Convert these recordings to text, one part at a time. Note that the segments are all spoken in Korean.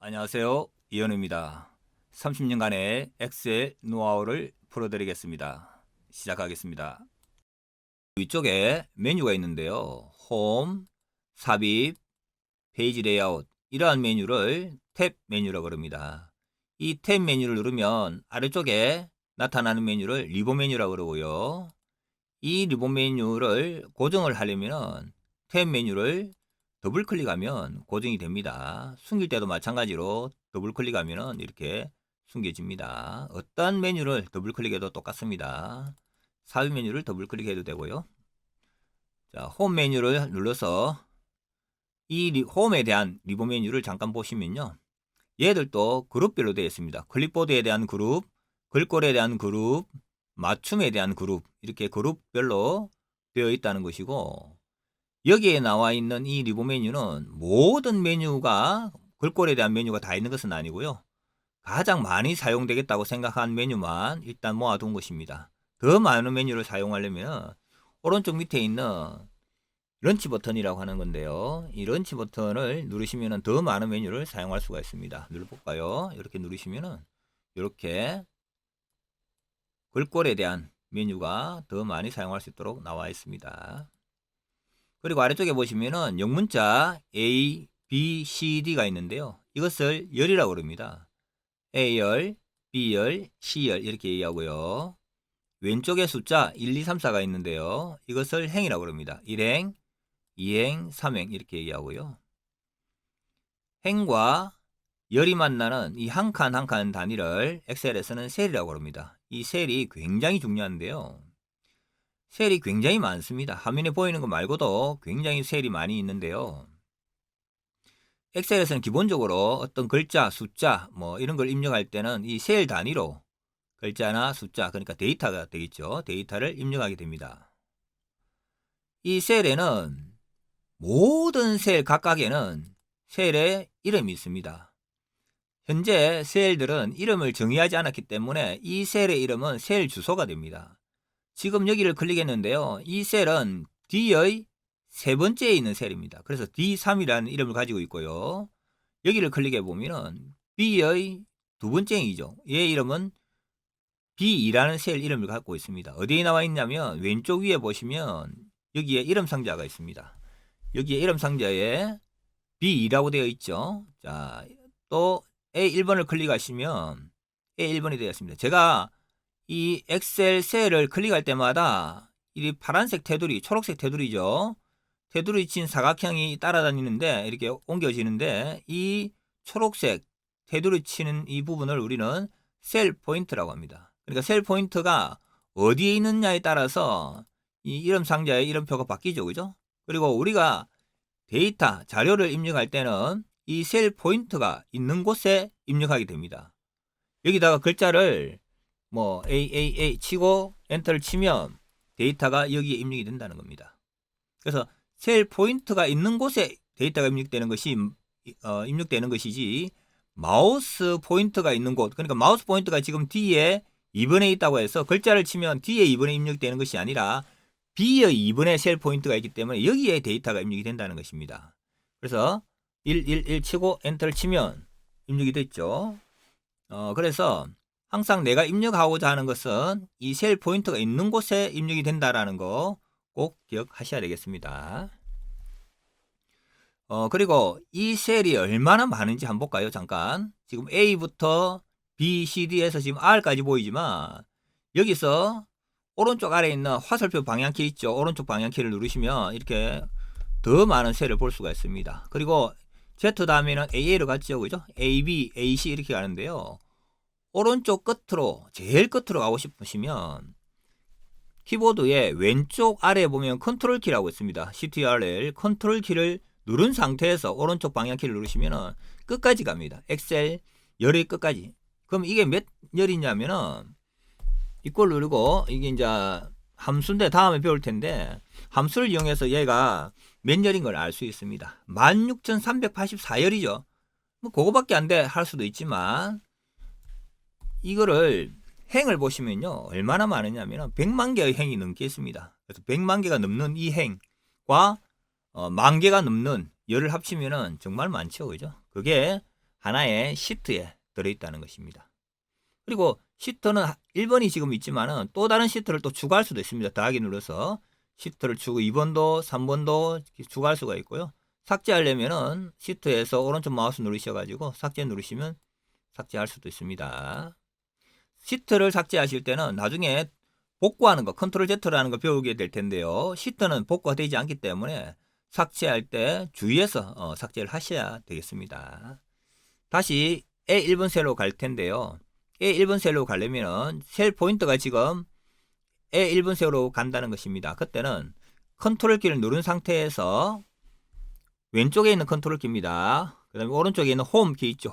안녕하세요. 이현우입니다. 30년간의 엑셀 노하우를 풀어드리겠습니다. 시작하겠습니다. 위쪽에 메뉴가 있는데요. 홈, 삽입, 페이지 레이아웃 이러한 메뉴를 탭 메뉴라고 그럽니다. 이 탭 메뉴를 누르면 아래쪽에 나타나는 메뉴를 리본 메뉴라고 그러고요. 이 리본 메뉴를 고정을 하려면 탭 메뉴를 더블 클릭하면 고정이 됩니다. 숨길 때도 마찬가지로 더블 클릭하면 이렇게 숨겨집니다. 어떤 메뉴를 더블 클릭해도 똑같습니다. 삽입 메뉴를 더블 클릭해도 되고요. 자, 홈 메뉴를 눌러서 이 홈에 대한 리본 메뉴를 잠깐 보시면요. 얘들도 그룹별로 되어 있습니다. 클립보드에 대한 그룹, 글꼴에 대한 그룹, 맞춤에 대한 그룹 이렇게 그룹별로 되어 있다는 것이고, 여기에 나와 있는 이 리본 메뉴는 모든 메뉴가 글꼴에 대한 메뉴가 다 있는 것은 아니고요. 가장 많이 사용되겠다고 생각한 메뉴만 일단 모아둔 것입니다. 더 많은 메뉴를 사용하려면 오른쪽 밑에 있는 런치 버튼이라고 하는 건데요. 이 런치 버튼을 누르시면 더 많은 메뉴를 사용할 수가 있습니다. 눌러볼까요? 이렇게 누르시면 이렇게 글꼴에 대한 메뉴가 더 많이 사용할 수 있도록 나와 있습니다. 그리고 아래쪽에 보시면은 영문자 A, B, C, D가 있는데요. 이것을 열이라고 그럽니다. A열, B열, C열 이렇게 얘기하고요. 왼쪽에 숫자 1, 2, 3, 4가 있는데요. 이것을 행이라고 그럽니다. 1행, 2행, 3행 이렇게 얘기하고요. 행과 열이 만나는 이 한 칸 한 칸 단위를 엑셀에서는 셀이라고 합니다. 이 셀이 굉장히 중요한데요. 셀이 굉장히 많습니다. 화면에 보이는 것 말고도 굉장히 셀이 많이 있는데요. 엑셀에서는 기본적으로 어떤 글자, 숫자 뭐 이런 걸 입력할 때는 이 셀 단위로 글자나 숫자, 그러니까 데이터가 되겠죠. 데이터를 입력하게 됩니다. 이 셀에는 모든 셀 각각에는 셀의 이름이 있습니다. 현재 셀들은 이름을 정의하지 않았기 때문에 이 셀의 이름은 셀 주소가 됩니다. 지금 여기를 클릭했는데요. 이 셀은 D의 세 번째에 있는 셀입니다. 그래서 D3이라는 이름을 가지고 있고요. 여기를 클릭해 보면은 B의 두 번째 행이죠. 얘 이름은 B2라는 셀 이름을 갖고 있습니다. 어디에 나와 있냐면 왼쪽 위에 보시면 여기에 이름 상자가 있습니다. 여기에 이름 상자에 B2라고 되어 있죠. 자, 또 A1번을 클릭하시면 A1번이 되어 있습니다. 제가 이 엑셀 셀을 클릭할 때마다 이 파란색 테두리, 초록색 테두리죠. 테두리 친 사각형이 따라다니는데 이렇게 옮겨지는데 이 초록색 테두리 치는 이 부분을 우리는 셀 포인트라고 합니다. 그러니까 셀 포인트가 어디에 있느냐에 따라서 이 이름 상자의 이름표가 바뀌죠. 그죠? 그리고 우리가 데이터, 자료를 입력할 때는 이 셀 포인트가 있는 곳에 입력하게 됩니다. 여기다가 글자를 뭐 AAA 치고 엔터를 치면 데이터가 여기에 입력이 된다는 겁니다. 그래서 셀 포인트가 있는 곳에 데이터가 입력되는 것이지 마우스 포인트가 있는 곳, 그러니까 마우스 포인트가 지금 D에 2번에 있다고 해서 글자를 치면 D에 2번에 입력되는 것이 아니라 B의 2번에 셀 포인트가 있기 때문에 여기에 데이터가 입력이 된다는 것입니다. 그래서 111 치고 엔터를 치면 입력이 됐죠. 그래서 항상 내가 입력하고자 하는 것은 이 셀 포인트가 있는 곳에 입력이 된다라는 거 꼭 기억하셔야 되겠습니다. 그리고 이 셀이 얼마나 많은지 한번 볼까요? 잠깐. 지금 A부터 B, C, D에서 지금 R까지 보이지만 여기서 오른쪽 아래에 있는 화살표 방향키 있죠? 오른쪽 방향키를 누르시면 이렇게 더 많은 셀을 볼 수가 있습니다. 그리고 Z 다음에는 AA로 갔죠? 그죠? AB, AC 이렇게 가는데요. 오른쪽 끝으로 제일 끝으로 가고 싶으시면 키보드의 왼쪽 아래에 보면 컨트롤 키라고 있습니다. CTRL 컨트롤 키를 누른 상태에서 오른쪽 방향키를 누르시면 끝까지 갑니다. 엑셀 열의 끝까지. 그럼 이게 몇 열이냐면은 이걸 누르고 이게 이제 함수인데 다음에 배울 텐데 함수를 이용해서 얘가 몇 열인 걸 알 수 있습니다. 16,384열이죠. 뭐 그거밖에 안 돼 할 수도 있지만 이거를 행을 보시면요. 얼마나 많으냐면 100만 개의 행이 넘게 있습니다. 그래서 100만 개가 넘는 이 행과 만 개가 넘는 열을 합치면은 정말 많죠. 그죠? 그게 하나의 시트에 들어있다는 것입니다. 그리고 시트는 1번이 지금 있지만은 또 다른 시트를 또 추가할 수도 있습니다. 더하기 눌러서 시트를 추고 2번도 3번도 추가할 수가 있고요. 삭제하려면은 시트에서 오른쪽 마우스 누르셔가지고 삭제 누르시면 삭제할 수도 있습니다. 시트를 삭제하실 때는 나중에 복구하는 거, 컨트롤 Z라는 거 배우게 될 텐데요. 시트는 복구가 되지 않기 때문에 삭제할 때 주의해서 삭제를 하셔야 되겠습니다. 다시 A1번 셀로 갈 텐데요. A1번 셀로 가려면은 셀 포인트가 지금 A1번 셀로 간다는 것입니다. 그때는 컨트롤 키를 누른 상태에서 왼쪽에 있는 컨트롤 키입니다. 그 다음에 오른쪽에 있는 홈 키 있죠.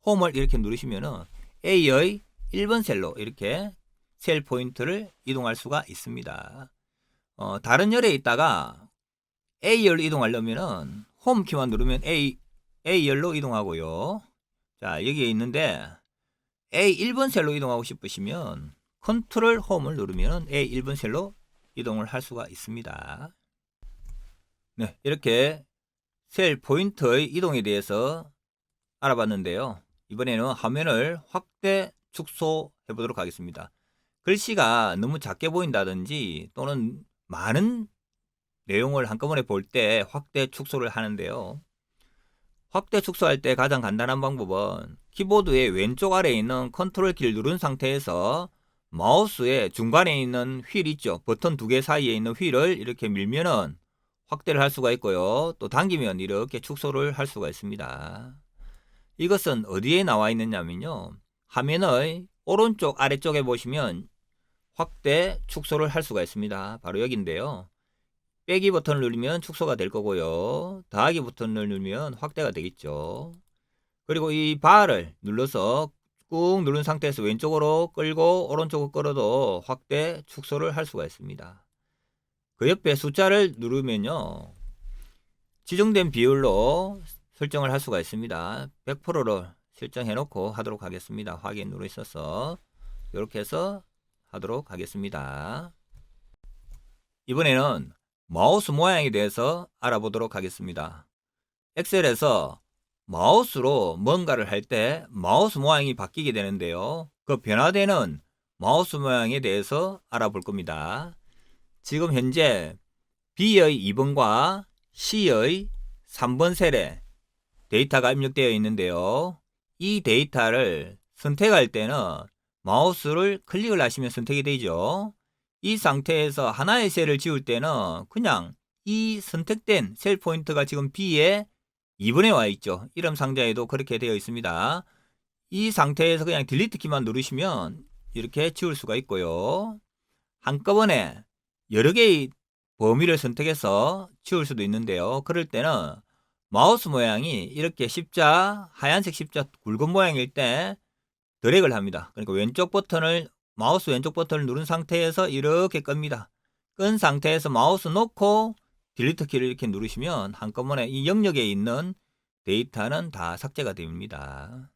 홈을 이렇게 누르시면은 A의 1번 셀로 이렇게 셀 포인트를 이동할 수가 있습니다. 다른 열에 있다가 A열로 이동하려면은 홈 키만 누르면 A열로 이동하고요. 자, 여기에 있는데 A1번 셀로 이동하고 싶으시면 컨트롤 홈을 누르면 A1번 셀로 이동을 할 수가 있습니다. 네, 이렇게 셀 포인트의 이동에 대해서 알아봤는데요. 이번에는 화면을 확대, 축소해 보도록 하겠습니다. 글씨가 너무 작게 보인다든지 또는 많은 내용을 한꺼번에 볼 때 확대, 축소를 하는데요. 확대, 축소할 때 가장 간단한 방법은 키보드의 왼쪽 아래에 있는 컨트롤 키를 누른 상태에서 마우스의 중간에 있는 휠 있죠. 버튼 두 개 사이에 있는 휠을 이렇게 밀면은 확대를 할 수가 있고요. 또 당기면 이렇게 축소를 할 수가 있습니다. 이것은 어디에 나와 있느냐면요. 화면의 오른쪽 아래쪽에 보시면 확대, 축소를 할 수가 있습니다. 바로 여기인데요. 빼기 버튼을 누르면 축소가 될 거고요. 더하기 버튼을 누르면 확대가 되겠죠. 그리고 이 바를 눌러서 꾹 누른 상태에서 왼쪽으로 끌고 오른쪽으로 끌어도 확대, 축소를 할 수가 있습니다. 그 옆에 숫자를 누르면요. 지정된 비율로 설정을 할 수가 있습니다. 100%를 설정해 놓고 하도록 하겠습니다. 확인 누르셔서 이렇게 해서 하도록 하겠습니다. 이번에는 마우스 모양에 대해서 알아보도록 하겠습니다. 엑셀에서 마우스로 뭔가를 할 때 마우스 모양이 바뀌게 되는데요. 그 변화되는 마우스 모양에 대해서 알아볼 겁니다. 지금 현재 B의 2번과 C의 3번 셀에 데이터가 입력되어 있는데요. 이 데이터를 선택할 때는 마우스를 클릭을 하시면 선택이 되죠. 이 상태에서 하나의 셀을 지울 때는 그냥 이 선택된 셀 포인트가 지금 B에 2번에 와 있죠. 이름 상자에도 그렇게 되어 있습니다. 이 상태에서 그냥 딜리트 키만 누르시면 이렇게 지울 수가 있고요. 한꺼번에 여러 개의 범위를 선택해서 지울 수도 있는데요. 그럴 때는 마우스 모양이 이렇게 십자, 하얀색 십자 굵은 모양일 때 드래그를 합니다. 그러니까 마우스 왼쪽 버튼을 누른 상태에서 이렇게 끕니다. 끈 상태에서 마우스 놓고 딜리트 키를 이렇게 누르시면 한꺼번에 이 영역에 있는 데이터는 다 삭제가 됩니다.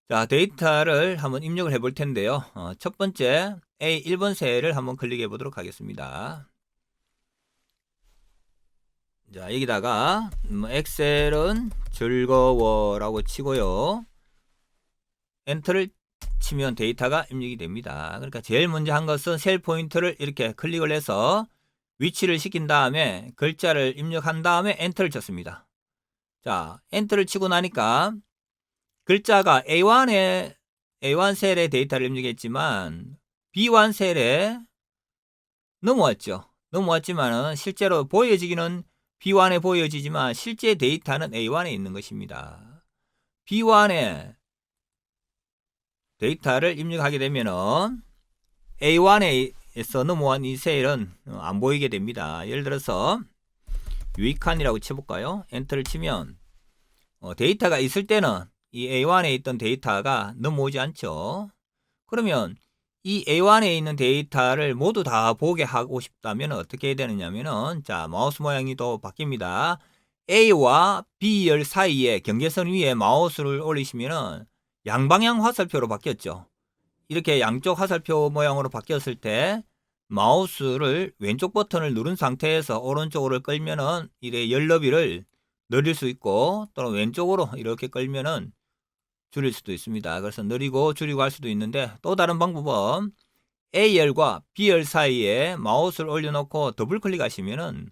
자, 데이터를 한번 입력을 해 볼 텐데요. 첫 번째 A1번 셀을 한번 클릭해 보도록 하겠습니다. 자, 여기다가 엑셀은 즐거워라고 치고요. 엔터를 치면 데이터가 입력이 됩니다. 그러니까 제일 먼저 한 것은 셀 포인트를 이렇게 클릭을 해서 위치를 시킨 다음에 글자를 입력한 다음에 엔터를 쳤습니다. 자, 엔터를 치고 나니까 글자가 A1 셀에 데이터를 입력했지만 B1 셀에 넘어왔죠. 넘어왔지만은 실제로 보여지기는 B1에 보여지지만 실제 데이터는 A1에 있는 것입니다. B1에 데이터를 입력하게 되면은 A1에서 넘어온 이 셀은 안 보이게 됩니다. 예를 들어서 유익한이라고 쳐볼까요? 엔터를 치면 데이터가 있을 때는 이 A1에 있던 데이터가 넘어오지 않죠. 그러면 이 A1에 있는 데이터를 모두 다 보게 하고 싶다면 어떻게 해야 되느냐면은 자, 마우스 모양이 또 바뀝니다. A와 B열 사이에 경계선 위에 마우스를 올리시면은 양방향 화살표로 바뀌었죠. 이렇게 양쪽 화살표 모양으로 바뀌었을 때 마우스를 왼쪽 버튼을 누른 상태에서 오른쪽으로 끌면은 이래 열 너비를 늘릴 수 있고 또는 왼쪽으로 이렇게 끌면은 줄일 수도 있습니다. 그래서 느리고 줄이고 할 수도 있는데 또 다른 방법은 A열과 B열 사이에 마우스를 올려놓고 더블 클릭하시면은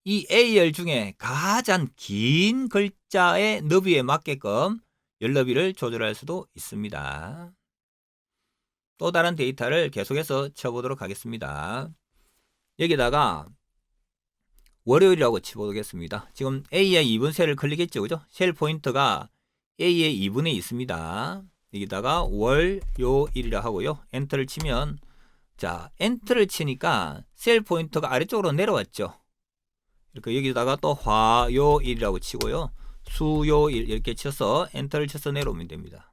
이 A열 중에 가장 긴 글자의 너비에 맞게끔 열 너비를 조절할 수도 있습니다. 또 다른 데이터를 계속해서 쳐보도록 하겠습니다. 여기다가 월요일이라고 쳐보겠습니다. 지금 A의 2분 셀을 클릭했죠, 그죠? 셀 포인트가 A의 2분에 있습니다. 여기다가 월요일이라 하고요. 엔터를 치면, 자, 엔터를 치니까 셀 포인트가 아래쪽으로 내려왔죠. 이렇게 여기다가 또 화요일이라고 치고요. 수요일 이렇게 쳐서 엔터를 쳐서 내려오면 됩니다.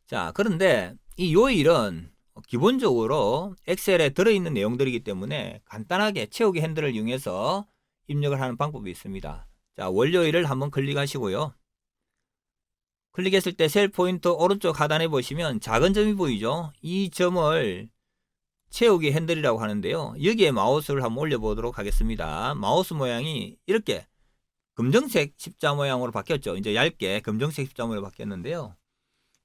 자, 그런데 이 요일은 기본적으로 엑셀에 들어있는 내용들이기 때문에 간단하게 채우기 핸들을 이용해서 입력을 하는 방법이 있습니다. 자, 월요일을 한번 클릭하시고요. 클릭했을 때 셀 포인트 오른쪽 하단에 보시면 작은 점이 보이죠? 이 점을 채우기 핸들이라고 하는데요. 여기에 마우스를 한번 올려보도록 하겠습니다. 마우스 모양이 이렇게 검정색 십자 모양으로 바뀌었죠. 이제 얇게 검정색 십자 모양으로 바뀌었는데요.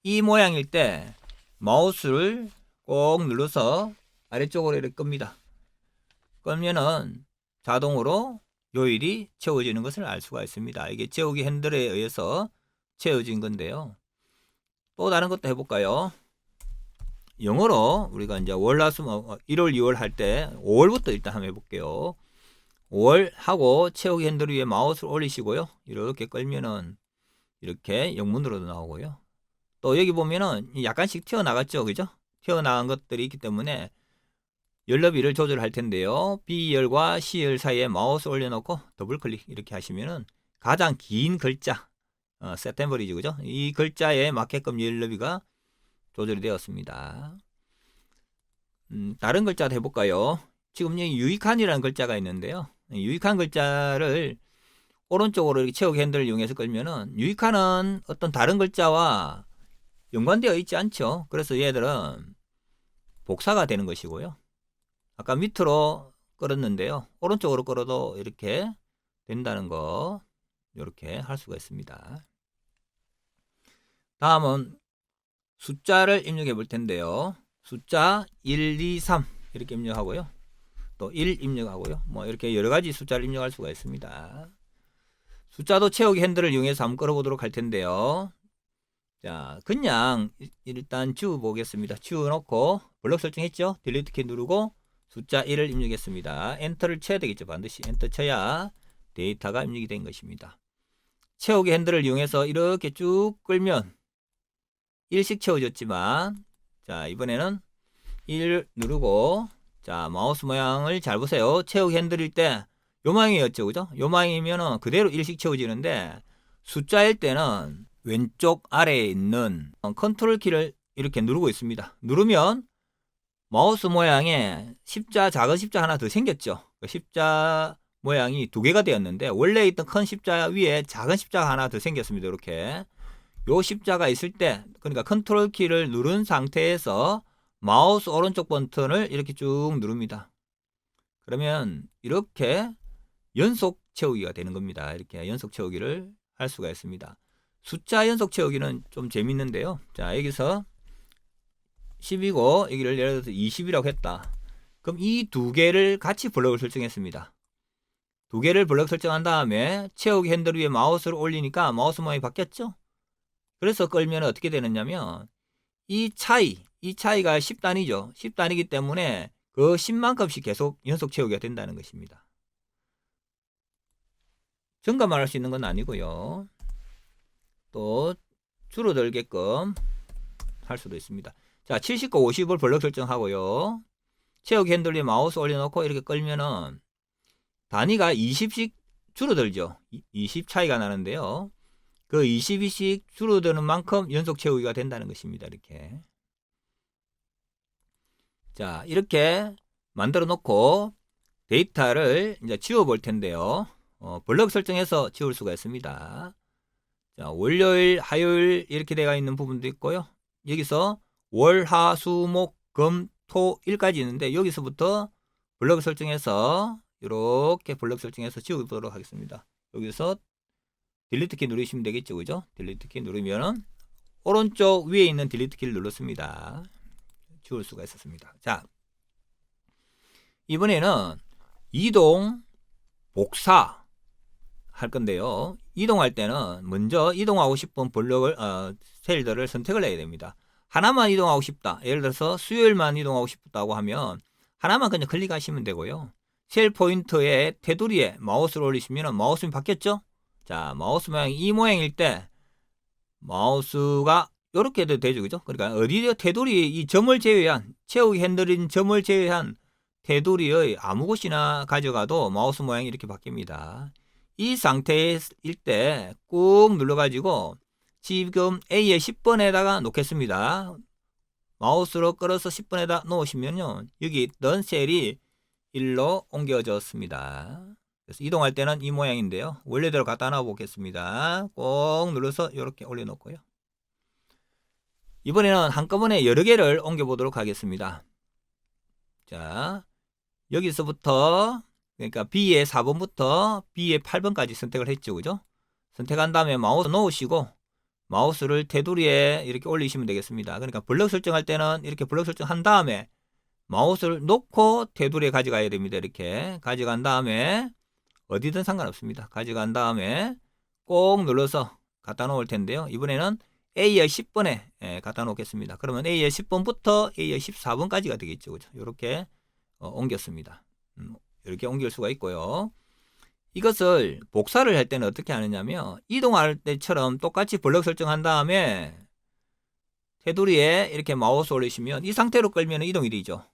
이 모양일 때 마우스를 꼭 눌러서 아래쪽으로 이렇게 끕니다. 끌면은 자동으로 요일이 채워지는 것을 알 수가 있습니다. 이게 채우기 핸들에 의해서 채워진 건데요. 또 다른 것도 해볼까요? 영어로 우리가 이제 월화수 1월 2월 할 때 5월부터 일단 한번 해볼게요. 5월 하고 채우기 핸들 위에 마우스를 올리시고요. 이렇게 끌면은 이렇게 영문으로도 나오고요. 또 여기 보면은 약간씩 튀어나갔죠, 그죠? 튀어나간 것들이 있기 때문에 열너비를 조절할 텐데요. B열과 C열 사이에 마우스 올려놓고 더블 클릭 이렇게 하시면은 가장 긴 글자, 세템버리죠, 그죠? 이 글자에 맞게끔 열너비가 조절이 되었습니다. 다른 글자도 해볼까요? 지금 여기 유익한이라는 글자가 있는데요. 유익한 글자를 오른쪽으로 이렇게 채우기 핸들을 이용해서 끌면은 유익한은 어떤 다른 글자와 연관되어 있지 않죠. 그래서 얘들은 복사가 되는 것이고요. 아까 밑으로 끌었는데요. 오른쪽으로 끌어도 이렇게 된다는 거 이렇게 할 수가 있습니다. 다음은 숫자를 입력해 볼 텐데요. 숫자 1, 2, 3 이렇게 입력하고요. 또 1 입력하고요. 뭐 이렇게 여러 가지 숫자를 입력할 수가 있습니다. 숫자도 채우기 핸들을 이용해서 한번 끌어보도록 할 텐데요. 자, 그냥 일단 지워 보겠습니다. 지워 놓고 블럭 설정했죠? 딜리트 키 누르고 숫자 1을 입력했습니다. 엔터를 쳐야 되겠죠. 반드시 엔터 쳐야 데이터가 입력이 된 것입니다. 채우기 핸들을 이용해서 이렇게 쭉 끌면 1씩 채워졌지만, 자, 이번에는 1 누르고, 자, 마우스 모양을 잘 보세요. 채우기 핸들일 때 요 모양이었죠, 그죠? 요 모양이면은 그대로 1씩 채워지는데, 숫자일 때는 왼쪽 아래에 있는 컨트롤 키를 이렇게 누르고 있습니다. 누르면 마우스 모양에 십자, 작은 십자 하나 더 생겼죠. 그 십자 모양이 두 개가 되었는데 원래 있던 큰 십자 위에 작은 십자가 하나 더 생겼습니다. 이렇게 요 십자가 있을 때, 그러니까 컨트롤 키를 누른 상태에서 마우스 오른쪽 버튼을 이렇게 쭉 누릅니다. 그러면 이렇게 연속 채우기가 되는 겁니다. 이렇게 연속 채우기를 할 수가 있습니다. 숫자 연속 채우기는 좀 재밌는데요. 자, 여기서 10이고 여기를 예를 들어서 20이라고 했다. 그럼 이 두 개를 같이 블럭을 설정했습니다. 두 개를 블럭 설정한 다음에 채우기 핸들 위에 마우스를 올리니까 마우스 모양이 바뀌었죠? 그래서 끌면 어떻게 되느냐면 이 차이가 10단위죠. 10단위이기 때문에 그 10만큼씩 계속 연속 채우기가 된다는 것입니다. 증가만 할 수 있는 건 아니고요. 또 줄어들게끔 할 수도 있습니다. 자, 70과 50을 블럭 설정하고요. 채우기 핸들 위에 마우스 올려놓고 이렇게 끌면은 단위가 20씩 줄어들죠. 20 차이가 나는데요. 그 22씩 줄어드는 만큼 연속 채우기가 된다는 것입니다. 이렇게. 자, 이렇게 만들어 놓고 데이터를 이제 지워 볼 텐데요. 블럭 설정해서 지울 수가 있습니다. 자, 월요일, 화요일 이렇게 되어 있는 부분도 있고요. 여기서 월, 화, 수, 목, 금, 토, 일까지 있는데 여기서부터 블럭 설정해서 이렇게 블럭 설정해서 지워보도록 하겠습니다. 여기서 딜리트 키 누르시면 되겠죠. 그죠? 딜리트 키 누르면은 오른쪽 위에 있는 딜리트 키를 눌렀습니다. 지울 수가 있었습니다. 자, 이번에는 이동, 복사 할 건데요. 이동할 때는 먼저 이동하고 싶은 블록을 셀들을 선택을 해야 됩니다. 하나만 이동하고 싶다. 예를 들어서 수요일만 이동하고 싶다고 하면 하나만 그냥 클릭하시면 되고요. 셀 포인터에 테두리에 마우스를 올리시면 마우스는 바뀌었죠? 자, 마우스 모양이 이 모양일 때 마우스가 이렇게 해도 되죠. 그죠? 그러니까 어디 테두리 이 점을 제외한 채우기 핸들인 점을 제외한 테두리의 아무 곳이나 가져가도 마우스 모양이 이렇게 바뀝니다. 이 상태일 때 꾹 눌러가지고 지금 A의 10번에다가 놓겠습니다. 마우스로 끌어서 10번에다 놓으시면요. 여기 있던 셀이 1로 옮겨졌습니다. 그래서 이동할 때는 이 모양인데요. 원래대로 갖다 놔 보겠습니다. 꼭 눌러서 이렇게 올려놓고요. 이번에는 한꺼번에 여러 개를 옮겨 보도록 하겠습니다. 자, 여기서부터 그러니까 B의 4번부터 B의 8번까지 선택을 했죠. 그죠? 선택한 다음에 마우스 놓으시고 마우스를 테두리에 이렇게 올리시면 되겠습니다. 그러니까 블럭 설정할 때는 이렇게 블럭 설정한 다음에 마우스를 놓고 테두리에 가져가야 됩니다. 이렇게 가져간 다음에 어디든 상관없습니다. 가져간 다음에 꼭 눌러서 갖다 놓을 텐데요. 이번에는 A의 10번에 갖다 놓겠습니다. 그러면 A의 10번부터 A의 14번까지가 되겠죠. 그죠? 이렇게 옮겼습니다. 이렇게 옮길 수가 있고요. 이것을 복사를 할 때는 어떻게 하느냐면 이동할 때처럼 똑같이 블럭 설정한 다음에 테두리에 이렇게 마우스 올리시면 이 상태로 끌면 이동이 되죠.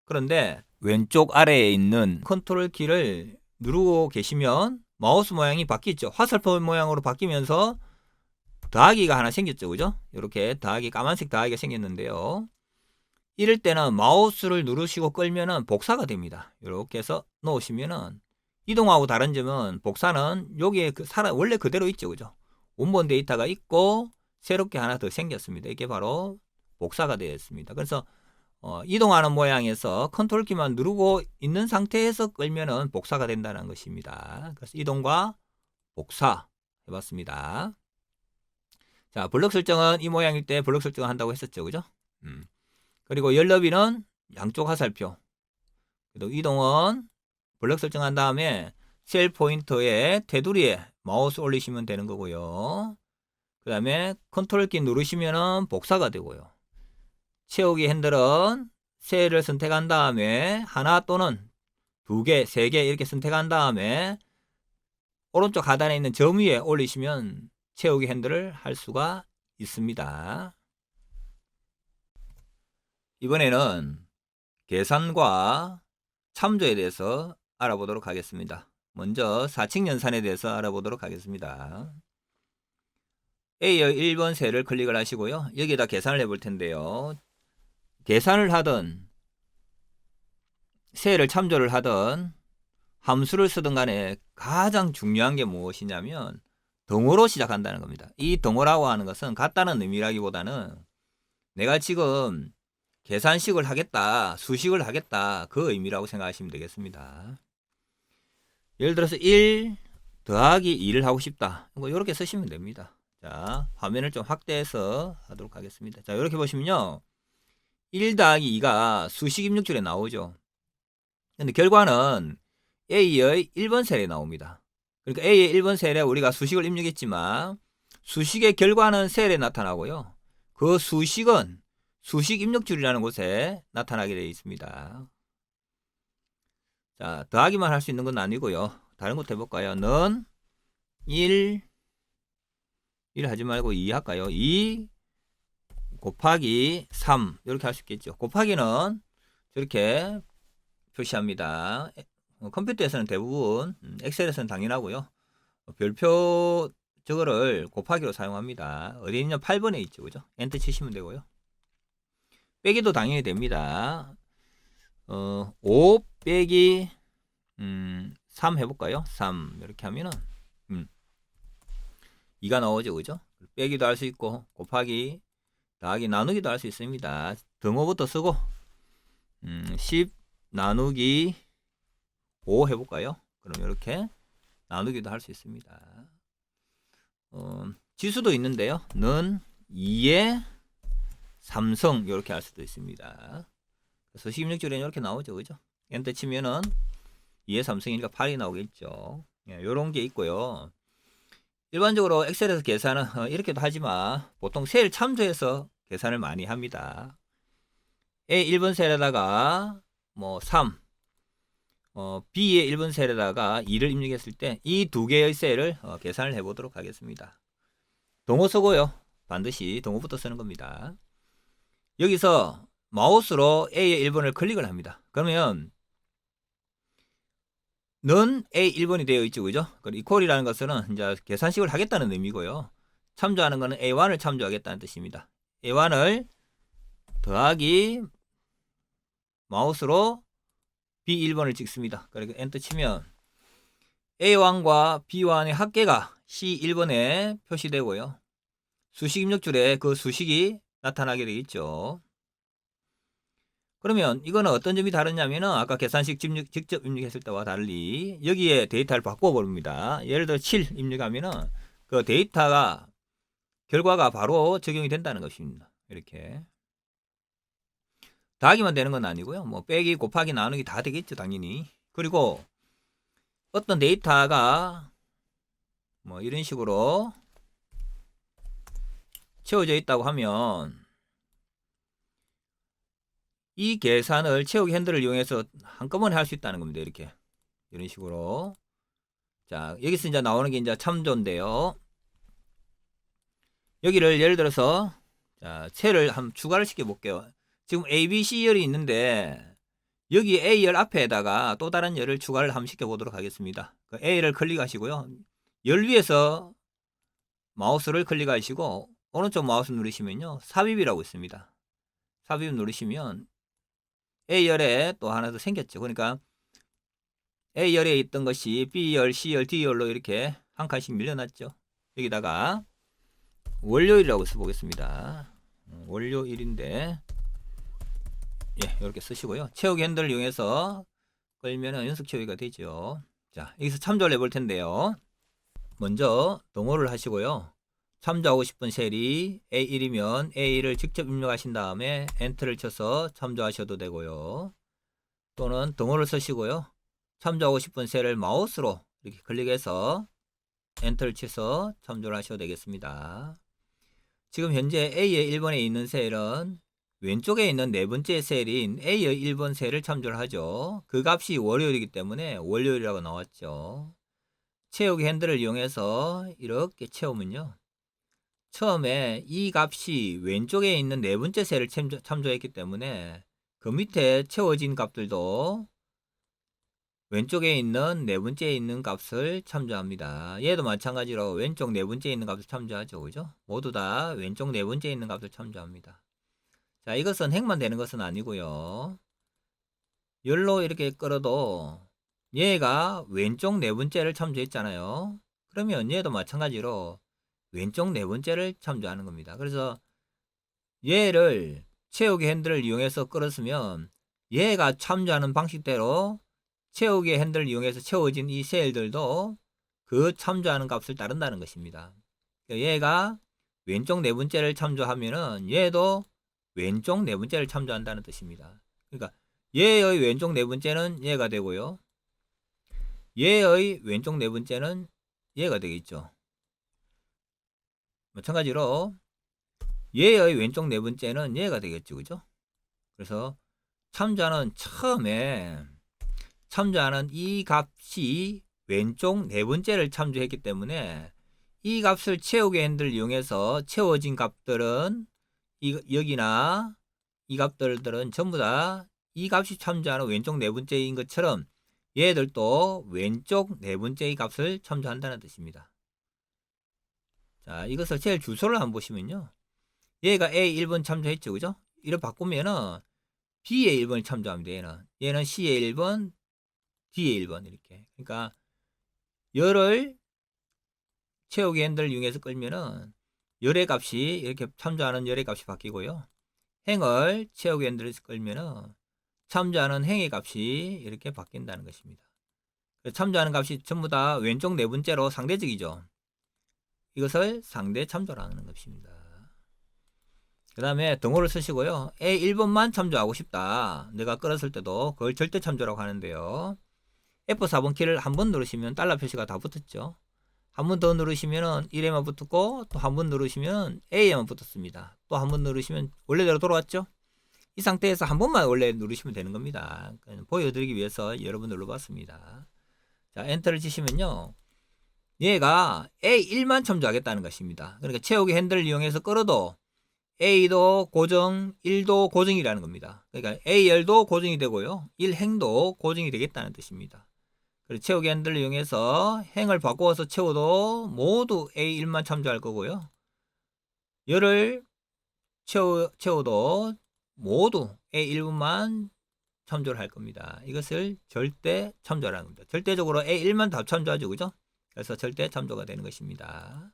그런데 왼쪽 아래에 있는 컨트롤 키를 누르고 계시면 마우스 모양이 바뀌죠. 화살표 모양으로 바뀌면서 더하기가 하나 생겼죠. 그죠? 이렇게 더하기, 까만색 더하기가 생겼는데요. 이럴 때는 마우스를 누르시고 끌면은 복사가 됩니다. 이렇게 해서 놓으시면은 이동하고 다른 점은 복사는 여기에 원래 그대로 있죠. 그죠? 원본 데이터가 있고 새롭게 하나 더 생겼습니다. 이게 바로 복사가 되어 있습니다. 그래서 이동하는 모양에서 컨트롤 키만 누르고 있는 상태에서 끌면은 복사가 된다는 것입니다. 그래서 이동과 복사 해봤습니다. 자, 블럭 설정은 이 모양일 때 블럭 설정을 한다고 했었죠. 그죠? 그리고 열너비는 양쪽 화살표. 그리고 이동은 블럭 설정한 다음에 셀 포인터에 테두리에 마우스 올리시면 되는 거고요. 그 다음에 컨트롤 키 누르시면은 복사가 되고요. 채우기 핸들은 셀을 선택한 다음에 하나 또는 두 개, 세 개 이렇게 선택한 다음에 오른쪽 하단에 있는 점 위에 올리시면 채우기 핸들을 할 수가 있습니다. 이번에는 계산과 참조에 대해서 알아보도록 하겠습니다. 먼저 사칙 연산에 대해서 알아보도록 하겠습니다. A의 1번 셀을 클릭을 하시고요. 여기에다 계산을 해볼 텐데요. 계산을 하든 셀을 참조를 하든 함수를 쓰든 간에 가장 중요한 게 무엇이냐면 덩어로 시작한다는 겁니다. 이 덩어라고 하는 것은 같다는 의미라기보다는 내가 지금 계산식을 하겠다, 수식을 하겠다, 그 의미라고 생각하시면 되겠습니다. 예를 들어서 1 더하기 2를 하고 싶다. 이렇게 쓰시면 됩니다. 자, 화면을 좀 확대해서 하도록 하겠습니다. 자, 이렇게 보시면요. 1 더하기 2가 수식 입력줄에 나오죠. 근데 결과는 A의 1번 셀에 나옵니다. 그러니까 A의 1번 셀에 우리가 수식을 입력했지만 수식의 결과는 셀에 나타나고요. 그 수식은 수식 입력줄이라는 곳에 나타나게 되어 있습니다. 자, 더하기만 할 수 있는 건 아니고요. 다른 것도 해볼까요? 는 1 하지 말고 2 할까요? 2 곱하기 3 이렇게 할 수 있겠죠. 곱하기는 저렇게 표시합니다. 컴퓨터에서는 대부분, 엑셀에서는 당연하고요. 별표 저거를 곱하기로 사용합니다. 어디 있냐? 8번에 있죠. 그죠? 엔터 치시면 되고요. 빼기도 당연히 됩니다. 5 빼기 3 해볼까요? 3 이렇게 하면은 2가 나오죠. 그죠? 빼기도 할 수 있고 곱하기 더하기 나누기도 할 수 있습니다. 등호부터 쓰고 10 나누기 5 해볼까요? 그럼 이렇게 나누기도 할 수 있습니다. 지수도 있는데요. 는 2의 삼성 이렇게 할 수도 있습니다. 그래서 16줄에는 이렇게 나오죠. 그죠? 엔터 치면은 2의 삼성이니까 8이 나오겠죠. 예, 요런 게 있고요. 일반적으로 엑셀에서 계산은 이렇게도 하지만 보통 셀 참조해서 계산을 많이 합니다. A 1번 셀에다가 뭐 3, B의 1번 셀에다가 2를 입력했을 때 이 두 개의 셀을 계산을 해보도록 하겠습니다. 동호 쓰고요. 반드시 동호부터 쓰는 겁니다. 여기서 마우스로 A의 1번을 클릭을 합니다. 그러면 는 A 1번이 되어 있죠. 그죠? 그리고 이퀄이라는 것은 이제 계산식을 하겠다는 의미고요. 참조하는 것은 A1을 참조하겠다는 뜻입니다. A1을 더하기 마우스로 B1번을 찍습니다. 그리고 엔터 치면 A1과 B1의 합계가 C1번에 표시되고요. 수식 입력줄에 그 수식이 나타나게 되겠죠. 그러면 이거는 어떤 점이 다르냐면은 아까 계산식 직접 입력했을 때와 달리 여기에 데이터를 바꿔버립니다. 예를 들어 7 입력하면은 그 데이터가 결과가 바로 적용이 된다는 것입니다. 이렇게 더하기만 되는 건 아니고요. 뭐 빼기, 곱하기, 나누기 다 되겠죠, 당연히. 그리고 어떤 데이터가 뭐 이런 식으로 채워져 있다고 하면 이 계산을 채우기 핸들을 이용해서 한꺼번에 할 수 있다는 겁니다. 이렇게 이런 식으로. 자, 여기서 이제 나오는 게 이제 참조인데요. 여기를 예를 들어서 자, 셀을 한번 추가를 시켜 볼게요. 지금 A, B, C 열이 있는데 여기 A열 앞에다가 또 다른 열을 추가를 한번 시켜 보도록 하겠습니다. 그 A를 클릭하시고요. 열 위에서 마우스를 클릭하시고 오른쪽 마우스 누르시면요. 삽입이라고 있습니다. 삽입 누르시면 A열에 또 하나 더 생겼죠. 그러니까 A열에 있던 것이 B열, C열, D열로 이렇게 한 칸씩 밀려났죠. 여기다가 월요일이라고 써보겠습니다. 월요일인데 예, 이렇게 쓰시고요. 채우기 핸들을 이용해서 끌면은 연속 채우기가 되죠. 자, 여기서 참조를 해볼 텐데요. 먼저 동호를 하시고요. 참조하고 싶은 셀이 A1이면 A1을 직접 입력하신 다음에 엔터를 쳐서 참조하셔도 되고요. 또는 동호를 쓰시고요. 참조하고 싶은 셀을 마우스로 이렇게 클릭해서 엔터를 쳐서 참조를 하셔도 되겠습니다. 지금 현재 A의 1번에 있는 셀은 왼쪽에 있는 네 번째 셀인 A의 1번 셀을 참조를 하죠. 그 값이 월요일이기 때문에 월요일이라고 나왔죠. 채우기 핸들을 이용해서 이렇게 채우면요. 처음에 이 값이 왼쪽에 있는 네 번째 셀을 참조했기 때문에 그 밑에 채워진 값들도 왼쪽에 있는 네 번째에 있는 값을 참조합니다. 얘도 마찬가지로 왼쪽 네 번째에 있는 값을 참조하죠. 그죠? 모두 다 왼쪽 네 번째에 있는 값을 참조합니다. 자, 이것은 행만 되는 것은 아니고요. 열로 이렇게 끌어도 얘가 왼쪽 네 번째를 참조했잖아요. 그러면 얘도 마찬가지로 왼쪽 네 번째를 참조하는 겁니다. 그래서 얘를 채우기 핸들을 이용해서 끌었으면 얘가 참조하는 방식대로 채우기 핸들을 이용해서 채워진 이 셀들도 그 참조하는 값을 따른다는 것입니다. 얘가 왼쪽 네 번째를 참조하면은 얘도 왼쪽 네 번째를 참조한다는 뜻입니다. 그러니까 얘의 왼쪽 네 번째는 얘가 되고요. 얘의 왼쪽 네 번째는 얘가 되겠죠. 마찬가지로 얘의 왼쪽 네 번째는 얘가 되겠죠. 그죠? 그래서 참조하는 처음에 참조하는 이 값이 왼쪽 네 번째를 참조했기 때문에 이 값을 채우기 핸들을 이용해서 채워진 값들은 여기나 이 값들은 전부 다 이 값이 참조하는 왼쪽 네 번째인 것처럼 얘들도 왼쪽 네 번째의 값을 참조한다는 뜻입니다. 자, 이것을 제일 주소를 한번 보시면요. 얘가 A 1번 참조했죠. 그죠? 이렇게 바꾸면은 B의 1번을 참조합니다. 얘는 C의 1번, D의 1번 이렇게. 그러니까 열을 채우기 핸들을 이용해서 끌면은 열의 값이 이렇게 참조하는 열의 값이 바뀌고요. 행을 채우기 핸들을 끌면은 참조하는 행의 값이 이렇게 바뀐다는 것입니다. 참조하는 값이 전부 다 왼쪽 네 번째로 상대적이죠. 이것을 상대 참조라는 것입니다. 그 다음에 등호를 쓰시고요. A 1번만 참조하고 싶다. 내가 끌었을 때도 그걸 절대 참조라고 하는데요. F4번 키를 한 번 누르시면 달러 표시가 다 붙었죠. 한 번 더 누르시면 1에만 붙었고 또 한 번 누르시면 A에만 붙었습니다. 또 한 번 누르시면 원래대로 돌아왔죠. 이 상태에서 한 번만 원래 누르시면 되는 겁니다. 보여드리기 위해서 여러 번 눌러봤습니다. 자, 엔터를 치시면요. 얘가 A1만 참조하겠다는 것입니다. 그러니까 채우기 핸들을 이용해서 끌어도 A도 고정, 1도 고정이라는 겁니다. 그러니까 A열도 고정이 되고요. 1행도 고정이 되겠다는 뜻입니다. 그리고 채우기 핸들을 이용해서 행을 바꾸어서 채워도 모두 A1만 참조할 거고요. 열을 채워도 모두 A1만 참조를 할 겁니다. 이것을 절대 참조라는 겁니다. 절대적으로 A1만 다 참조하죠. 그죠? 그래서 절대 참조가 되는 것입니다.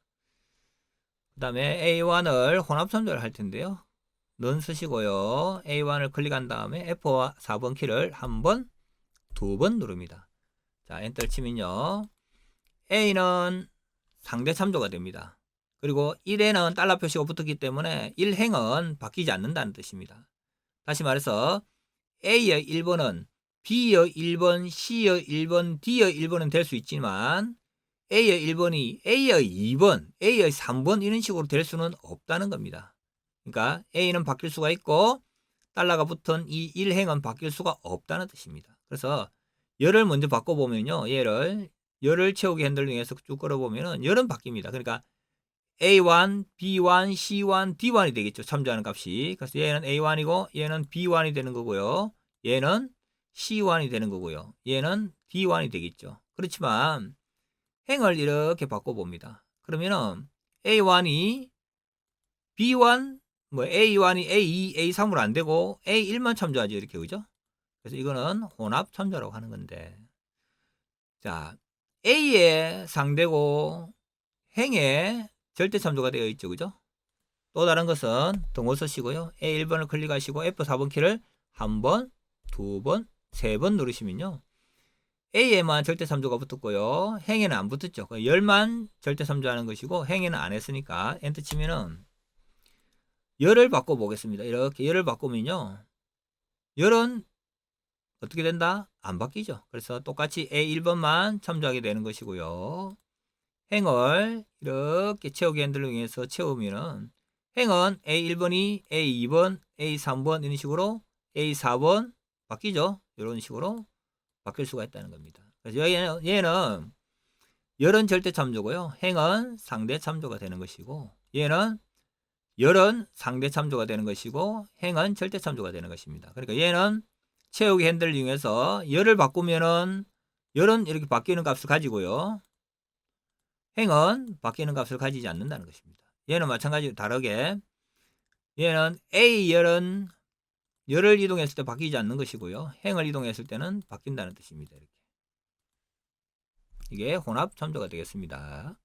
그 다음에 A1을 혼합 참조를 할 텐데요. 넌 쓰시고요. A1을 클릭한 다음에 F4번 키를 한 번, 두 번 누릅니다. 자, 엔터를 치면요. A는 상대 참조가 됩니다. 그리고 1에는 달러 표시가 붙었기 때문에 1행은 바뀌지 않는다는 뜻입니다. 다시 말해서 A의 1번은 B의 1번, C의 1번, D의 1번은 될 수 있지만 A의 1번이 A의 2번, A의 3번 이런 식으로 될 수는 없다는 겁니다. 그러니까 A는 바뀔 수가 있고 달러가 붙은 이 1행은 바뀔 수가 없다는 뜻입니다. 그래서 열을 먼저 바꿔보면요. 열을 채우기 핸들 중에서 쭉 끌어보면은 열은 바뀝니다. 그러니까 A1, B1, C1, D1이 되겠죠. 참조하는 값이. 그래서 얘는 A1이고 얘는 B1이 되는 거고요. 얘는 C1이 되는 거고요. 얘는 D1이 되겠죠. 그렇지만 행을 이렇게 바꿔봅니다. 그러면은 A1이 B1, A1이 A2, A3으로 안 되고 A1만 참조하죠. 이렇게 그죠? 그래서 이거는 혼합 참조라고 하는 건데. 자, A의 상대고 행의 절대 참조가 되어 있죠. 그죠? 또 다른 것은 등호 쓰시고요. A1번을 클릭하시고 F4번 키를 한 번, 두 번, 세 번 누르시면요. A에만 절대 참조가 붙었고요. 행에는 안 붙었죠. 열만 절대 참조하는 것이고 행에는 안 했으니까 엔터 치면은 열을 바꿔 보겠습니다. 이렇게 열을 바꾸면요. 열은 어떻게 된다? 안 바뀌죠. 그래서 똑같이 A1번만 참조하게 되는 것이고요. 행을 이렇게 채우기 핸들을 이용해서 채우면은 행은 A1번이 A2번, A3번 이런 식으로 A4번 바뀌죠. 이런 식으로 바뀔 수가 있다는 겁니다. 그래서 얘는 열은 절대 참조고요. 행은 상대 참조가 되는 것이고 얘는 열은 상대 참조가 되는 것이고 행은 절대 참조가 되는 것입니다. 그러니까 얘는 채우기 핸들을 이용해서 열을 바꾸면은 열은 이렇게 바뀌는 값을 가지고요. 행은 바뀌는 값을 가지지 않는다는 것입니다. 얘는 마찬가지로 다르게 얘는 A열은 열을 이동했을 때 바뀌지 않는 것이고요. 행을 이동했을 때는 바뀐다는 뜻입니다. 이렇게. 이게 혼합 참조가 되겠습니다.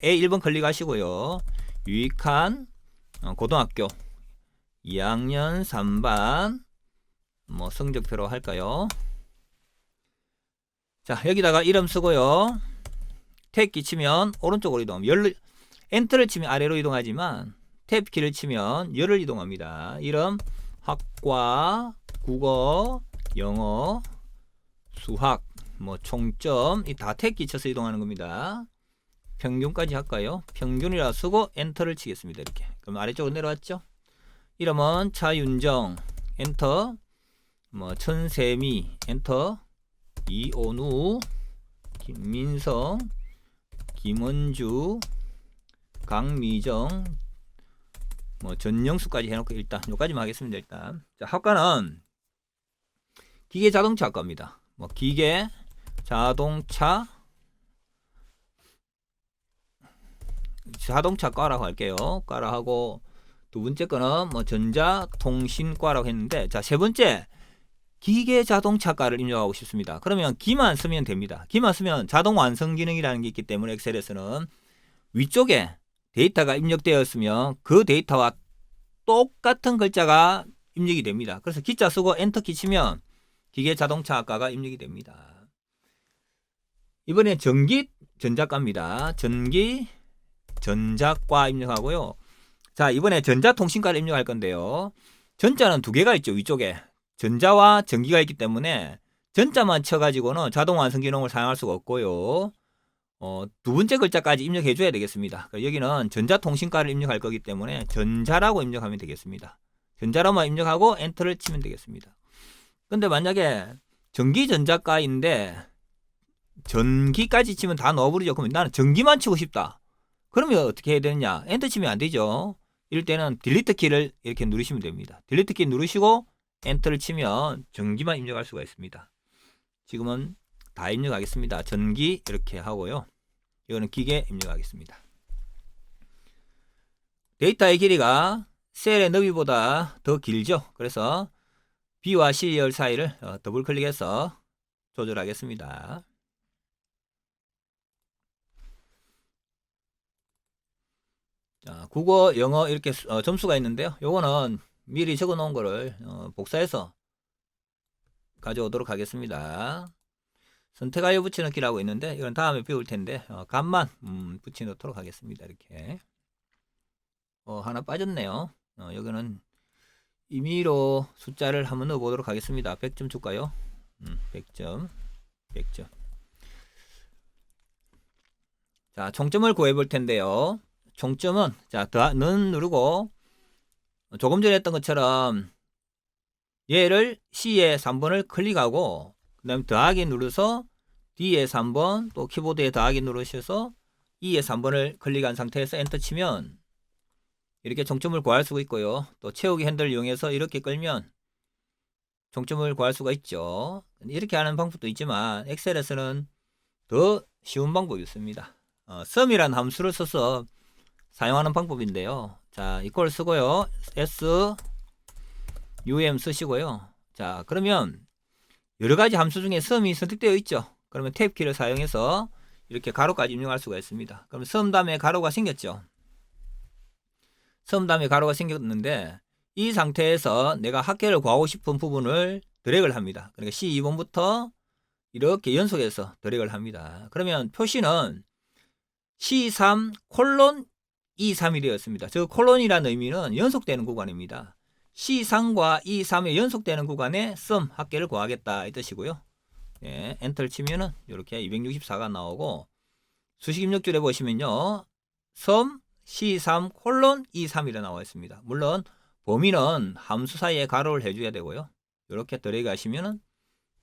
A1번 클릭하시고요. 유익한 고등학교 2학년 3반 성적표로 할까요? 자, 여기다가 이름 쓰고요. 탭 키 치면 오른쪽으로 이동. 엔터를 치면 아래로 이동하지만 탭 키를 치면 열을 이동합니다. 이름, 학과, 국어, 영어, 수학, 총점 이 다 탭 키 쳐서 이동하는 겁니다. 평균까지 할까요? 평균이라 쓰고 엔터를 치겠습니다. 이렇게. 그럼 아래쪽으로 내려왔죠? 이름은 차윤정 엔터, 천세미 엔터, 이온우, 김민성, 김원주, 강미정, 전영수까지 해놓고 일단 여기까지만 하겠습니다. 일단 자, 학과는 기계자동차학과입니다. 기계, 자동차과라고 할게요. 과라 하고 두 번째 거는 전자통신과라고 했는데 자, 세 번째 기계자동차과를 입력하고 싶습니다. 그러면 기만 쓰면 됩니다. 기만 쓰면 자동 완성 기능이라는 게 있기 때문에 엑셀에서는 위쪽에 데이터가 입력되었으면 그 데이터와 똑같은 글자가 입력이 됩니다. 그래서 기자 쓰고 엔터 키 치면 기계자동차학과가 입력이 됩니다. 이번에 전기 전자과입니다. 전기 전자과 입력하고요. 자, 이번에 전자통신과를 입력할 건데요. 전자는 두 개가 있죠. 위쪽에 전자와 전기가 있기 때문에 전자만 쳐가지고는 자동 완성 기능을 사용할 수가 없고요. 두 번째 글자까지 입력해 줘야 되겠습니다. 여기는 전자통신과를 입력할 거기 때문에 전자라고 입력하면 되겠습니다. 전자로만 입력하고 엔터를 치면 되겠습니다. 근데 만약에 전기전자과인데 전기까지 치면 다 넣어버리죠. 그러면 나는 전기만 치고 싶다. 그러면 어떻게 해야 되느냐? 엔터 치면 안 되죠. 이럴 때는 딜리트 키를 이렇게 누르시면 됩니다. 딜리트 키 누르시고 엔터를 치면 전기만 입력할 수가 있습니다. 지금은 다 입력하겠습니다. 전기 이렇게 하고요. 이거는 기계 입력하겠습니다. 데이터의 길이가 셀의 너비보다 더 길죠. 그래서 B와 C열 사이를 더블 클릭해서 조절하겠습니다. 자, 국어, 영어 이렇게 점수가 있는데요. 요거는 미리 적어 놓은 거를 복사해서 가져오도록 하겠습니다. 선택하여 붙여넣기라고 있는데 이건 다음에 배울 텐데 값만 붙여넣도록 하겠습니다. 이렇게 하나 빠졌네요. 여기는 임의로 숫자를 한번 넣어 보도록 하겠습니다. 100점 줄까요? 100점 100점. 자, 총점을 구해 볼 텐데요. 총점은 자, 는 누르고 조금 전에 했던 것처럼 얘를 C의 3번을 클릭하고 그 다음에 더하기 눌러서 D의 3번 또 키보드에 더하기 누르셔서 E의 3번을 클릭한 상태에서 엔터 치면 이렇게 총점을 구할 수가 있고요. 또 채우기 핸들을 이용해서 이렇게 끌면 총점을 구할 수가 있죠. 이렇게 하는 방법도 있지만 엑셀에서는 더 쉬운 방법이 있습니다. sum이라는 함수를 써서 사용하는 방법인데요. 자, 이걸 쓰고요. sum 쓰시고요. 자, 그러면 여러가지 함수 중에 sum이 선택되어 있죠. 그러면 탭 키를 사용해서 이렇게 가로까지 입력할 수가 있습니다. 그럼 sum 다음에 가로가 생겼죠. sum 다음에 가로가 생겼는데 이 상태에서 내가 합계를 구하고 싶은 부분을 드래그를 합니다. 그러니까 C2번부터 이렇게 연속해서 드래그를 합니다. 그러면 표시는 C3 콜론 E3이 되었습니다. 저 콜론이라는 의미는 연속되는 구간입니다. C3과 E3의 연속되는 구간에 sum 합계를 구하겠다 이 뜻이고요. 네, 엔터를 치면은 이렇게 264가 나오고 수식 입력줄에 보시면요. sum C3 콜론 E3이라 나와 있습니다. 물론 범위는 함수 사이에 가로를 해줘야 되고요. 이렇게 드래그 하시면은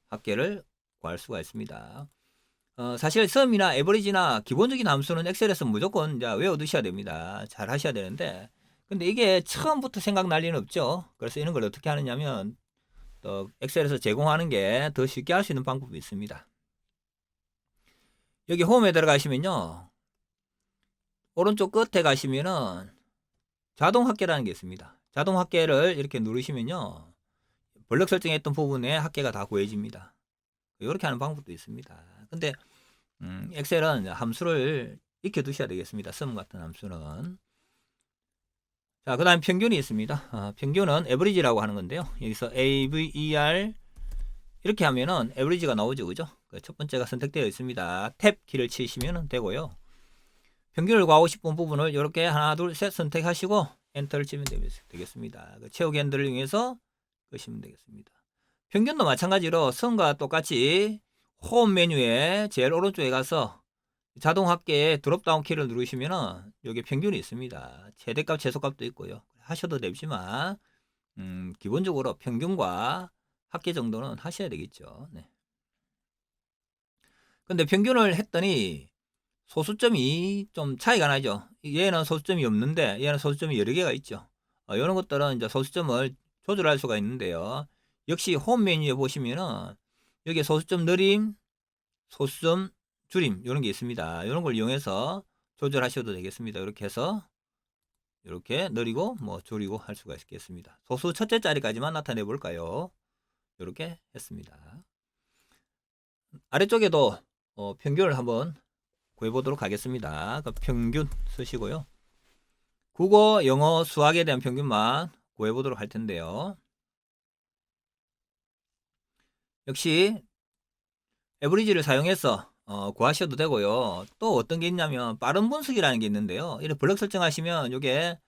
합계를 구할 수가 있습니다. 사실 sum이나 average나 기본적인 함수는 엑셀에서 무조건 외워두셔야 됩니다. 잘 하셔야 되는데 근데 이게 처음부터 생각날 리는 없죠. 그래서 이런 걸 어떻게 하느냐면 또 엑셀에서 제공하는 게 더 쉽게 할 수 있는 방법이 있습니다. 여기 홈에 들어가시면요. 오른쪽 끝에 가시면은 자동 합계라는 게 있습니다. 자동 합계를 이렇게 누르시면요. 블럭 설정했던 부분에 합계가 다 구해집니다. 이렇게 하는 방법도 있습니다. 근데 엑셀은 함수를 익혀 두셔야 되겠습니다. sum 같은 함수는. 자, 그 다음 평균이 있습니다. 평균은 average라고 하는 건데요. 여기서 AVER 이렇게 하면은 average가 나오죠. 그죠? 첫 번째가 선택되어 있습니다. 탭 키를 치시면 되고요. 평균을 구하고 싶은 부분을 이렇게 하나, 둘, 셋 선택하시고 엔터를 치면 되겠습니다. 채우기 핸들을 이용해서 끄시면 되겠습니다. 평균도 마찬가지로 sum과 똑같이 홈 메뉴에 제일 오른쪽에 가서 자동 합계에 드롭다운 키를 누르시면은 여기 평균이 있습니다. 최대값, 최소값도 있고요. 하셔도 되지만 기본적으로 평균과 합계 정도는 하셔야 되겠죠. 네. 근데 평균을 했더니 소수점이 좀 차이가 나죠. 얘는 소수점이 없는데 얘는 소수점이 여러 개가 있죠. 이런 것들은 이제 소수점을 조절할 수가 있는데요. 역시 홈 메뉴에 보시면은 여기 소수점 늘림, 소수점 줄임 이런 게 있습니다. 이런 걸 이용해서 조절하셔도 되겠습니다. 이렇게 해서 이렇게 늘리고 뭐 줄이고 할 수가 있겠습니다. 소수 첫째 자리까지만 나타내 볼까요? 이렇게 했습니다. 아래쪽에도 평균을 한번 구해 보도록 하겠습니다. 그 평균 쓰시고요. 국어, 영어, 수학에 대한 평균만 구해 보도록 할 텐데요. 역시 에버리지를 사용해서 구하셔도 되고요. 또 어떤 게 있냐면 빠른 분석이라는 게 있는데요. 이렇게 블럭 설정하시면 요게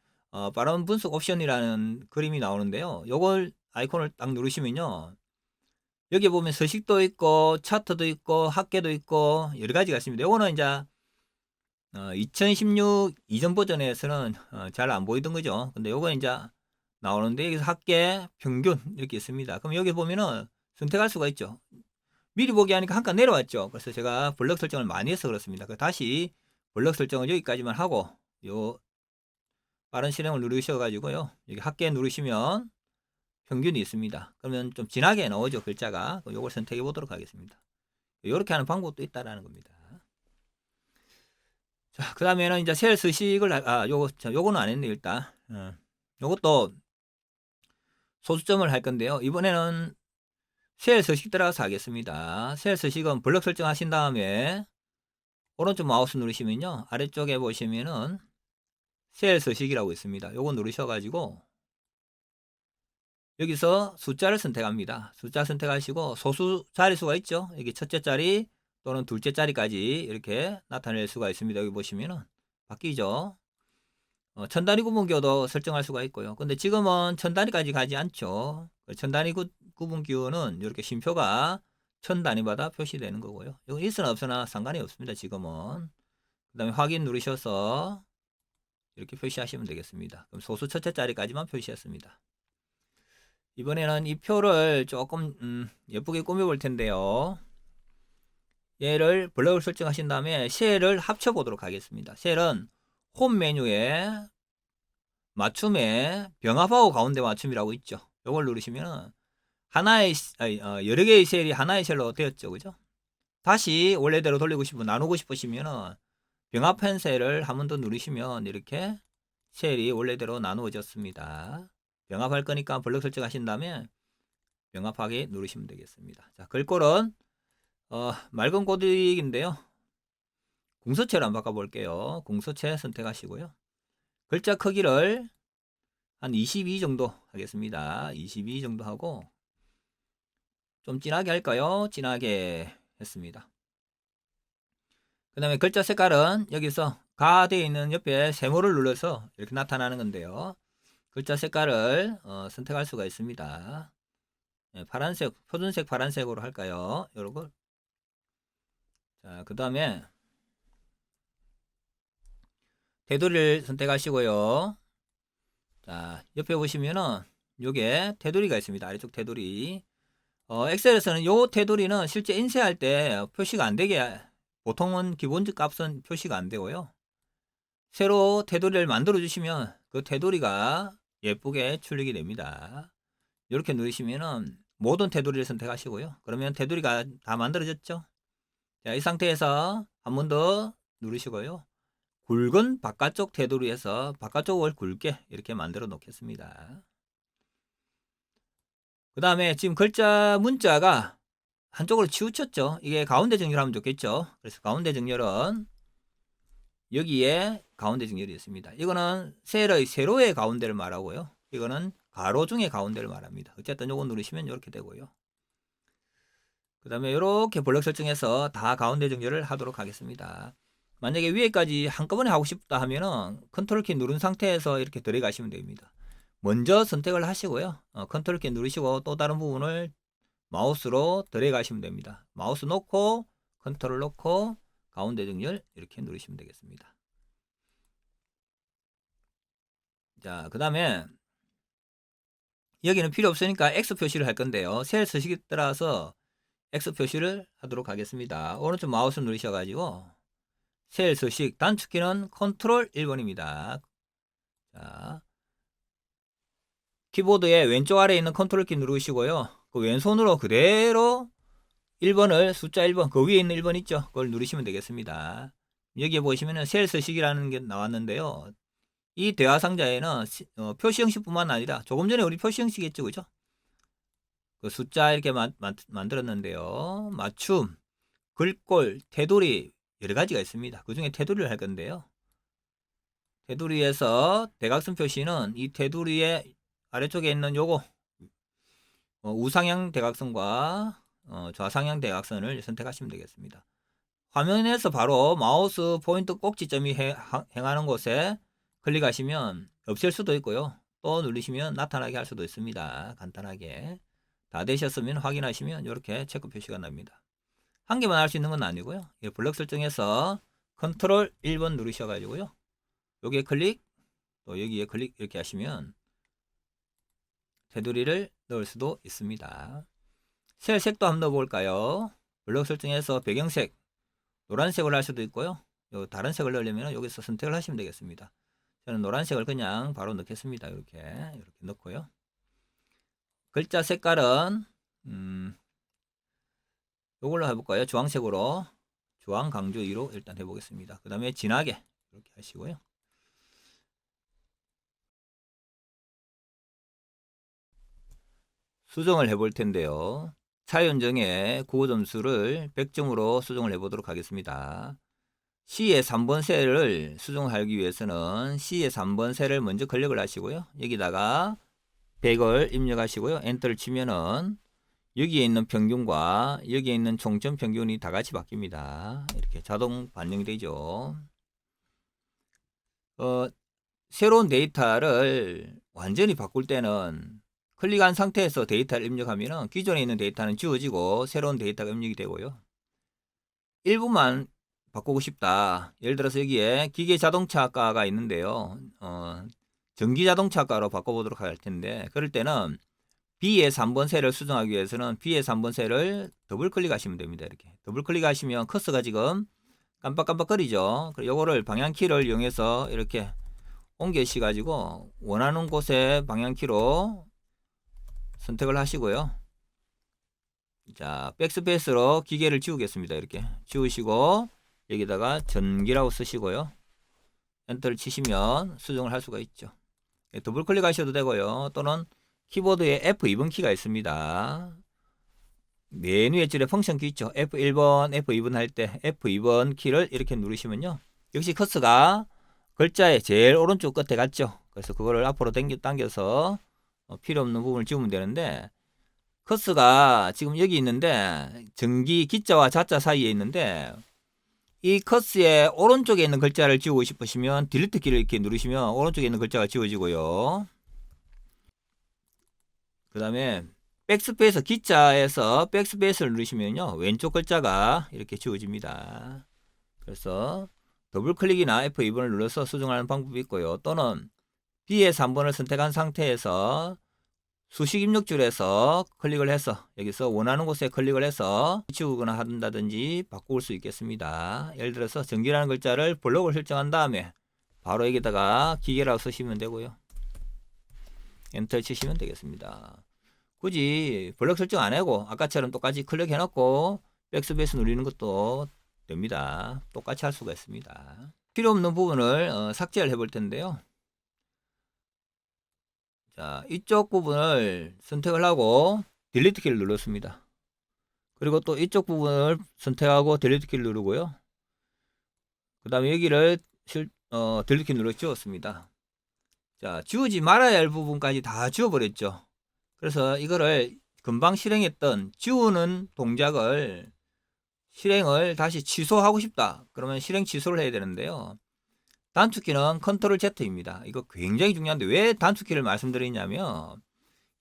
빠른 분석 옵션이라는 그림이 나오는데요. 요걸 아이콘을 딱 누르시면요. 여기 보면 서식도 있고 차트도 있고 합계도 있고 여러 가지가 있습니다. 요거는 이제 2016 이전 버전에서는 잘 안 보이던 거죠. 근데 요거 이제 나오는데 여기서 합계, 평균 이렇게 있습니다. 그럼 여기 보면은 선택할 수가 있죠. 미리 보기 하니까 한 칸 내려왔죠. 그래서 제가 블럭 설정을 많이 해서 그렇습니다. 다시 블럭 설정을 여기까지만 하고 요 빠른 실행을 누르셔 가지고요. 여기 합계 누르시면 평균이 있습니다. 그러면 좀 진하게 나오죠, 글자가. 요걸 선택해 보도록 하겠습니다. 이렇게 하는 방법도 있다라는 겁니다. 자, 그 다음에는 이제 셀 서식을, 요거는 안 했네, 일단. 요것도 소수점을 할 건데요. 이번에는 셀 서식 들어가서 하겠습니다. 셀 서식은 블럭 설정하신 다음에 오른쪽 마우스 누르시면요. 아래쪽에 보시면은 셀 서식이라고 있습니다. 요거 누르셔가지고 여기서 숫자를 선택합니다. 숫자 선택하시고 소수 자릿수가 있죠. 여기 첫째 자리 또는 둘째 자리까지 이렇게 나타낼 수가 있습니다. 여기 보시면은 바뀌죠. 천 단위 구분기호도 설정할 수가 있고요. 근데 지금은 천 단위까지 가지 않죠. 천 단위 구분기호는 이렇게 쉼표가 천 단위마다 표시되는 거고요. 이건 있으나 없으나 상관이 없습니다. 지금은. 그 다음에 확인 누르셔서 이렇게 표시하시면 되겠습니다. 그럼 소수 첫째 자리까지만 표시했습니다. 이번에는 이 표를 조금 예쁘게 꾸며 볼 텐데요. 얘를 블럭을 설정하신 다음에 셀을 합쳐 보도록 하겠습니다. 셀은 홈 메뉴에 맞춤에 병합하고 가운데 맞춤이라고 있죠. 이걸 누르시면 하나의 여러 개의 셀이 하나의 셀로 되었죠. 그죠? 다시 원래대로 돌리고 싶으면 나누고 싶으시면은 병합한 셀을 한 번 더 누르시면 이렇게 셀이 원래대로 나누어졌습니다. 병합할 거니까 블럭 설정하신 다음에 병합하게 누르시면 되겠습니다. 자, 글꼴은 맑은 고딕인데요. 궁서체로 한번 바꿔볼게요. 궁서체 선택하시고요. 글자 크기를 한 22 정도 하겠습니다. 22 정도 하고 좀 진하게 할까요? 진하게 했습니다. 그 다음에 글자 색깔은 여기서 가 되어 있는 옆에 세모를 눌러서 이렇게 나타나는 건데요. 글자 색깔을 선택할 수가 있습니다. 네, 파란색, 표준색 파란색으로 할까요? 요거. 자, 그 다음에 테두리를 선택하시고요. 자, 옆에 보시면은 요게 테두리가 있습니다. 아래쪽 테두리. 엑셀에서는 요 테두리는 실제 인쇄할 때 표시가 안 되게 보통은 기본적 값은 표시가 안 되고요. 새로 테두리를 만들어 주시면 그 테두리가 예쁘게 출력이 됩니다. 이렇게 누르시면은 모든 테두리를 선택하시고요. 그러면 테두리가 다 만들어졌죠. 자, 이 상태에서 한 번 더 누르시고요. 굵은 바깥쪽 테두리에서 바깥쪽을 굵게 이렇게 만들어 놓겠습니다. 그 다음에 지금 글자 문자가 한쪽으로 치우쳤죠. 이게 가운데 정렬하면 좋겠죠. 그래서 가운데 정렬은 여기에 가운데 정렬이 있습니다. 이거는 셀의 세로의 가운데를 말하고요. 이거는 가로 중의 가운데를 말합니다. 어쨌든 요거 누르시면 이렇게 되고요. 그 다음에 이렇게 블럭 설정해서 다 가운데 정렬을 하도록 하겠습니다. 만약에 위에까지 한꺼번에 하고 싶다 하면은 컨트롤 키 누른 상태에서 이렇게 들어가시면 됩니다. 먼저 선택을 하시고요. 컨트롤 키 누르시고 또 다른 부분을 마우스로 들어가시면 됩니다. 마우스 놓고 컨트롤 놓고 가운데 정렬 이렇게 누르시면 되겠습니다. 자, 그 다음에 여기는 필요 없으니까 X 표시를 할 건데요. 셀 서식에 따라서 X 표시를 하도록 하겠습니다. 오른쪽 마우스 누르셔가지고 셀 서식 단축키는 컨트롤 1번입니다. 자, 키보드의 왼쪽 아래에 있는 컨트롤 키 누르시고요. 그 왼손으로 그대로 1번을 숫자 1번 그 위에 있는 1번 있죠. 그걸 누르시면 되겠습니다. 여기에 보시면은 셀 서식이라는 게 나왔는데요. 이 대화 상자에는 표시 형식뿐만 아니라 조금 전에 우리 표시 형식 했죠. 그죠? 그 숫자 이렇게 만들었는데요. 맞춤, 글꼴, 테두리 여러 가지가 있습니다. 그 중에 테두리를 할 건데요. 테두리에서 대각선 표시는 이 테두리의 아래쪽에 있는 요거 우상향 대각선과 좌상향 대각선을 선택하시면 되겠습니다. 화면에서 바로 마우스 포인터 꼭지점이 행하는 곳에 클릭하시면 없앨 수도 있고요. 또 누르시면 나타나게 할 수도 있습니다. 간단하게. 다 되셨으면 확인하시면 이렇게 체크 표시가 납니다. 한 개만 할 수 있는 건 아니고요. 블럭 설정에서 컨트롤 1번 누르셔가지고요. 여기에 클릭, 또 여기에 클릭 이렇게 하시면 테두리를 넣을 수도 있습니다. 셀 색도 한번 넣어볼까요? 블럭 설정에서 배경색, 노란색을 할 수도 있고요. 다른 색을 넣으려면 여기서 선택을 하시면 되겠습니다. 저는 노란색을 그냥 바로 넣겠습니다. 이렇게 넣고요. 글자 색깔은 이걸로 해볼까요? 주황색으로, 주황 강조 2로 일단 해보겠습니다. 그 다음에 진하게 이렇게 하시고요. 수정을 해볼 텐데요. 차연정의 국어 점수를 100점으로 수정을 해보도록 하겠습니다. C의 3번 셀을 수정하기 위해서는 C의 3번 셀을 먼저 클릭을 하시고요. 여기다가 100을 입력하시고요. 엔터를 치면은 여기에 있는 평균과 여기에 있는 총점 평균이 다 같이 바뀝니다. 이렇게 자동 반영이 되죠. 새로운 데이터를 완전히 바꿀 때는 클릭한 상태에서 데이터를 입력하면 기존에 있는 데이터는 지워지고 새로운 데이터가 입력이 되고요. 일부만 바꾸고 싶다. 예를 들어서 여기에 기계자동차과가 있는데요. 전기자동차과로 바꿔보도록 할 텐데 그럴 때는 B의 3번 셀을 수정하기 위해서는 B의 3번 셀을 더블 클릭하시면 됩니다. 이렇게 더블 클릭하시면 커서가 지금 깜빡깜빡거리죠. 요거를 방향키를 이용해서 이렇게 옮겨시 가지고 원하는 곳에 방향키로 선택을 하시고요. 자, 백스페이스로 기계를 지우겠습니다. 이렇게 지우시고 여기다가 전기라고 쓰시고요. 엔터를 치시면 수정을 할 수가 있죠. 더블 클릭하셔도 되고요. 또는 키보드에 F2번 키가 있습니다. 메뉴의 줄에 펑션 키 있죠. F1번, F2번 할 때 F2번 키를 이렇게 누르시면요. 역시 커서가 글자의 제일 오른쪽 끝에 갔죠. 그래서 그거를 앞으로 당겨서 필요 없는 부분을 지우면 되는데 커스가 지금 여기 있는데 전기 기자와 자자 사이에 있는데 이 커스의 오른쪽에 있는 글자를 지우고 싶으시면 딜리트 키를 이렇게 누르시면 오른쪽에 있는 글자가 지워지고요. 그 다음에 백스페이스 기자에서 백스페이스를 누르시면요 왼쪽 글자가 이렇게 지워집니다. 그래서 더블 클릭이나 F2번을 눌러서 수정하는 방법이 있고요. 또는 B의 3번을 선택한 상태에서 수식 입력줄에서 클릭을 해서 여기서 원하는 곳에 클릭을 해서 지우거나 한다든지 바꿀 수 있겠습니다. 예를 들어서 전기라는 글자를 블록을 설정한 다음에 바로 여기다가 기계라고 쓰시면 되고요. 엔터 치시면 되겠습니다. 굳이 블록 설정 안 하고 아까처럼 똑같이 클릭해 놓고 백스페이스 누리는 것도 됩니다. 똑같이 할 수가 있습니다. 필요 없는 부분을 삭제를 해볼 텐데요. 자, 이쪽 부분을 선택을 하고 딜리트 키를 눌렀습니다. 그리고 또 이쪽 부분을 선택하고 딜리트 키를 누르고요. 그 다음에 여기를 딜리트 키 눌러 지웠습니다. 자, 지우지 말아야 할 부분까지 다 지워버렸죠. 그래서 이거를 금방 실행했던 지우는 동작을 실행을 다시 취소하고 싶다. 그러면 실행 취소를 해야 되는데요. 단축키는 컨트롤 Z입니다. 이거 굉장히 중요한데 왜 단축키를 말씀드리냐면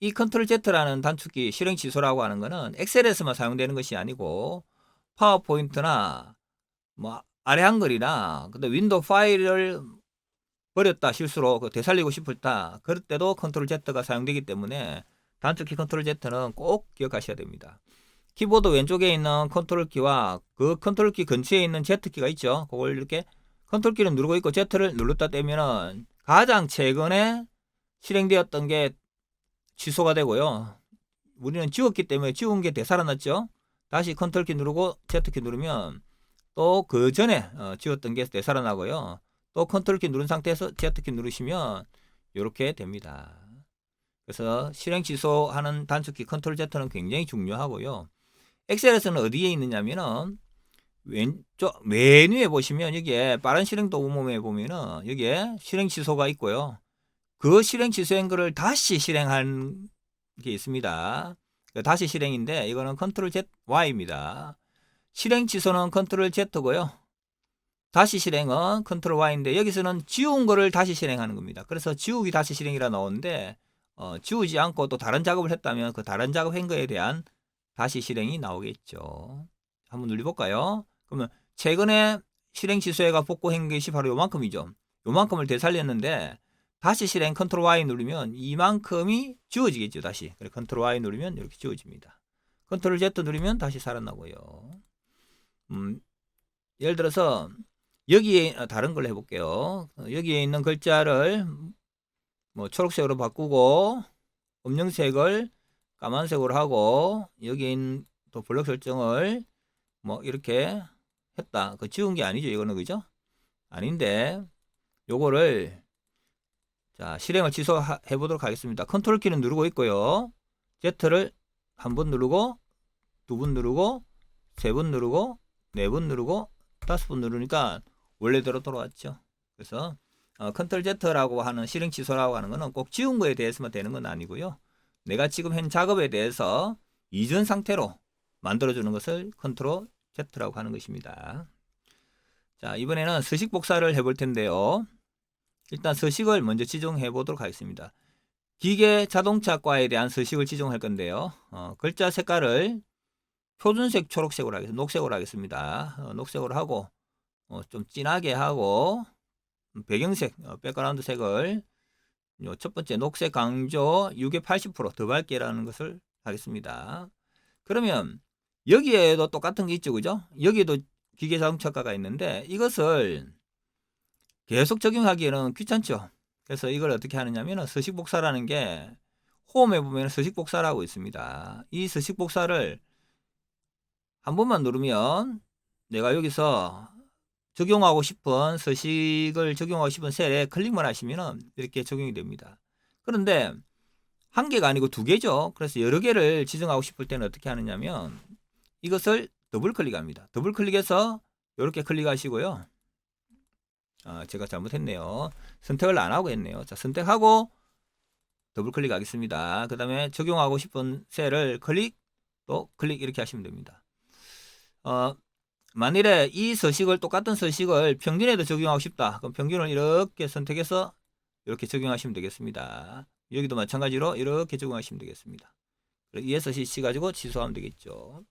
이 컨트롤 Z라는 단축키 실행 취소라고 하는 거는 엑셀에서만 사용되는 것이 아니고 파워포인트나 뭐 아래 한글이나 근데 윈도우 파일을 버렸다 실수로 되살리고 싶다 그럴 때도 컨트롤 Z가 사용되기 때문에 단축키 컨트롤 Z는 꼭 기억하셔야 됩니다. 키보드 왼쪽에 있는 컨트롤 키와 그 컨트롤 키 근처에 있는 Z 키가 있죠. 그걸 이렇게 컨트롤 키를 누르고 있고 Z를 눌렀다 떼면은 가장 최근에 실행되었던 게 취소가 되고요. 우리는 지웠기 때문에 지운 게 되살아났죠. 다시 컨트롤 키 누르고 Z 키 누르면 또 그 전에 지웠던 게 되살아나고요. 또 컨트롤 키 누른 상태에서 Z 키 누르시면 이렇게 됩니다. 그래서 실행 취소하는 단축키 컨트롤 Z는 굉장히 중요하고요. 엑셀에서는 어디에 있느냐면은 왼쪽 메뉴에 보시면 여기에 빠른 실행 도구mom에 보면은 여기에 실행 취소가 있고요. 그 실행 취소한 거를 다시 실행한 게 있습니다. 다시 실행인데 이거는 컨트롤 Z Y입니다. 실행 취소는 컨트롤 Z고요. 다시 실행은 컨트롤 Y인데 여기서는 지운 거를 다시 실행하는 겁니다. 그래서 지우기 다시 실행이라 나오는데 지우지 않고 또 다른 작업을 했다면 그 다른 작업한 거에 대한 다시 실행이 나오겠죠. 한번 눌러볼까요? 그러면 최근에 실행 취소해가 복구한 것이 바로 요만큼이죠. 요만큼을 되살렸는데 다시 실행 컨트롤 Y 누르면 이만큼이 지워지겠죠. 다시. 그래 컨트롤 Y 누르면 이렇게 지워집니다. 컨트롤 Z 누르면 다시 살아나고요. 예를 들어서 여기에 다른 걸 해볼게요. 여기에 있는 글자를 뭐 초록색으로 바꾸고 음영색을 까만색으로 하고 여기에 있는 또 블록 설정을 뭐 이렇게 했다. 그 지운 게 아니죠. 이거는 그죠? 아닌데 요거를 자 실행을 취소해 보도록 하겠습니다. 컨트롤 키는 누르고 있고요. Z를 한 번 누르고 두 번 누르고 세 번 누르고 네 번 누르고 다섯 번 누르니까 원래대로 돌아왔죠. 그래서 컨트롤 Z라고 하는 실행 취소라고 하는 거는 꼭 지운 거에 대해서만 되는 건 아니고요. 내가 지금 한 작업에 대해서 이전 상태로 만들어주는 것을 컨트롤 Z라고 하는 것입니다. 자, 이번에는 서식 복사를 해볼 텐데요. 일단 서식을 먼저 지정해 보도록 하겠습니다. 기계 자동차과에 대한 서식을 지정할 건데요. 글자 색깔을 표준색 초록색으로 하겠습니다. 녹색으로 하겠습니다. 녹색으로 하고 좀 진하게 하고 배경색 백그라운드 색을 첫 번째 녹색 강조 6의 80%더 밝게라는 것을 하겠습니다. 그러면 여기에도 똑같은 게 있죠. 그죠? 여기에도 기계 자동차과가 있는데 이것을 계속 적용하기에는 귀찮죠. 그래서 이걸 어떻게 하느냐면 서식 복사라는 게 홈에 보면 서식 복사라고 있습니다. 이 서식 복사를 한 번만 누르면 내가 여기서 적용하고 싶은 서식을 적용하고 싶은 셀에 클릭만 하시면 이렇게 적용이 됩니다. 그런데 한 개가 아니고 두 개죠. 그래서 여러 개를 지정하고 싶을 때는 어떻게 하느냐면 이것을 더블 클릭합니다. 더블 클릭해서 이렇게 클릭하시고요. 제가 잘못했네요. 선택을 안 하고 했네요. 자, 선택하고 더블 클릭하겠습니다. 그 다음에 적용하고 싶은 셀을 클릭, 또 클릭 이렇게 하시면 됩니다. 만일에 이 서식을 똑같은 서식을 평균에도 적용하고 싶다. 그럼 평균을 이렇게 선택해서 이렇게 적용하시면 되겠습니다. 여기도 마찬가지로 이렇게 적용하시면 되겠습니다. 이에서 CC 가지고 취소하면 되겠죠.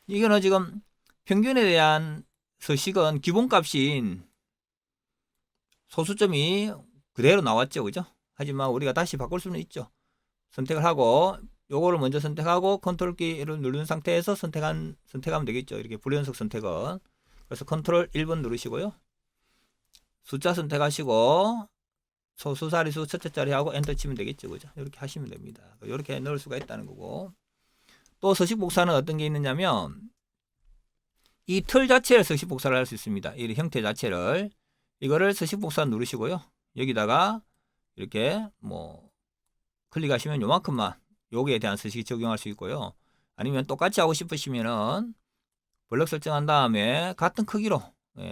이거는 지금 평균에 대한 서식은 기본값인 소수점이 그대로 나왔죠. 그죠? 하지만 우리가 다시 바꿀 수는 있죠. 선택을 하고 요거를 먼저 선택하고 컨트롤 키를 누른 상태에서 선택하면 되겠죠. 이렇게 불연속 선택은. 그래서 컨트롤 1번 누르시고요. 숫자 선택하시고 소수 자리수 첫째 자리하고 엔터 치면 되겠죠. 그죠? 이렇게 하시면 됩니다. 이렇게 넣을 수가 있다는 거고. 또 서식 복사는 어떤 게 있느냐면 이 틀 자체를 서식 복사를 할 수 있습니다. 이 형태 자체를 이거를 서식 복사 누르시고요. 여기다가 이렇게 뭐 클릭하시면 요만큼만 요기에 대한 서식이 적용할 수 있고요. 아니면 똑같이 하고 싶으시면은 블럭 설정한 다음에 같은 크기로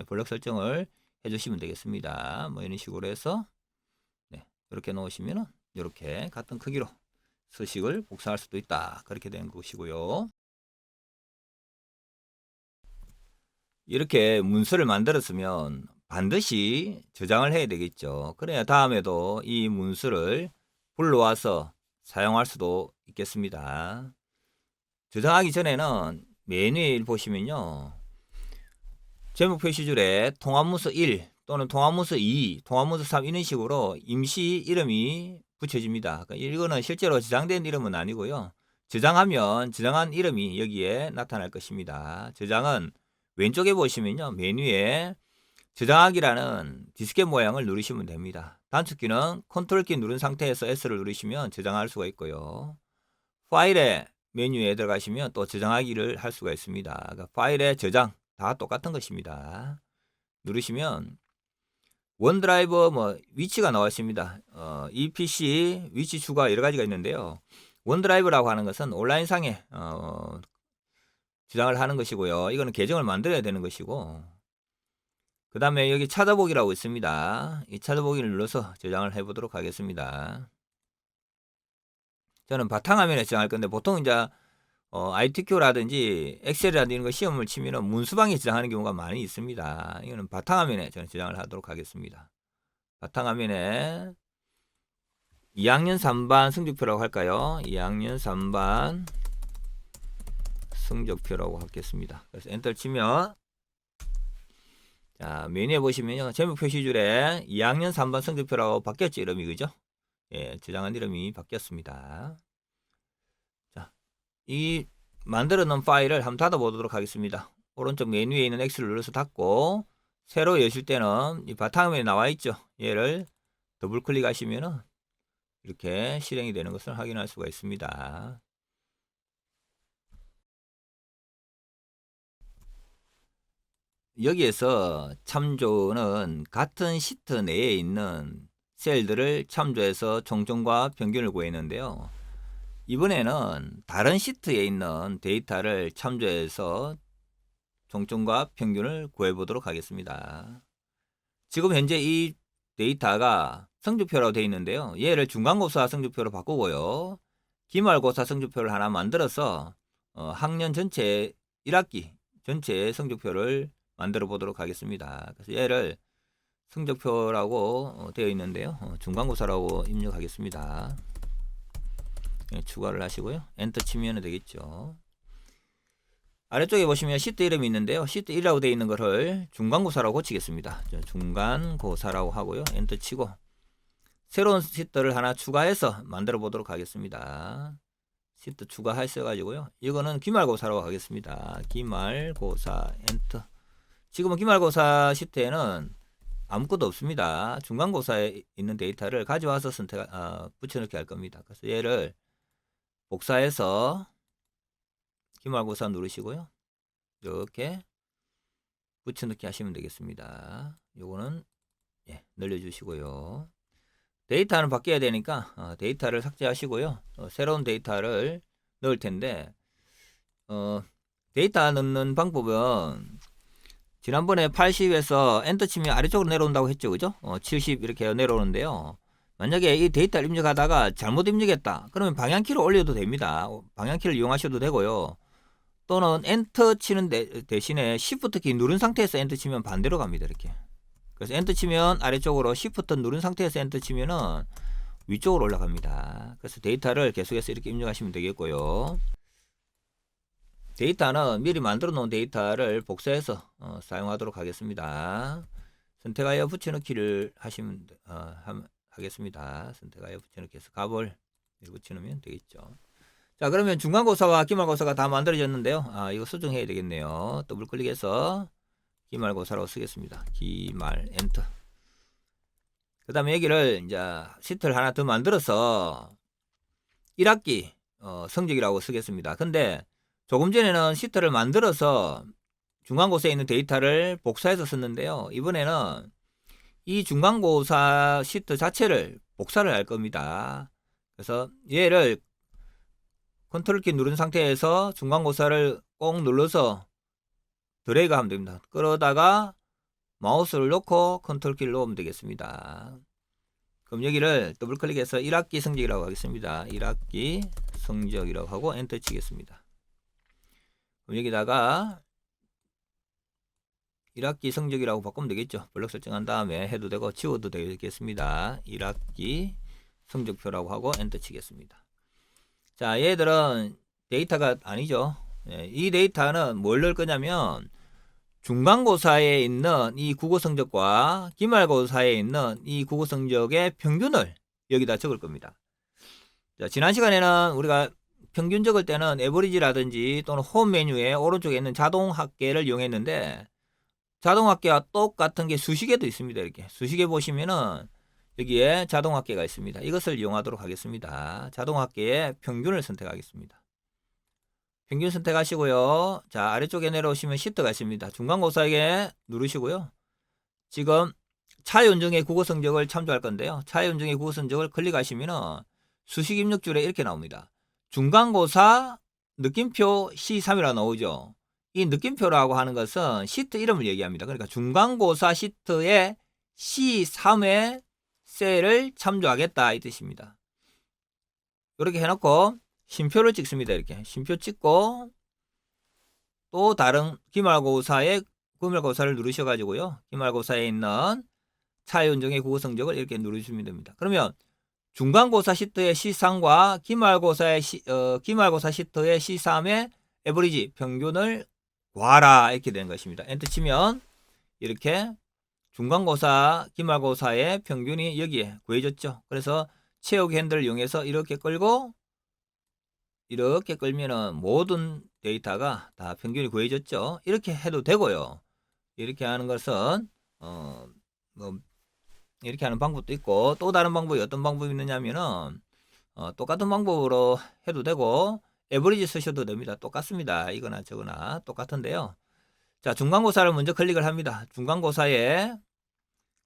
블럭 설정을 해주시면 되겠습니다. 뭐 이런 식으로 해서 이렇게 놓으시면은 이렇게 같은 크기로 서식을 복사할 수도 있다. 그렇게 된 것이고요. 이렇게 문서를 만들었으면 반드시 저장을 해야 되겠죠. 그래야 다음에도 이 문서를 불러와서 사용할 수도 있겠습니다. 저장하기 전에는 메뉴에 보시면요. 제목 표시줄에 통합문서 1 또는 통합문서 2, 통합문서 3 이런 식으로 임시 이름이 붙여집니다. 그러니까 이거는 실제로 저장된 이름은 아니고요. 저장하면 저장한 이름이 여기에 나타날 것입니다. 저장은 왼쪽에 보시면요. 메뉴에 저장하기라는 디스켓 모양을 누르시면 됩니다. 단축키는 컨트롤 키 누른 상태에서 S를 누르시면 저장할 수가 있고요. 파일의 메뉴에 들어가시면 또 저장하기를 할 수가 있습니다. 그러니까 파일의 저장 다 똑같은 것입니다. 누르시면 원드라이브 뭐 위치가 나와 있습니다. EPC 위치 추가 여러 가지가 있는데요. 원드라이브라고 하는 것은 온라인상에 저장을 하는 것이고요. 이거는 계정을 만들어야 되는 것이고, 그 다음에 여기 찾아보기라고 있습니다. 이 찾아보기를 눌러서 저장을 해 보도록 하겠습니다. 저는 바탕화면에 저장할 건데 보통 이제 ITQ라든지 엑셀이라든지 이런 거 시험을 치면은 문수방에 저장하는 경우가 많이 있습니다. 이거는 바탕화면에 저는 저장을 하도록 하겠습니다. 바탕화면에 2학년 3반 성적표라고 할까요? 2학년 3반 성적표라고 하겠습니다. 그래서 엔터를 치면 자, 메뉴에 보시면요. 제목 표시줄에 2학년 3반 성적표라고 바뀌었죠. 이름이 그죠? 예, 저장한 이름이 바뀌었습니다. 자, 이 만들어 놓은 파일을 한번 닫아 보도록 하겠습니다. 오른쪽 메뉴에 있는 X를 눌러서 닫고 새로 여실 때는 이 바탕화면에 나와 있죠. 얘를 더블 클릭하시면은 이렇게 실행이 되는 것을 확인할 수가 있습니다. 여기에서 참조는 같은 시트 내에 있는 셀들을 참조해서 총점과 평균을 구했는데요. 이번에는 다른 시트에 있는 데이터를 참조해서 총점과 평균을 구해보도록 하겠습니다. 지금 현재 이 데이터가 성적표라고 되어 있는데요. 얘를 중간고사 성적표로 바꾸고요. 기말고사 성적표를 하나 만들어서 학년 전체 1학기 전체 성적표를 만들어 보도록 하겠습니다. 그래서 얘를 성적표라고 되어 있는데요. 중간고사라고 입력하겠습니다. 추가를 하시고요. 엔터 치면 되겠죠. 아래쪽에 보시면 시트 이름이 있는데요. 시트 1이라고 되어 있는 것을 중간고사라고 고치겠습니다. 중간고사라고 하고요. 엔터 치고 새로운 시트를 하나 추가해서 만들어 보도록 하겠습니다. 시트 추가하셔가지고요. 이거는 기말고사라고 하겠습니다. 기말고사 엔터. 지금은 기말고사 시트에는 아무것도 없습니다. 중간고사에 있는 데이터를 가져와서 붙여넣기 할 겁니다. 그래서 얘를 복사해서 기말고사 누르시고요. 이렇게 붙여넣기 하시면 되겠습니다. 요거는 늘려주시고요. 데이터는 바뀌어야 되니까 데이터를 삭제하시고요. 새로운 데이터를 넣을 텐데 데이터 넣는 방법은 지난번에 80에서 엔터 치면 아래쪽으로 내려온다고 했죠. 그죠? 70 이렇게 내려오는데요. 만약에 이 데이터를 입력하다가 잘못 입력했다. 그러면 방향키를 올려도 됩니다. 방향키를 이용하셔도 되고요. 또는 엔터 치는 대신에 Shift 키 누른 상태에서 엔터 치면 반대로 갑니다. 이렇게. 그래서 엔터 치면 아래쪽으로 Shift 누른 상태에서 엔터 치면은 위쪽으로 올라갑니다. 그래서 데이터를 계속해서 이렇게 입력하시면 되겠고요. 데이터는 미리 만들어 놓은 데이터를 복사해서 사용하도록 하겠습니다. 선택하여 붙여넣기를 하시면 하겠습니다. 선택하여 붙여넣기 해서 값을 붙여넣으면 되겠죠. 자, 그러면 중간고사와 기말고사가 다 만들어졌는데요. 이거 수정해야 되겠네요. 더블 클릭해서 기말고사라고 쓰겠습니다. 기말 엔터. 그 다음에 여기를 이제 시트를 하나 더 만들어서 1학기 성적이라고 쓰겠습니다. 근데 조금 전에는 시트를 만들어서 중간고사에 있는 데이터를 복사해서 썼는데요. 이번에는 이 중간고사 시트 자체를 복사를 할 겁니다. 그래서 얘를 컨트롤 키 누른 상태에서 중간고사를 꼭 눌러서 드래그 하면 됩니다. 끌어다가 마우스를 놓고 컨트롤 키를 놓으면 되겠습니다. 그럼 여기를 더블 클릭해서 1학기 성적이라고 하겠습니다. 1학기 성적이라고 하고 엔터 치겠습니다. 그럼 여기다가 1학기 성적이라고 바꾸면 되겠죠. 블록 설정한 다음에 해도 되고 지워도 되겠습니다. 1학기 성적표라고 하고 엔터 치겠습니다. 자, 얘들은 데이터가 아니죠. 이 데이터는 뭘 넣을 거냐면 중간고사에 있는 이 국어 성적과 기말고사에 있는 이 국어 성적의 평균을 여기다 적을 겁니다. 자, 지난 시간에는 우리가 평균 적을 때는 에버리지라든지 또는 홈 메뉴에 오른쪽에 있는 자동 합계를 이용했는데 자동 합계와 똑같은 게 수식에도 있습니다. 이렇게 수식에 보시면은 여기에 자동 합계가 있습니다. 이것을 이용하도록 하겠습니다. 자동 합계의 평균을 선택하겠습니다. 평균 선택하시고요. 자, 아래쪽에 내려오시면 시트가 있습니다. 중간고사에 누르시고요. 지금 차이운정의 국어 성적을 참조할 건데요. 차이운정의 국어 성적을 클릭하시면은 수식 입력줄에 이렇게 나옵니다. 중간고사 느낌표 C3이라고 나오죠. 이 느낌표라고 하는 것은 시트 이름을 얘기합니다. 그러니까 중간고사 시트의 C3의 셀을 참조하겠다 이 뜻입니다. 이렇게 해놓고 쉼표를 찍습니다. 이렇게 쉼표 찍고 또 다른 기말고사를 누르셔가지고요. 기말고사에 있는 차이운정의 국어 성적을 이렇게 누르시면 됩니다. 그러면 중간고사 시트의 C3과 기말고사 시트의 C3의 에버리지 평균을 구하라 이렇게 되는 것입니다. 엔터 치면 이렇게 중간고사, 기말고사의 평균이 여기에 구해졌죠. 그래서 채우기 핸들을 이용해서 이렇게 끌고 이렇게 끌면은 모든 데이터가 다 평균이 구해졌죠. 이렇게 해도 되고요. 이렇게 하는 것은 이렇게 하는 방법도 있고, 또 다른 방법이 어떤 방법이 있느냐면은 똑같은 방법으로 해도 되고 에버리지 쓰셔도 됩니다. 똑같습니다. 이거나 저거나 똑같은데요. 자, 중간고사를 먼저 클릭을 합니다. 중간고사에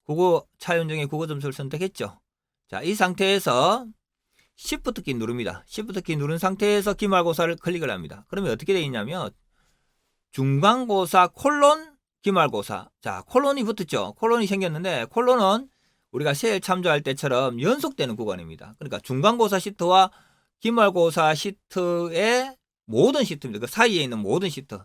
국어 차이운정의 국어 점수를 선택했죠. 자, 이 상태에서 Shift 키 누릅니다. Shift 키 누른 상태에서 기말고사를 클릭을 합니다. 그러면 어떻게 되어 있냐면 중간고사 콜론 기말고사. 자, 콜론이 붙었죠. 콜론이 생겼는데 콜론은 우리가 세일 참조할 때처럼 연속되는 구간입니다. 그러니까 중간고사 시트와 기말고사 시트의 모든 시트입니다. 그 사이에 있는 모든 시트.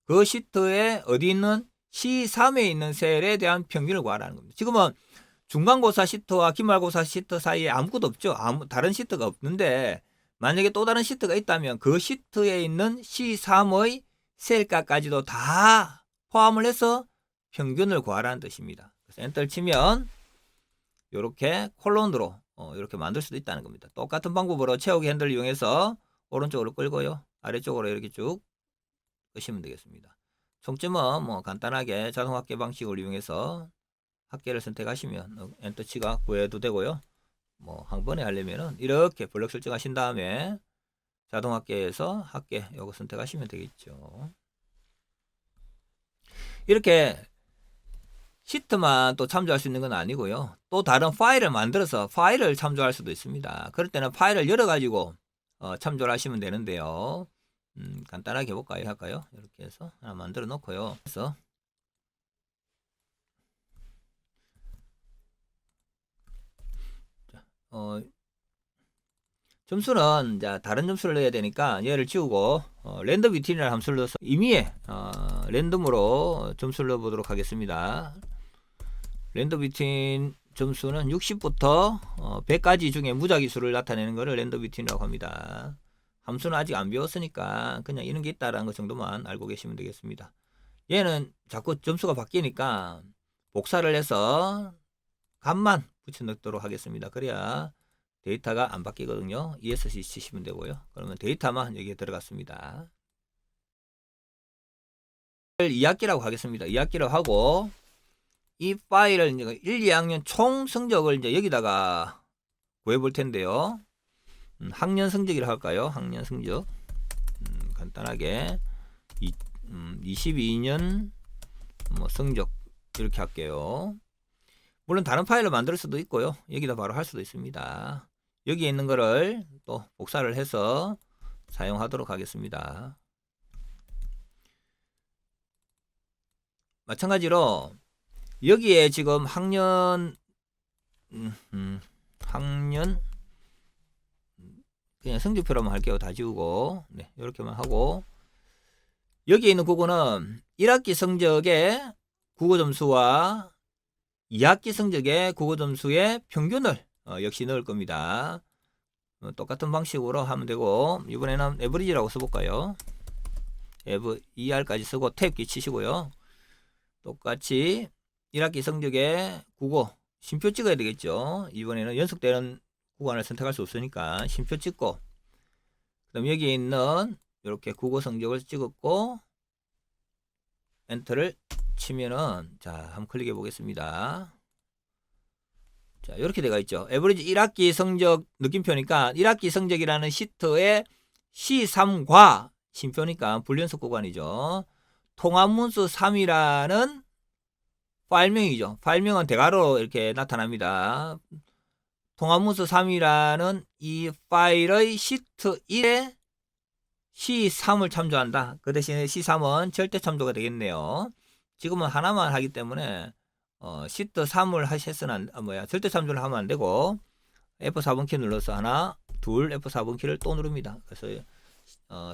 그 시트에 어디 있는 C3에 있는 셀에 대한 평균을 구하라는 겁니다. 지금은 중간고사 시트와 기말고사 시트 사이에 아무것도 없죠. 다른 시트가 없는데 만약에 또 다른 시트가 있다면 그 시트에 있는 C3의 셀값까지도 다 포함을 해서 평균을 구하라는 뜻입니다. 그래서 엔터를 치면 이렇게 콜론으로 이렇게 만들 수도 있다는 겁니다. 똑같은 방법으로 채우기 핸들을 이용해서 오른쪽으로 끌고요. 아래쪽으로 이렇게 쭉 끄시면 되겠습니다. 총점은 뭐 간단하게 자동 합계 방식을 이용해서 합계를 선택하시면 엔터치가 구해도 되고요. 뭐 한 번에 하려면은 이렇게 블럭 설정하신 다음에 자동 합계에서 합계 요거 선택하시면 되겠죠. 이렇게 시트만 또 참조할 수 있는 건 아니고요. 또 다른 파일을 만들어서 파일을 참조할 수도 있습니다. 그럴 때는 파일을 열어가지고 참조를 하시면 되는데요. 간단하게 해볼까요? 할까요? 이렇게 해서 하나 만들어 놓고요. 그래서 점수는 이제 다른 점수를 넣어야 되니까 얘를 지우고 랜덤 비트이라는 함수를 넣어서 임의에 랜덤으로 점수를 넣어보도록 하겠습니다. 랜덤 비트인 점수는 60부터 100까지 중에 무작위수를 나타내는 것을 랜덤 비트인이라고 합니다. 함수는 아직 안 배웠으니까 그냥 이런 게 있다라는 것 정도만 알고 계시면 되겠습니다. 얘는 자꾸 점수가 바뀌니까 복사를 해서 값만 붙여 넣도록 하겠습니다. 그래야 데이터가 안 바뀌거든요. ESC 치시면 되고요. 그러면 데이터만 여기에 들어갔습니다. 2학기라고 하겠습니다. 2학기로 하고 이 파일을 이제 1, 2학년 총 성적을 이제 여기다가 구해 볼 텐데요. 학년 성적이라 할까요? 학년 성적. 간단하게 22년 뭐 성적 이렇게 할게요. 물론 다른 파일을 만들 수도 있고요. 여기다 바로 할 수도 있습니다. 여기에 있는 거를 또 복사를 해서 사용하도록 하겠습니다. 마찬가지로 여기에 지금 학년 그냥 성적표로만 할게요. 다 지우고 네, 이렇게만 하고 여기에 있는 국어는 1학기 성적의 국어 점수와 2학기 성적의 국어 점수의 평균을 역시 넣을 겁니다. 똑같은 방식으로 하면 되고 이번에는 에버리지라고 써볼까요? ER까지 쓰고 탭키 치시고요. 똑같이 1학기 성적의 국어 쉼표 찍어야 되겠죠. 이번에는 연속되는 구간을 선택할 수 없으니까 쉼표 찍고 그다음 여기에 있는 이렇게 국어 성적을 찍었고 엔터를 치면은 자 한번 클릭해 보겠습니다. 자 이렇게 되어 있죠. 에버리지 1학기 성적 느낌표니까 1학기 성적이라는 시트의 C3과 쉼표니까 불연속 구간이죠. 통합문수 3이라는 파일명이죠. 파일명은 대괄호로 이렇게 나타납니다. 통합문수 3이라는 이 파일의 시트 1에 C3을 참조한다. 그 대신에 C3은 절대 참조가 되겠네요. 지금은 하나만 하기 때문에 시트 3을 하셨으나 절대 참조를 하면 안 되고 F4번 키 눌러서 하나, 둘 F4번 키를 또 누릅니다. 그래서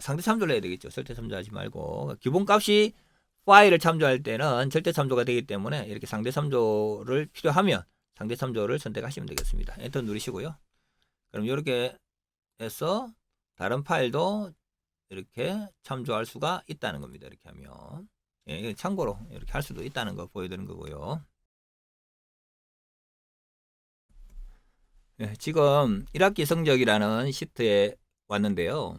상대 참조를 해야 되겠죠. 절대 참조하지 말고 기본값이 파일을 참조할 때는 절대 참조가 되기 때문에 이렇게 상대 참조를 필요하면 상대 참조를 선택하시면 되겠습니다. 엔터 누르시고요. 그럼 이렇게 해서 다른 파일도 이렇게 참조할 수가 있다는 겁니다. 이렇게 하면 참고로 이렇게 할 수도 있다는 거 보여드리는 거고요. 지금 1학기 성적이라는 시트에 왔는데요.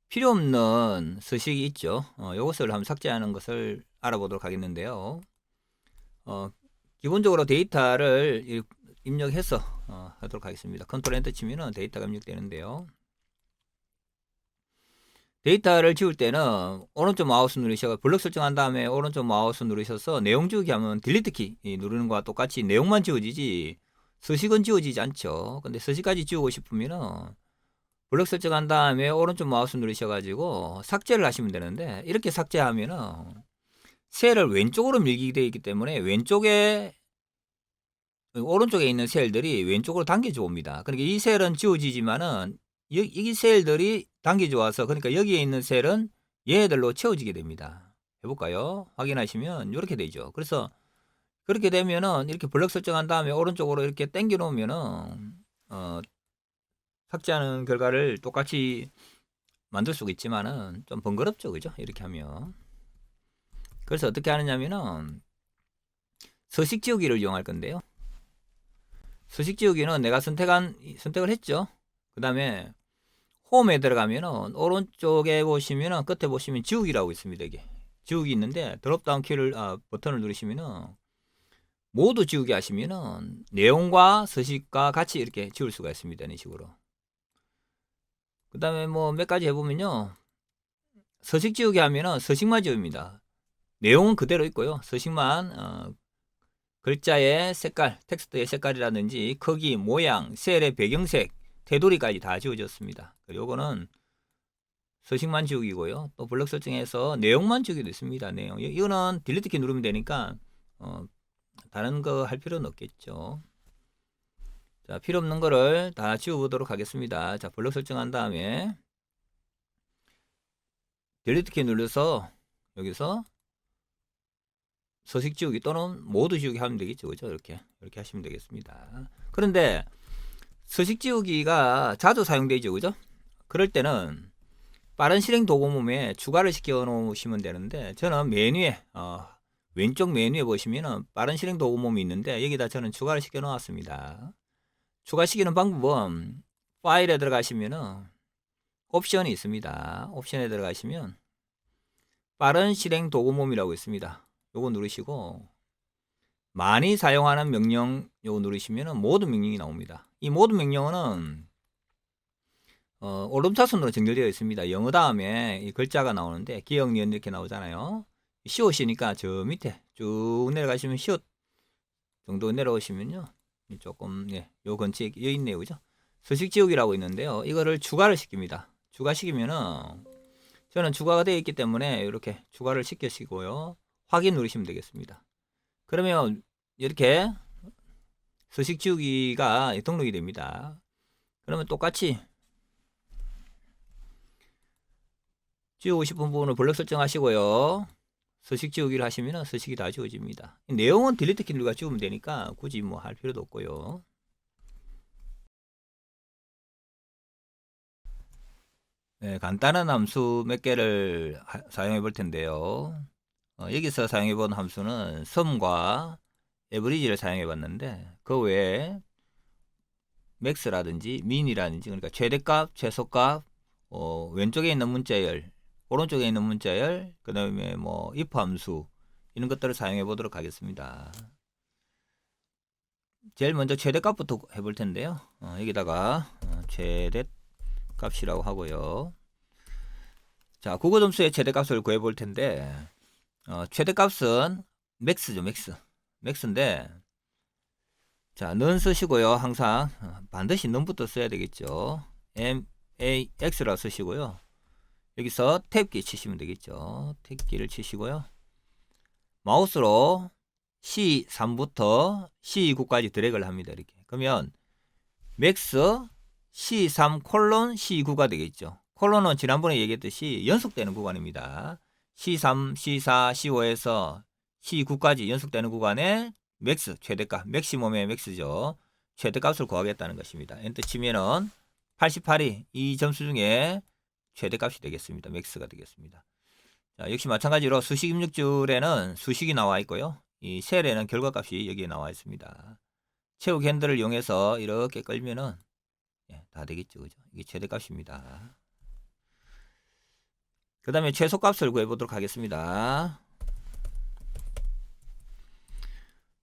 필요 없는 서식이 있죠. 이것을 한번 삭제하는 것을 알아보도록 하겠는데요. 기본적으로 데이터를 입력해서 하도록 하겠습니다. 컨트롤 엔터 치면은 데이터가 입력되는데요. 데이터를 지울 때는 오른쪽 마우스 누르셔서 블럭 설정한 다음에 오른쪽 마우스 누르셔서 내용 지우기 하면 딜리트 키 누르는 거와 똑같이 내용만 지워지지 서식은 지워지지 않죠. 근데 서식까지 지우고 싶으면은 블럭 설정한 다음에 오른쪽 마우스 누르셔가지고 삭제를 하시면 되는데 이렇게 삭제하면은 셀을 왼쪽으로 밀게 되어 있기 때문에 왼쪽에 오른쪽에 있는 셀들이 왼쪽으로 당겨져 옵니다. 그러니까 이 셀은 지워지지만은 이 셀들이 당겨져 와서 그러니까 여기에 있는 셀은 얘들로 채워지게 됩니다. 해볼까요? 확인하시면 이렇게 되죠. 그래서 그렇게 되면은 이렇게 블럭 설정한 다음에 오른쪽으로 이렇게 당겨 놓으면은 삭제하는 결과를 똑같이 만들 수가 있지만은 좀 번거롭죠. 그죠? 이렇게 하면. 그래서 어떻게 하느냐면은 서식 지우기를 이용할 건데요. 서식 지우기는 내가 선택을 했죠. 그 다음에 홈에 들어가면은 오른쪽에 보시면은 끝에 보시면 지우기라고 있습니다. 이게 지우기 있는데 드롭다운 키를 버튼을 누르시면은 모두 지우기 하시면은 내용과 서식과 같이 이렇게 지울 수가 있습니다. 이런 식으로. 그 다음에 뭐 몇 가지 해보면요. 서식 지우기 하면은 서식만 지웁니다. 내용은 그대로 있고요. 서식만 글자의 색깔, 텍스트의 색깔이라든지 크기, 모양, 셀의 배경색, 테두리까지 다 지워졌습니다. 요거는 서식만 지우기고요. 또 블럭 설정해서 내용만 지우기도 있습니다. 내용. 이거는 딜리트 키 누르면 되니까 다른 거 할 필요는 없겠죠. 자, 필요 없는 거를 다 지워보도록 하겠습니다. 자, 블럭 설정한 다음에 딜리트 키 눌러서 여기서 서식 지우기 또는 모두 지우기 하면 되겠죠. 그죠? 이렇게 하시면 되겠습니다. 그런데 서식 지우기가 자주 사용되죠. 그죠? 그럴 때는 빠른 실행 도구mom에 추가를 시켜 놓으시면 되는데 저는 메뉴에 왼쪽 메뉴에 보시면은 빠른 실행 도구mom이 있는데 여기다 저는 추가를 시켜 놓았습니다. 추가시키는 방법은 파일에 들어가시면은 옵션이 있습니다. 옵션에 들어가시면 빠른 실행 도구mom이라고 있습니다. 요거 누르시고 많이 사용하는 명령 요거 누르시면은 모든 명령이 나옵니다. 이 모든 명령은 오름차순으로 정렬되어 있습니다. 영어 다음에 이 글자가 나오는데 기억, 니은 이렇게 나오잖아요. 시옷이니까 저 밑에 쭉 내려가시면 시옷 정도 내려오시면요. 조금 요 근처에 여기 있네요. 그죠? 서식 지우기라고 있는데요. 이거를 추가를 시킵니다. 추가시키면은 저는 추가가 되어 있기 때문에 이렇게 추가를 시키시고요. 확인 누르시면 되겠습니다. 그러면 이렇게 서식 지우기가 등록이 됩니다. 그러면 똑같이 지우고 싶은 부분을 블럭 설정하시고요. 서식 지우기를 하시면 서식이 다 지워집니다. 내용은 딜리트 키 누르고 지우면 되니까 굳이 뭐 할 필요도 없고요. 간단한 함수 몇 개를 사용해 볼 텐데요. 여기서 사용해 본 함수는 sum과 average를 사용해 봤는데 그 외에 max라든지 min이라든지 그러니까 최대값, 최소값, 왼쪽에 있는 문자열, 오른쪽에 있는 문자열, 그 다음에 뭐 if 함수 이런 것들을 사용해 보도록 하겠습니다. 제일 먼저 최대값부터 해볼 텐데요. 여기다가 최대값이라고 하고요. 자, 국어 점수의 최대값을 구해 볼 텐데 최대값은 max죠. max인데 자, 는 쓰시고요. 항상 반드시 는부터 써야 되겠죠. max라고 쓰시고요. 여기서 탭키 치시면 되겠죠. 탭키를 치시고요. 마우스로 C3부터 C9까지 드래그를 합니다. 이렇게. 그러면 맥스 C3 콜론 C9가 되겠죠. 콜론은 지난번에 얘기했듯이 연속되는 구간입니다. C3, C4, C5에서 C9까지 연속되는 구간에 맥스, 최대값, 맥시멈의 맥스죠. 최대값을 구하겠다는 것입니다. 엔터 치면은 88이 이 점수 중에 최대값이 되겠습니다. 맥스가 되겠습니다. 자, 역시 마찬가지로 수식 입력줄에는 수식이 나와 있고요. 이 셀에는 결과값이 여기에 나와 있습니다. 채우기 핸들을 이용해서 이렇게 끌면은 다 되겠죠. 그죠? 이게 최대값입니다. 그 다음에 최소값을 구해보도록 하겠습니다.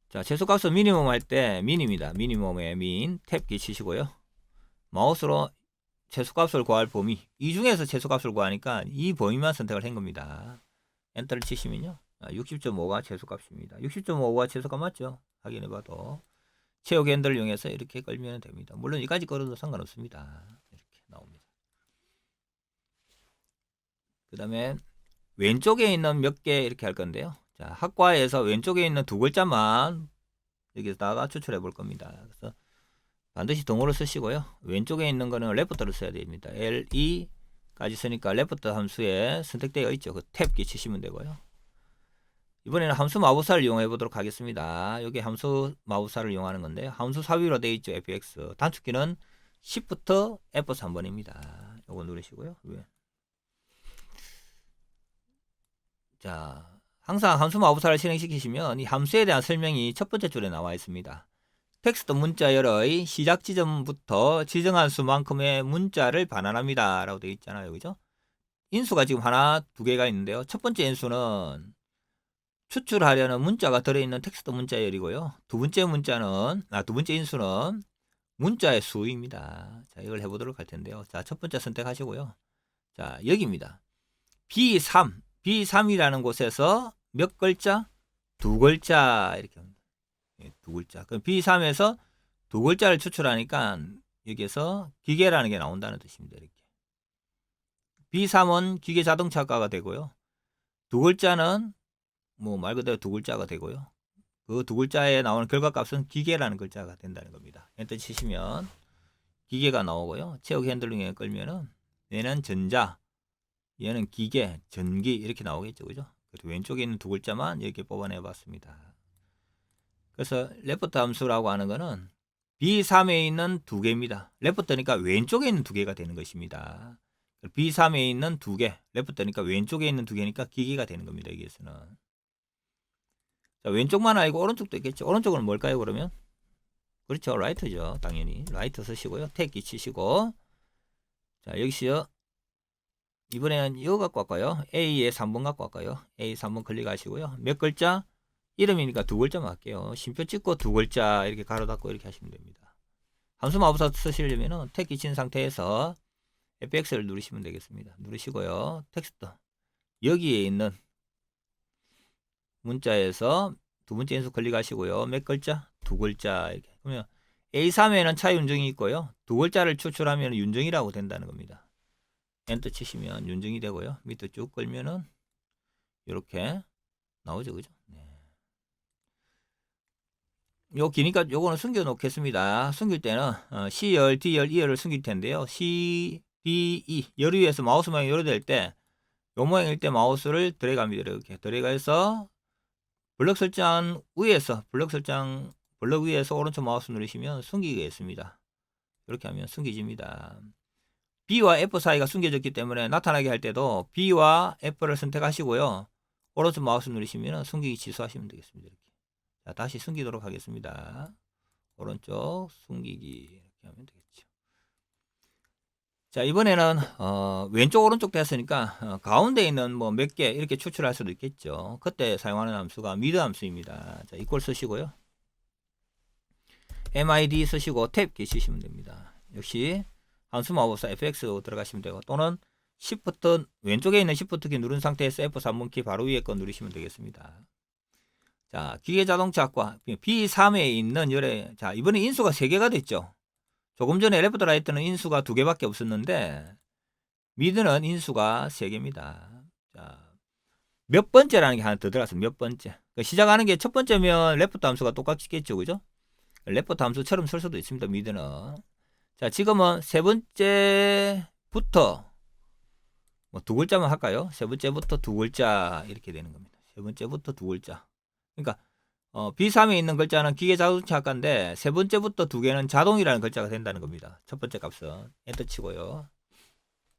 자, 최소값은 미니멈 할 때 민입니다. 미니멈의 민, 탭 키 치시고요. 마우스로 최소값을 구할 범위, 이 중에서 최소값을 구하니까 이 범위만 선택을 한 겁니다. 엔터를 치시면요. 60.5가 최소값입니다. 60.5가 최소값 맞죠? 확인해봐도. 채우기 핸들을 이용해서 이렇게 끌면 됩니다. 물론 여기까지 끌어도 상관없습니다. 이렇게 나옵니다. 그 다음에 왼쪽에 있는 몇 개 이렇게 할 건데요. 자, 학과에서 왼쪽에 있는 두 글자만 여기다가 추출해 볼 겁니다. 그래서 반드시 동호를 쓰시고요. 왼쪽에 있는 거는 레프트를 써야 됩니다. LE까지 쓰니까 레프트 함수에 선택되어 있죠. 그 탭키 치시면 되고요. 이번에는 함수 마법사를 이용해 보도록 하겠습니다. 여기 함수 마법사를 이용하는 건데 함수 사위로 되어 있죠. fx. 단축키는 Shift F3번입니다. 요거 누르시고요. 자, 항상 함수 마법사를 실행시키시면 이 함수에 대한 설명이 첫 번째 줄에 나와 있습니다. 텍스트 문자열의 시작 지점부터 지정한 수만큼의 문자를 반환합니다. 라고 되어 있잖아요. 그죠? 인수가 지금 하나, 두 개가 있는데요. 첫 번째 인수는 추출하려는 문자가 들어있는 텍스트 문자열이고요. 두 번째 인수는 문자의 수입니다. 자, 이걸 해보도록 할 텐데요. 자, 첫 번째 선택하시고요. 자, 여기입니다. B3이라는 곳에서 몇 글자? 두 글자 이렇게 합니다. 두 글자. 그럼 B3에서 두 글자를 추출하니까 여기에서 기계라는 게 나온다는 뜻입니다. 이렇게. B3은 기계 자동차가가 되고요. 두 글자는 뭐 말 그대로 두 글자가 되고요. 그 두 글자에 나오는 결과값은 기계라는 글자가 된다는 겁니다. 엔터 치시면 기계가 나오고요. 채우기 핸들링에 끌면은 얘는 전자, 얘는 기계, 전기 이렇게 나오겠죠. 그죠? 그래서 왼쪽에 있는 두 글자만 이렇게 뽑아내 봤습니다. 그래서 레프트 함수라고 하는 거는 B3에 있는 두 개입니다. 레프트니까 왼쪽에 있는 두 개가 되는 것입니다. B3에 있는 두 개, 레프트니까 왼쪽에 있는 두 개니까 기계가 되는 겁니다. 여기에서는. 자, 왼쪽만 아니고 오른쪽도 있겠죠. 오른쪽은 뭘까요, 그러면? 그렇죠. 라이트죠. 당연히. 라이트 쓰시고요. 탭키 치시고. 자, 여기서요. 이번에는 이거 갖고 할까요? A에 3번 갖고 할까요? A 3번 클릭하시고요. 몇 글자? 이름이니까 두 글자만 할게요. 쉼표 찍고 두 글자 이렇게 가로 닫고 이렇게 하시면 됩니다. 함수 마법사 쓰시려면은 탭키 친 상태에서 FX를 누르시면 되겠습니다. 누르시고요. 텍스트. 여기에 있는 문자에서 두 번째 인수 클릭하시고요. 몇 글자? 두 글자 이렇게. 그러면 A3에는 차 윤정이 있고요. 두 글자를 추출하면 윤정이라고 된다는 겁니다. 엔터 치시면 윤정이 되고요. 밑에 쭉 끌면은 이렇게 나오죠. 그죠? 네. 요 기니까 요거는 숨겨 놓겠습니다. 숨길 때는 C열, D열, E열을 숨길 텐데요. C, D, E 열 위에서 마우스 모양이 열어될 때 요 모양일 때 마우스를 드래그합니다. 이렇게 드래그해서 블럭 설정 위에서 블럭 위에서 오른쪽 마우스 누르시면 숨기게 있습니다. 이렇게 하면 숨겨집니다. B와 F 사이가 숨겨졌기 때문에 나타나게 할 때도 B와 F를 선택하시고요. 오른쪽 마우스 누르시면 숨기기 취소하시면 되겠습니다. 이렇게. 자, 다시 숨기도록 하겠습니다. 오른쪽 숨기기 이렇게 하면 되겠죠. 자, 이번에는 왼쪽 오른쪽 됐으니까 가운데 있는 뭐 몇 개 이렇게 추출할 수도 있겠죠. 그때 사용하는 함수가 미드 함수입니다. 자, 이꼴 쓰시고요. MID 쓰시고 탭 쓰시면 됩니다. 역시 함수 마법사 FX 들어가시면 되고 또는 Shift 왼쪽에 있는 Shift 키 누른 상태에서 F3번 키 바로 위에 거 누르시면 되겠습니다. 자, 기계 자동차과 B3에 있는 열에 자, 이번에 인수가 3개가 됐죠. 조금 전에 레프트 라이트는 인수가 2개밖에 없었는데 미드는 인수가 3개입니다. 자, 몇 번째라는 게 하나 더 들어갔어요. 몇 번째. 그러니까 시작하는 게 첫 번째면 레프트 함수가 똑같겠죠. 그죠? 레프트 함수처럼 쓸 수도 있습니다. 미드는. 자, 지금은 세 번째부터 뭐 두 글자만 할까요? 세 번째부터 두 글자 이렇게 되는 겁니다. 세 번째부터 두 글자. 그러니까 B3에 있는 글자는 기계자동차학과인데 세 번째부터 두 개는 자동이라는 글자가 된다는 겁니다. 첫 번째 값은 엔터 치고요.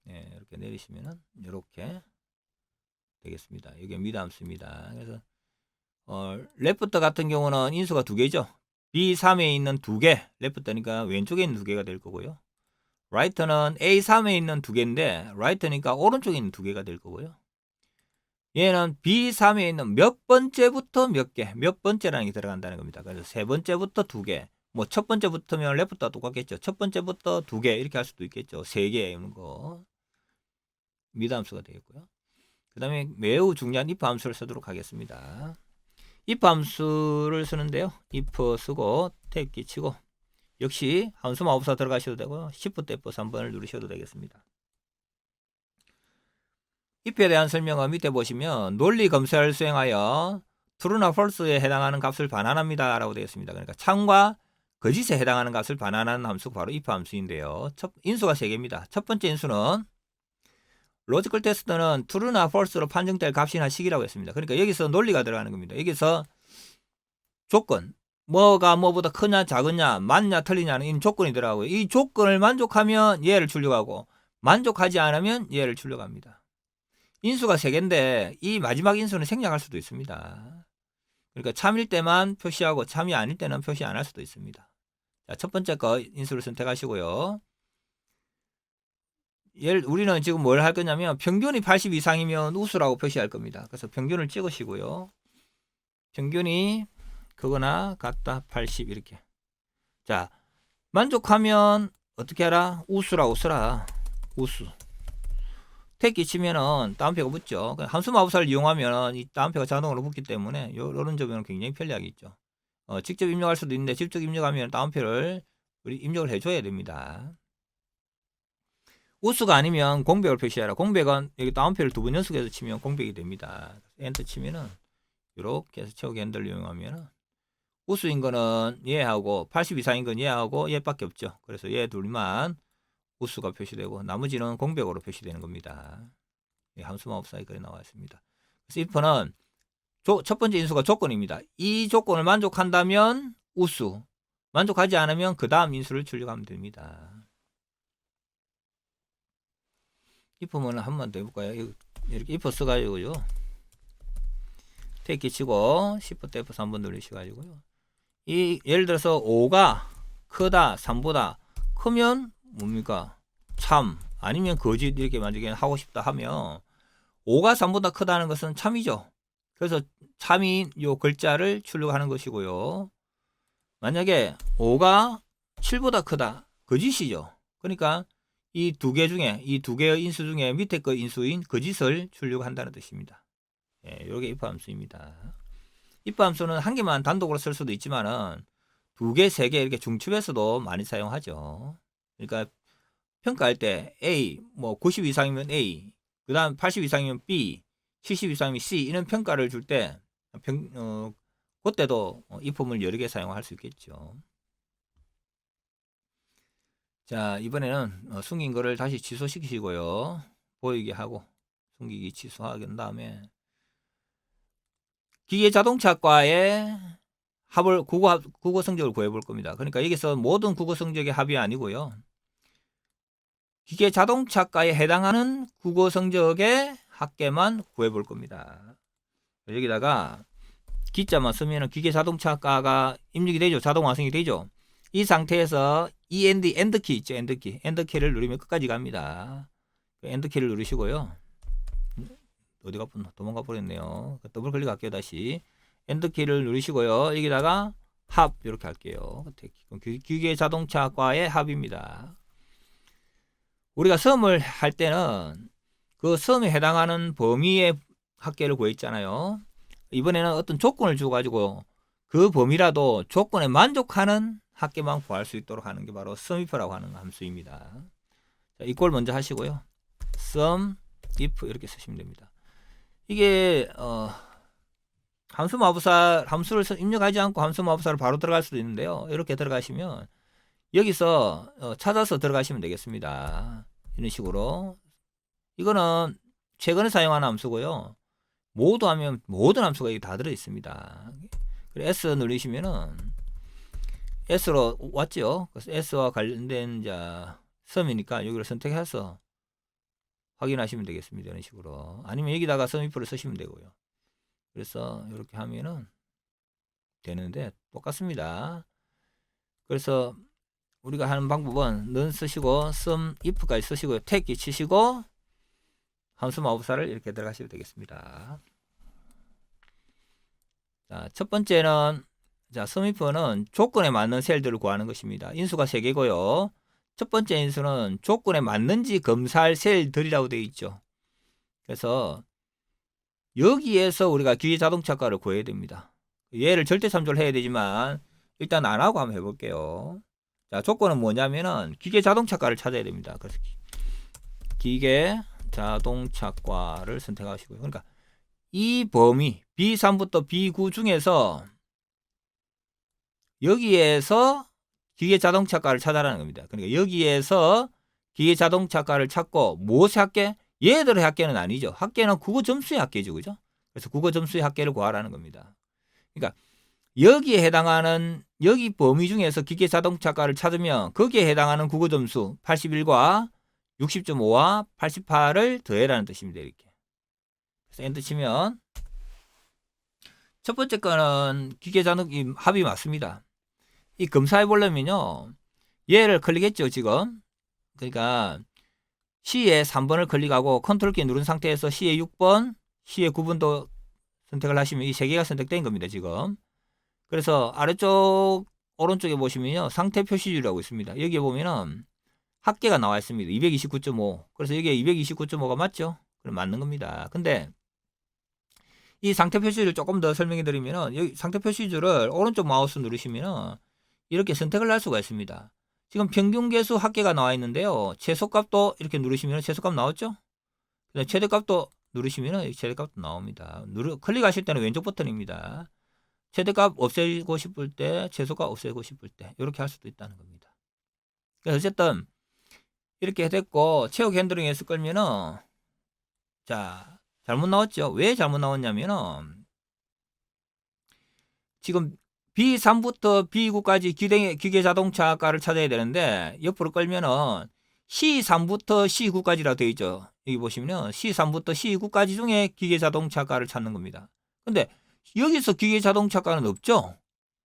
네, 이렇게 내리시면은 이렇게 되겠습니다. 이게 미드함수입니다. 그래서 레프트 같은 경우는 인수가 두 개죠. B3에 있는 두 개, 레프트니까 왼쪽에 있는 두 개가 될 거고요. 라이트는 A3에 있는 두 개인데 라이트니까 오른쪽에 있는 두 개가 될 거고요. 얘는 B3에 있는 몇 번째부터 몇 개, 몇 번째라는 게 들어간다는 겁니다. 그래서 세 번째부터 두 개, 뭐 첫 번째부터면 레프트와 똑같겠죠. 첫 번째부터 두 개 이렇게 할 수도 있겠죠. 세 개 이런 거 미드함수가 되겠고요. 그 다음에 매우 중요한 if 함수를 쓰도록 하겠습니다. if 함수를 쓰는데요. if 쓰고 탭 키 치고 역시 함수 마법사 들어가셔도 되고요. Shift F 3번을 누르셔도 되겠습니다. if에 대한 설명은 밑에 보시면 논리 검사를 수행하여 true나 false에 해당하는 값을 반환합니다 라고 되어 있습니다. 그러니까 참과 거짓에 해당하는 값을 반환하는 함수가 바로 if 함수인데요. 인수가 3개입니다. 첫 번째 인수는 로지컬 테스트는 true나 false로 판정될 값이나 식이라고 했습니다. 그러니까 여기서 논리가 들어가는 겁니다. 여기서 조건, 뭐가 뭐보다 크냐 작으냐 맞냐 틀리냐는 이 조건이 들어가고요. 이 조건을 만족하면 얘를 출력하고 만족하지 않으면 얘를 출력합니다. 인수가 3개인데 이 마지막 인수는 생략할 수도 있습니다. 그러니까 참일 때만 표시하고 참이 아닐 때는 표시 안 할 수도 있습니다. 자, 첫 번째 거 인수를 선택하시고요. 우리는 지금 뭘 할 거냐면 평균이 80 이상이면 우수라고 표시할 겁니다. 그래서 평균을 찍으시고요. 평균이 그거나 같다 80 이렇게. 자, 만족하면 어떻게 하라? 우수라고 써라. 우수. 탭 키 치면은 다운표가 붙죠. 함수 마법사를 이용하면 이 다운표가 자동으로 붙기 때문에 이런 점은 굉장히 편리하겠죠. 직접 입력할 수도 있는데 직접 입력하면 다운표를 우리 입력을 해줘야 됩니다. 우수가 아니면 공백을 표시하라. 공백은 여기 다운표를 2번 연속해서 치면 공백이 됩니다. 엔터 치면은 이렇게 해서 채우기 핸들을 이용하면은 우수인 거는 얘하고 80 이상인 건 얘하고 얘밖에 없죠. 그래서 얘 둘만 우수가 표시되고 나머지는 공백으로 표시되는 겁니다. 함수 마법사에 그래 나와 있습니다. 그래서 if는 첫 번째 인수가 조건입니다. 이 조건을 만족한다면 우수, 만족하지 않으면 그 다음 인수를 출력하면 됩니다. if는 한 번 더 해볼까요? 이렇게 if 써가지고요. 탭 키 치고 Shift F 3번 누르셔가지고요. 예를 들어서 5가 크다 3보다 크면 뭡니까? 참 아니면 거짓 이렇게 만약에 하고 싶다 하면 5가 3보다 크다는 것은 참이죠. 그래서 참인 요 글자를 출력하는 것이고요. 만약에 5가 7보다 크다 거짓이죠. 그러니까 이 두 개 중에 이 두 개의 인수 중에 밑에 거 인수인 거짓을 출력한다는 뜻입니다. 예, 이게 if 함수입니다. if 함수는 한 개만 단독으로 쓸 수도 있지만은 두 개, 세 개 이렇게 중첩해서도 많이 사용하죠. 그러니까 평가할 때 A, 뭐 90 이상이면 A, 그 다음 80 이상이면 B, 70 이상이면 C 이런 평가를 줄 때 그때도 if를 여러 개 사용할 수 있겠죠. 자, 이번에는 숨긴 거를 다시 취소시키시고요. 보이게 하고 숨기기 취소하긴 다음에 기계자동차과의 합을 국어 성적을 구해 볼 겁니다. 그러니까 여기서 모든 국어 성적의 합이 아니고요. 기계자동차과에 해당하는 국어 성적의 합계만 구해 볼 겁니다. 여기다가 기자만 쓰면 기계자동차과가 입력이 되죠. 자동 완성이 되죠. 이 상태에서 END 엔드키 있죠. 엔드키를 누르면 끝까지 갑니다. 엔드키를 누르시고요. 어디가 도망가 버렸네요. 더블 클릭할게요. 다시 엔드키를 누르시고요. 여기다가 합 이렇게 할게요. 기계자동차과의 합입니다. 우리가 썸을 할 때는 그 썸에 해당하는 범위의 합계를 구했잖아요. 이번에는 어떤 조건을 주가지고 그 범위라도 조건에 만족하는 합계만 구할 수 있도록 하는 게 바로 sumif라고 하는 함수입니다. 자, 이걸 먼저 하시고요. sum if 이렇게 쓰시면 됩니다. 이게 함수를 입력하지 않고 함수 마법사를 바로 들어갈 수도 있는데요. 이렇게 들어가시면 여기서 찾아서 들어가시면 되겠습니다. 이런 식으로. 이거는 최근에 사용한 함수고요. 모두 하면 모든 함수가 여기 다 들어 있습니다. 그래서 S 누르시면은 S로 왔죠. 그래서 S와 관련된 썸이니까 여기를 선택해서 확인하시면 되겠습니다. 이런 식으로. 아니면 여기다가 썸이프를 쓰시면 되고요. 그래서 이렇게 하면은 되는데 똑같습니다. 그래서 우리가 하는 방법은 는 쓰시고 sum if까지 쓰시고 택기 치시고 함수 마법사를 이렇게 들어가시면 되겠습니다. 자, 첫 번째는 sum if는 조건에 맞는 셀들을 구하는 것입니다. 인수가 3개고요. 첫 번째 인수는 조건에 맞는지 검사할 셀들이라고 되어 있죠. 그래서 여기에서 우리가 기계자동차가를 구해야 됩니다. 얘를 절대참조를 해야 되지만 일단 안 하고 한번 해볼게요. 자, 조건은 뭐냐면은 기계자동차과를 찾아야 됩니다. 그래서 기계자동차과를 선택하시고요. 그러니까 이 범위 B3부터 B9 중에서 여기에서 기계자동차과를 찾아라는 겁니다. 그러니까 여기에서 기계자동차과를 찾고 무엇의 합계? 얘들의 합계는 아니죠. 합계는 국어 점수의 합계죠. 그죠? 그래서 국어 점수의 합계를 구하라는 겁니다. 그러니까 여기에 해당하는 여기 범위 중에서 기계자동차과를 찾으면 거기에 해당하는 국어 점수 81과 60.5와 88을 더해라는 뜻입니다. 이렇게. 그래서 엔터 치면 첫 번째 거는 기계자동 합이 맞습니다. 이 검사해 보려면요. 얘를 클릭했죠, 지금. 그러니까 C에 3번을 클릭하고 컨트롤 키 누른 상태에서 C에 6번, C에 9번도 선택을 하시면 이 세 개가 선택된 겁니다, 지금. 그래서 아래쪽 오른쪽에 보시면요. 상태 표시줄이라고 있습니다. 여기에 보면은 합계가 나와 있습니다. 229.5. 그래서 여기에 229.5가 맞죠? 그럼 맞는 겁니다. 근데 이 상태 표시줄 조금 더 설명해 드리면은 여기 상태 표시줄을 오른쪽 마우스 누르시면은 이렇게 선택을 할 수가 있습니다. 지금 평균 계수 합계가 나와 있는데요. 최소값도 이렇게 누르시면 최소값 나왔죠? 최대값도 누르시면 최대값도 나옵니다. 클릭하실 때는 왼쪽 버튼입니다. 최대값 없애고 싶을 때, 최소값 없애고 싶을 때 이렇게 할 수도 있다는 겁니다. 그래서 어쨌든 이렇게 됐고 채우기 핸들링에서 끌면은 자 잘못 나왔죠. 왜 잘못 나왔냐면은 지금 B3부터 B9까지 기계자동차과를 찾아야 되는데 옆으로 끌면은 C3부터 C9까지라 되어 있죠. 여기 보시면은 C3부터 C9까지 중에 기계자동차과를 찾는 겁니다. 근데 여기서 기계자동차과는 없죠.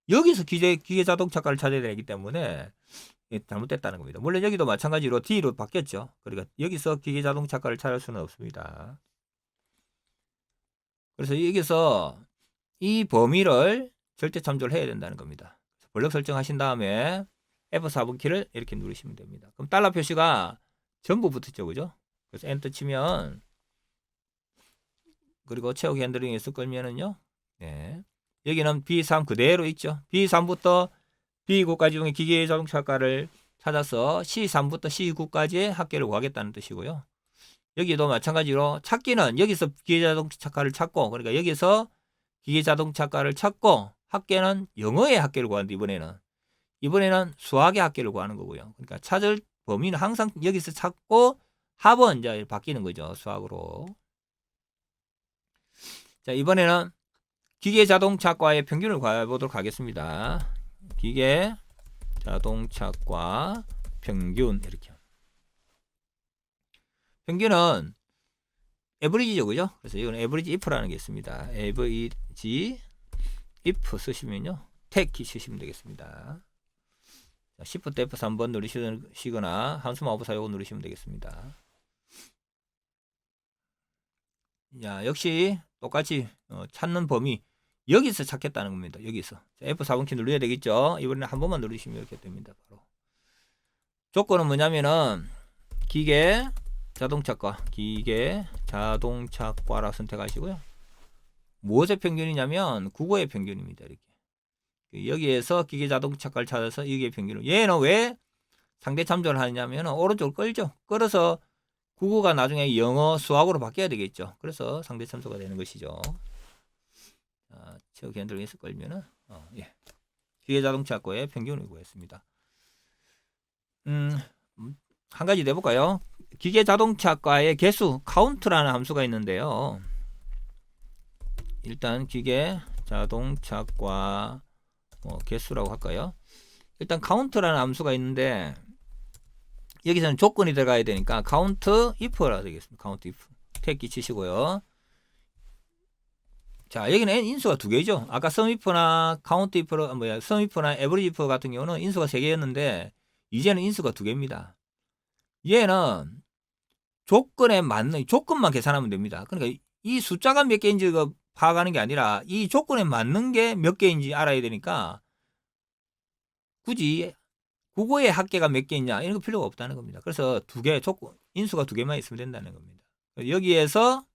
여기서 기계자동차과를 찾아야 되기 때문에 잘못됐다는 겁니다. 물론 여기도 마찬가지로 D로 바뀌었죠. 그러니까 여기서 기계자동차과를 찾을 수는 없습니다. 그래서 여기서 이 범위를 절대 참조를 해야 된다는 겁니다. 블럭 설정하신 다음에 F4번 키를 이렇게 누르시면 됩니다. 그럼 달러 표시가 전부 붙었죠. 그죠? 그래서 엔터 치면 그리고 채우기 핸들링에서 끌면은요. 네. 여기는 B3 그대로 있죠. B3부터 B9까지 중에 기계자동차과를 찾아서 C3부터 C9까지의 합계를 구하겠다는 뜻이고요. 여기도 마찬가지로 찾기는 여기서 기계자동차과를 찾고 그러니까 여기서 기계자동차과를 찾고 합계는 영어의 합계를 구하는데 이번에는 수학의 합계를 구하는 거고요. 그러니까 찾을 범위는 항상 여기서 찾고 합은 이제 바뀌는 거죠. 수학으로. 자, 이번에는 기계자동차과의 평균을 구해보도록 하겠습니다. 기계자동차과 평균 이렇게. 평균은 에버리지죠, 그죠? 그래서 이건 에버리지 if라는 게 있습니다. 에버리지 if 쓰시면요, 택키 치시면 되겠습니다. 자, Shift F3번 누르시거나 함수 마법 사용 누르시면 되겠습니다. 자, 역시 똑같이 찾는 범위 여기서 찾겠다는 겁니다. 여기서 F4번 키 눌러야 되겠죠. 이번에는 한 번만 누르시면 이렇게 됩니다. 바로 조건은 뭐냐면은 기계자동차과라 선택하시고요. 무엇의 평균이냐면 국어의 평균입니다. 이렇게 여기에서 기계자동차과를 찾아서 여기의 평균을 얘는 왜 상대 참조를 하냐면 오른쪽을 끌죠. 끌어서 국어가 나중에 영어, 수학으로 바뀌어야 되겠죠. 그래서 상대 참조가 되는 것이죠. 채우기 핸들링에서 끌면은 기계자동차과의 평균을 구했습니다. 음, 한 가지 내볼까요? 기계 자동차과의 개수 카운트라는 함수가 있는데요. 일단 기계 자동차과 개수라고 할까요? 일단 카운트라는 함수가 있는데 여기서는 조건이 들어가야 되니까 count if라 되겠습니다. count if 택 끼치시고요. 자, 여기는 인수가 두 개죠. 아까 sum if나 count if sum if나 average if 같은 경우는 인수가 세 개였는데 이제는 인수가 두 개입니다. 얘는 조건에 맞는 조건만 계산하면 됩니다. 그러니까 이 숫자가 몇 개인지 파악하는 게 아니라 이 조건에 맞는 게 몇 개인지 알아야 되니까 굳이 국어의 합계가 몇 개있냐 이런 거 필요가 없다는 겁니다. 그래서 두 개 조건 인수가 두 개만 있으면 된다는 겁니다. 여기에서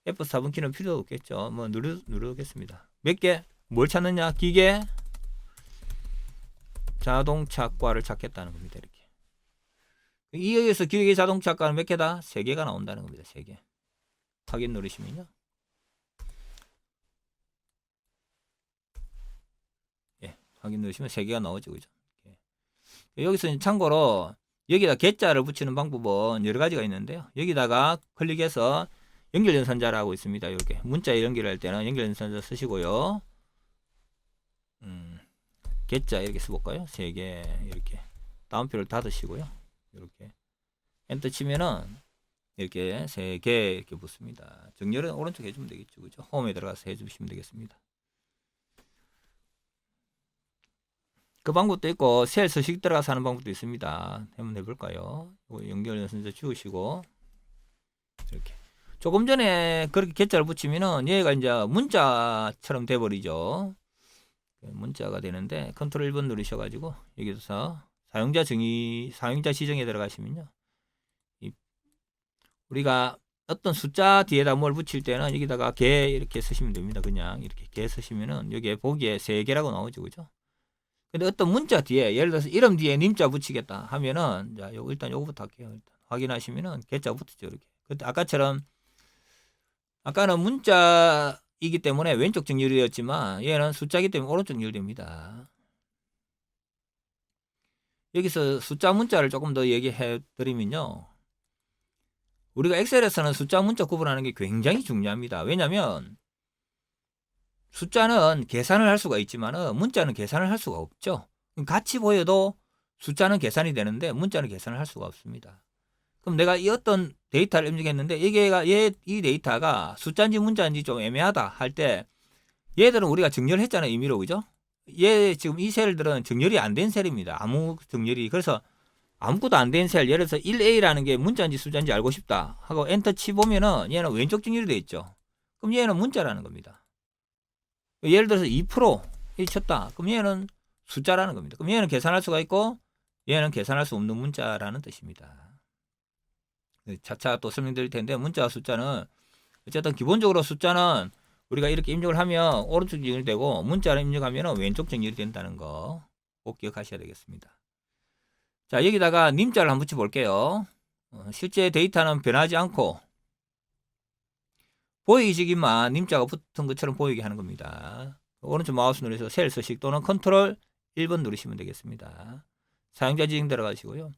F4번 키는 필요 없겠죠. 뭐 누르겠습니다. 몇 개? 뭘 찾느냐? 기계 자동차과를 찾겠다는 겁니다. 이렇게. 여기에서 기계 자동차과는 몇 개다? 3개가 나온다는 겁니다. 3개. 확인 누르시면요. 예, 확인 누르시면 3개가 나오죠. 그죠? 여기서 참고로 여기다 개자를 붙이는 방법은 여러 가지가 있는데요. 여기다가 클릭해서 연결연산자라고 있습니다. 이렇게 문자에 연결할 때는 연결연산자 쓰시고요. 개자 이렇게 써볼까요? 3개 이렇게 다운표를 닫으시고요. 이렇게 엔터 치면은 이렇게 3개 이렇게 붙습니다. 정렬은 오른쪽 해주면 되겠죠. 그죠? 홈에 들어가서 해주시면 되겠습니다. 그 방법도 있고 셀 서식 들어가서 하는 방법도 있습니다. 한번 해볼까요? 연결연산자 지우시고 이렇게 조금 전에 그렇게 개자를 붙이면은 얘가 이제 문자처럼 돼버리죠. 문자가 되는데 컨트롤 1번 누르셔가지고 여기서 사용자 지정에 들어가시면요. 우리가 어떤 숫자 뒤에다 뭘 붙일 때는 여기다가 개 이렇게 쓰시면 됩니다. 그냥 이렇게 개 쓰시면은 여기에 보기에 3개라고 나오죠. 그죠? 근데 어떤 문자 뒤에 예를 들어서 이름 뒤에 님자 붙이겠다 하면은 자, 일단 요거부터 할게요. 일단 확인하시면은 개자 붙었죠. 이렇게. 근데 아까처럼 아까는 문자이기 때문에 왼쪽 정렬이었지만 얘는 숫자이기 때문에 오른쪽 정렬됩니다. 여기서 숫자 문자를 조금 더 얘기해 드리면요. 우리가 엑셀에서는 숫자 문자 구분하는 게 굉장히 중요합니다. 왜냐하면 숫자는 계산을 할 수가 있지만 문자는 계산을 할 수가 없죠. 같이 보여도 숫자는 계산이 되는데 문자는 계산을 할 수가 없습니다. 그럼 내가 이 어떤 데이터를 입력했는데 이 데이터가 숫자인지 문자인지 좀 애매하다 할 때 얘들은 우리가 정렬했잖아요. 임의로. 그죠? 지금 이 셀들은 정렬이 안 된 셀입니다. 아무 정렬이. 그래서 아무것도 안 된 셀, 예를 들어서 1A라는 게 문자인지 숫자인지 알고 싶다 하고 엔터 치보면은 얘는 왼쪽 정렬이 되어 있죠. 그럼 얘는 문자라는 겁니다. 예를 들어서 2% 쳤다. 그럼 얘는 숫자라는 겁니다. 그럼 얘는 계산할 수가 있고 얘는 계산할 수 없는 문자라는 뜻입니다. 차차 또 설명드릴 텐데 문자와 숫자는 어쨌든 기본적으로 숫자는 우리가 이렇게 입력을 하면 오른쪽 정렬이 되고 문자를 입력하면 왼쪽 정렬이 된다는 거 꼭 기억하셔야 되겠습니다. 자, 여기다가 님자를 한번 붙여 볼게요. 실제 데이터는 변하지 않고 보이지기만 님자가 붙은 것처럼 보이게 하는 겁니다. 오른쪽 마우스 누르셔서 셀 서식 또는 컨트롤 1번 누르시면 되겠습니다. 사용자 지정 들어가시고요.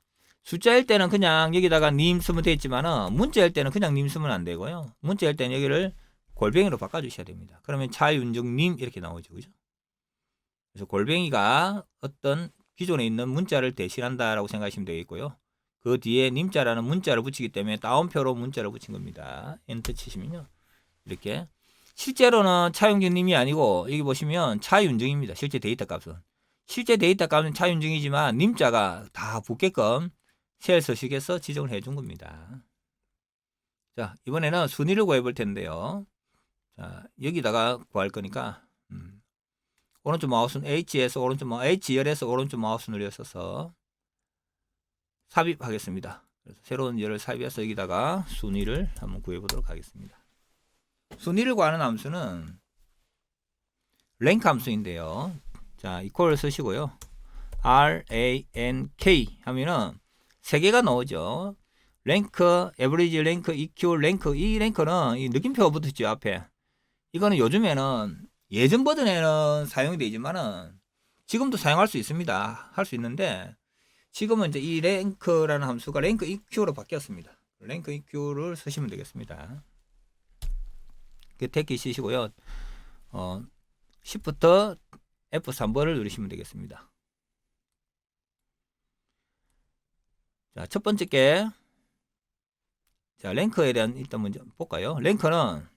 숫자일 때는 그냥 여기다가 님 쓰면 되겠지만 문자일 때는 그냥 님 쓰면 안 되고요. 문자일 때는 여기를 골뱅이로 바꿔주셔야 됩니다. 그러면 차윤정님 이렇게 나오죠. 그죠? 그래서 골뱅이가 어떤 기존에 있는 문자를 대신한다라고 생각하시면 되겠고요. 그 뒤에 님자라는 문자를 붙이기 때문에 다운표로 문자를 붙인 겁니다. 엔터 치시면요. 이렇게 실제로는 차윤정님이 아니고 여기 보시면 차윤정입니다. 실제 데이터 값은. 실제 데이터 값은 차윤정이지만 님자가 다 붙게끔 셀 서식에서 지정을 해준 겁니다. 자, 이번에는 순위를 구해 볼 텐데요. 자, 여기다가 구할 거니까 오른쪽 마우스는 H에서 H열에서 오른쪽 마우스 눌려서 삽입하겠습니다. 그래서 새로운 열을 삽입해서 여기다가 순위를 한번 구해 보도록 하겠습니다. 순위를 구하는 함수는 랭크 함수인데요. 자, 이퀄 쓰시고요. rank 하면은 3개가 나오죠. 랭크, 에버리지 랭크, EQ 랭크. 이 랭크는 이 느낌표가 붙었죠, 앞에. 이거는 요즘에는 예전 버전에는 사용이 되지만은 지금도 사용할 수 있습니다. 할 수 있는데 지금은 이제 이 랭크라는 함수가 랭크 EQ로 바뀌었습니다. 랭크 EQ를 쓰시면 되겠습니다. 그 택키 쓰시고요. Shift F3번을 누르시면 되겠습니다. 자, 첫 번째 게, 자, 랭크에 대한 일단 먼저 볼까요? 랭크는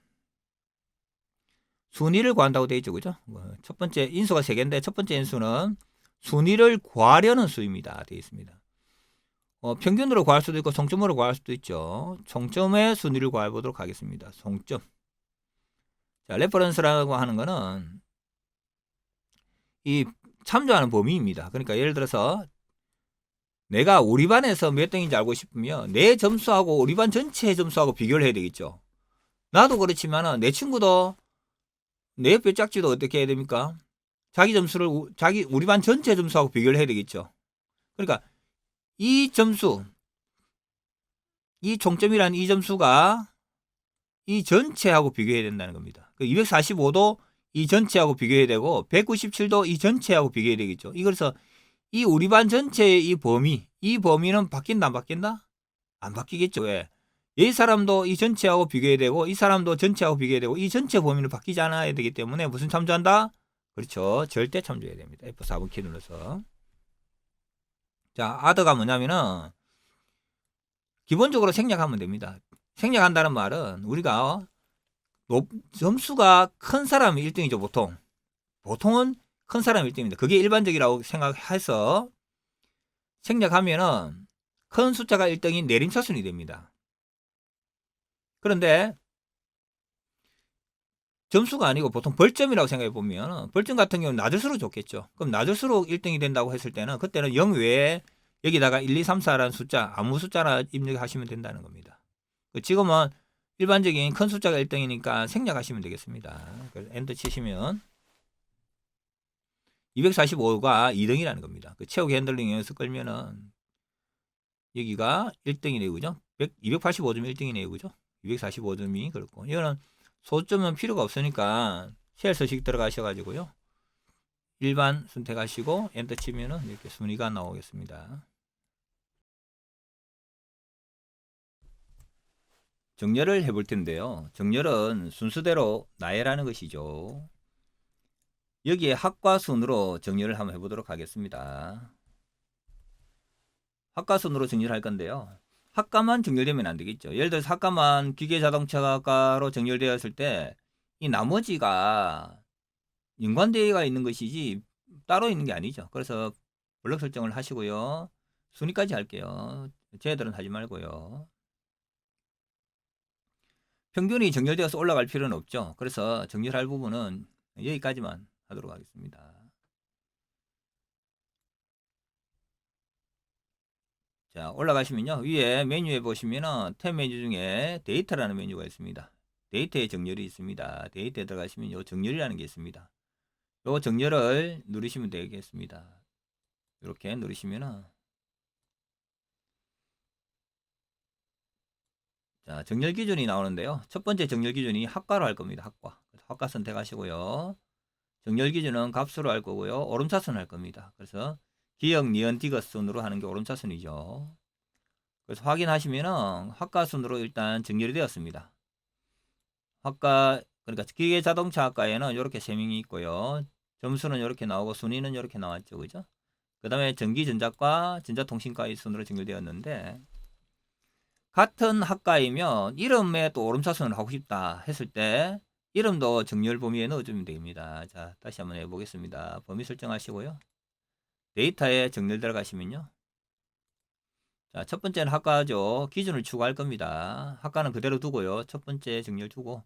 순위를 구한다고 되어 있죠. 그죠? 첫 번째 인수가 3개인데, 첫 번째 인수는 순위를 구하려는 수입니다. 되어 있습니다. 평균으로 구할 수도 있고, 총점으로 구할 수도 있죠. 총점의 순위를 구해보도록 하겠습니다. 총점. 자, 레퍼런스라고 하는 거는 이 참조하는 범위입니다. 그러니까 예를 들어서 내가 우리 반에서 몇 등인지 알고 싶으면 내 점수하고 우리 반 전체의 점수하고 비교를 해야 되겠죠. 나도 그렇지만 내 친구도 내 옆에 짝지도 어떻게 해야 됩니까? 자기 점수를 우리 반 전체 점수하고 비교를 해야 되겠죠. 그러니까 이 점수, 이 총점이라는 이 점수가 이 전체하고 비교해야 된다는 겁니다. 245도 이 전체하고 비교해야 되고 197도 이 전체하고 비교해야 되겠죠. 이거서 이 우리 반 전체의 이 범위는 바뀐다 안 바뀐다? 안 바뀌겠죠. 왜? 이 사람도 이 전체하고 비교해야 되고 이 사람도 전체하고 비교해야 되고 이 전체 범위는 바뀌지 않아야 되기 때문에 무슨 참조한다? 그렇죠. 절대 참조해야 됩니다. F4번 키 눌러서. 자, 아더가 뭐냐면은 기본적으로 생략하면 됩니다. 생략한다는 말은 우리가 점수가 큰 사람이 1등이죠. 보통은 큰 사람이 1등입니다. 그게 일반적이라고 생각해서 생략하면은 큰 숫자가 1등인 내림차순이 됩니다. 그런데 점수가 아니고 보통 벌점이라고 생각해 보면 벌점 같은 경우는 낮을수록 좋겠죠. 그럼 낮을수록 1등이 된다고 했을 때는 그때는 0 외에 여기다가 1, 2, 3, 4라는 숫자 아무 숫자나 입력하시면 된다는 겁니다. 지금은 일반적인 큰 숫자가 1등이니까 생략하시면 되겠습니다. 엔터 치시면 245가 2등이라는 겁니다. 최후 핸들링 에서 끌면은 여기가 1등이네요. 그죠? 285점이 1등이네요. 그죠? 245점이 그렇고 이거는 소점은 필요가 없으니까 쉘 서식 들어가셔가지고요. 일반 선택하시고 엔터 치면은 이렇게 순위가 나오겠습니다. 정렬을 해볼 텐데요. 정렬은 순서대로 나열하는 것이죠. 여기에 학과 순으로 정렬을 한번 해보도록 하겠습니다. 학과 순으로 정렬할 건데요. 학과만 정렬되면 안 되겠죠. 예를 들어서 학과만 기계자동차과로 정렬되었을 때 이 나머지가 연관되어 있는 것이지 따로 있는 게 아니죠. 그래서 블록 설정을 하시고요. 순위까지 할게요. 쟤들은 하지 말고요. 평균이 정렬되어서 올라갈 필요는 없죠. 그래서 정렬할 부분은 여기까지만 하도록 하겠습니다. 자, 올라가시면요. 위에 메뉴에 보시면은 탭 메뉴 중에 데이터라는 메뉴가 있습니다. 데이터에 정렬이 있습니다. 데이터에 들어가시면 요 정렬이라는 게 있습니다. 요 정렬을 누르시면 되겠습니다. 이렇게 누르시면은 자, 정렬 기준이 나오는데요. 첫 번째 정렬 기준이 학과로 할 겁니다. 학과 선택하시고요. 정렬 기준은 값으로 할 거고요. 오름차순 할 겁니다. 그래서 기역, 니은, 디귿 순으로 하는 게 오름차순이죠. 그래서 확인하시면은 학과 순으로 일단 정렬이 되었습니다. 학과, 그러니까 기계자동차학과에는 이렇게 3명이 있고요. 점수는 이렇게 나오고 순위는 이렇게 나왔죠. 그죠? 그 다음에 전기전자과, 전자통신과의 순으로 정렬되었는데 같은 학과이면 이름에 또 오름차순을 하고 싶다 했을 때 이름도 정렬 범위에 넣어주면 됩니다. 자, 다시 한번 해보겠습니다. 범위 설정하시고요. 데이터에 정렬 들어가시면요. 자, 첫 번째는 학과죠. 기준을 추가할 겁니다. 학과는 그대로 두고요. 첫 번째 정렬 두고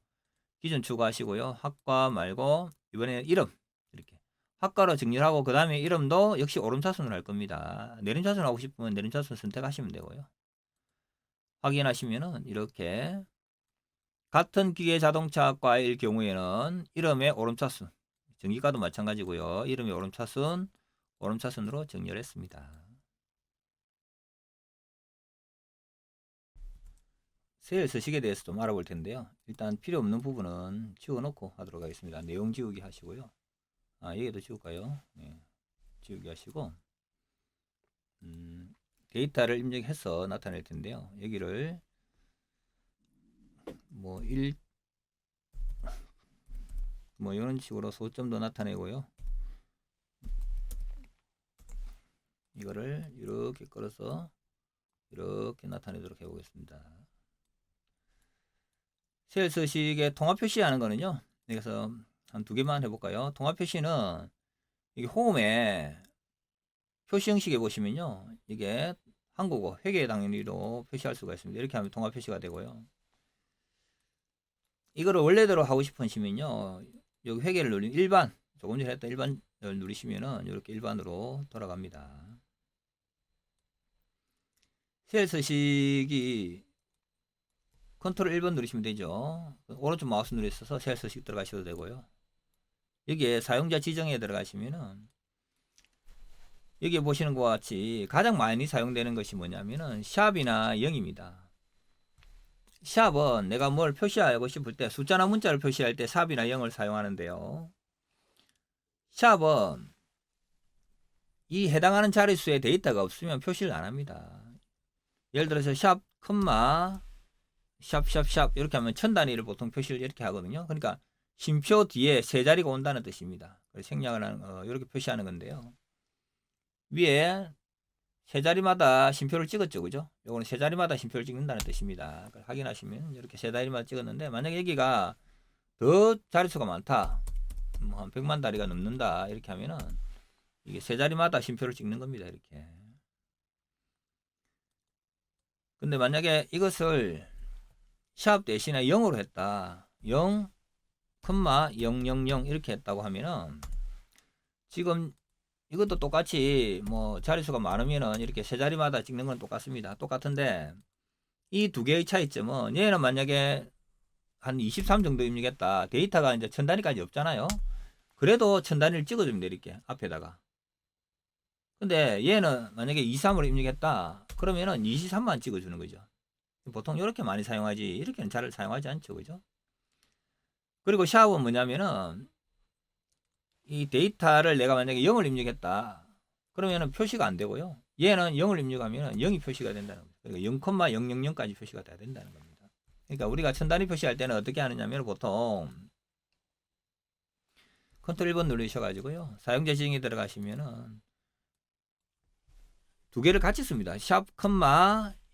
기준 추가하시고요. 학과 말고 이번에 이름 이렇게 학과로 정렬하고 그 다음에 이름도 역시 오름차순으로 할 겁니다. 내림차순 하고 싶으면 내림차순 선택하시면 되고요. 확인하시면은 이렇게 같은 기계자동차과일 경우에는 이름의 오름차순, 전기과도 마찬가지고요. 이름의 오름차순으로 정렬했습니다. 세일 서식에 대해서 좀 알아볼 텐데요. 일단 필요 없는 부분은 지워놓고 하도록 하겠습니다. 내용 지우기 하시고요. 여기도 지울까요? 네, 지우기 하시고 데이터를 입력해서 나타낼 텐데요. 여기를 뭐 이런 식으로 소점도 나타내고요. 이거를 이렇게 끌어서 이렇게 나타내도록 해보겠습니다. 셀 서식에 통합 표시하는 거는요. 여기서 한 두 개만 해볼까요? 통합 표시는 이게 홈에 표시 형식에 보시면요. 이게 한국어 회계 단위로 표시할 수가 있습니다. 이렇게 하면 통합 표시가 되고요. 이거를 원래대로 하고 싶으시면요. 여기 회계를 누르면 일반, 조금 전에 했던 일반을 누르시면은 이렇게 일반으로 돌아갑니다. 셀 서식이 컨트롤 1번 누르시면 되죠. 오른쪽 마우스 누르셔서 셀 서식 들어가셔도 되고요. 여기에 사용자 지정에 들어가시면은 여기 보시는 것과 같이 가장 많이 사용되는 것이 뭐냐면은 샵이나 0입니다. 샵은 내가 뭘 표시하고 싶을 때 숫자나 문자를 표시할 때 샵이나 0을 사용하는데요. 샵은 이 해당하는 자릿수의 데이터가 없으면 표시를 안 합니다. 예를 들어서 샵, 컴마, 샵 이렇게 하면 천 단위를 보통 표시를 이렇게 하거든요. 그러니까 쉼표 뒤에 세 자리가 온다는 뜻입니다. 생략을 하는 이렇게 표시하는 건데요. 위에 세 자리마다 쉼표를 찍었죠, 그죠? 요거는 세 자리마다 쉼표를 찍는다는 뜻입니다. 확인하시면 이렇게 세 자리마다 찍었는데 만약에 여기가 더 자릿수가 많다, 뭐 한 100만 자리가 넘는다 이렇게 하면은 이게 세 자리마다 쉼표를 찍는 겁니다. 이렇게. 근데 만약에 이것을 샵 대신에 0으로 했다. 0, 000 이렇게 했다고 하면은 지금 이것도 똑같이 뭐 자릿수가 많으면은 이렇게 세 자리마다 찍는 건 똑같습니다. 똑같은데 이 두 개의 차이점은 얘는 만약에 한 23 정도 입력했다. 데이터가 이제 1000 단위까지 없잖아요. 그래도 1000 단위를 찍어주면 돼, 이렇게 앞에다가. 근데 얘는 만약에 23으로 입력했다. 그러면은 23만 찍어주는 거죠. 보통 이렇게 많이 사용하지 이렇게는 잘 사용하지 않죠, 그죠? 그리고 샵은 뭐냐면은 이 데이터를 내가 만약에 0을 입력했다. 그러면은 표시가 안 되고요. 얘는 0을 입력하면 0이 표시가 된다는 거죠. 그러니까 0,000까지 표시가 돼야 된다는 겁니다. 그러니까 우리가 천 단위 표시할 때는 어떻게 하느냐면 보통 컨트롤 1번 누르셔가지고요. 사용자 지정에 들어가시면은 두 개를 같이 씁니다. 샵,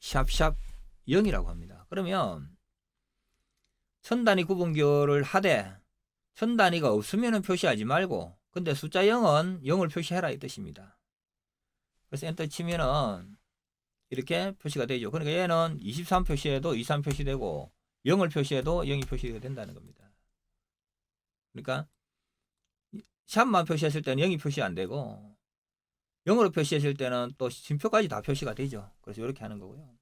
샵 0이라고 합니다. 그러면 천 단위 구분기호를 하되 천 단위가 없으면 표시하지 말고 근데 숫자 0은 0을 표시해라 이 뜻입니다. 그래서 엔터 치면은 이렇게 표시가 되죠. 그러니까 얘는 23 표시해도 23 표시되고 0을 표시해도 0이 표시가 된다는 겁니다. 그러니까 샵만 표시했을 때는 0이 표시 안 되고 0으로 표시했을 때는 또 쉼표까지 다 표시가 되죠. 그래서 이렇게 하는 거고요.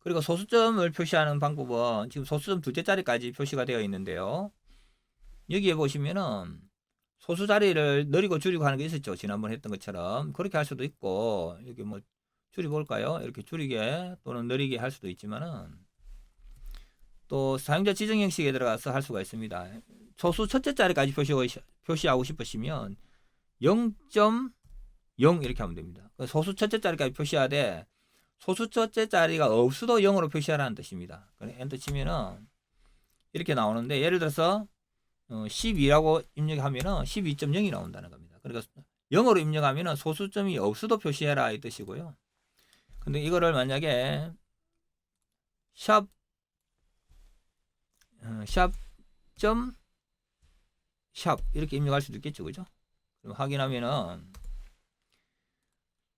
그리고 소수점을 표시하는 방법은 지금 소수점 둘째 자리까지 표시가 되어 있는데요. 여기에 보시면은 소수 자리를 늘리고 줄이고 하는 게 있었죠. 지난번에 했던 것처럼. 그렇게 할 수도 있고, 여기 뭐 줄여볼까요? 이렇게 줄이게 또는 늘리게 할 수도 있지만은 또 사용자 지정 형식에 들어가서 할 수가 있습니다. 소수 첫째 자리까지 표시하고 싶으시면 0.0 이렇게 하면 됩니다. 소수 첫째 자리까지 표시하되 소수 첫째 자리가 없어도 0으로 표시하라는 뜻입니다. 엔터 치면은 이렇게 나오는데 예를 들어서 12라고 입력하면은 12.0이 나온다는 겁니다. 그러니까 0으로 입력하면은 소수점이 없어도 표시해라 이 뜻이고요. 근데 이거를 만약에 샵 이렇게 입력할 수도 있겠죠, 그죠? 그럼 확인하면은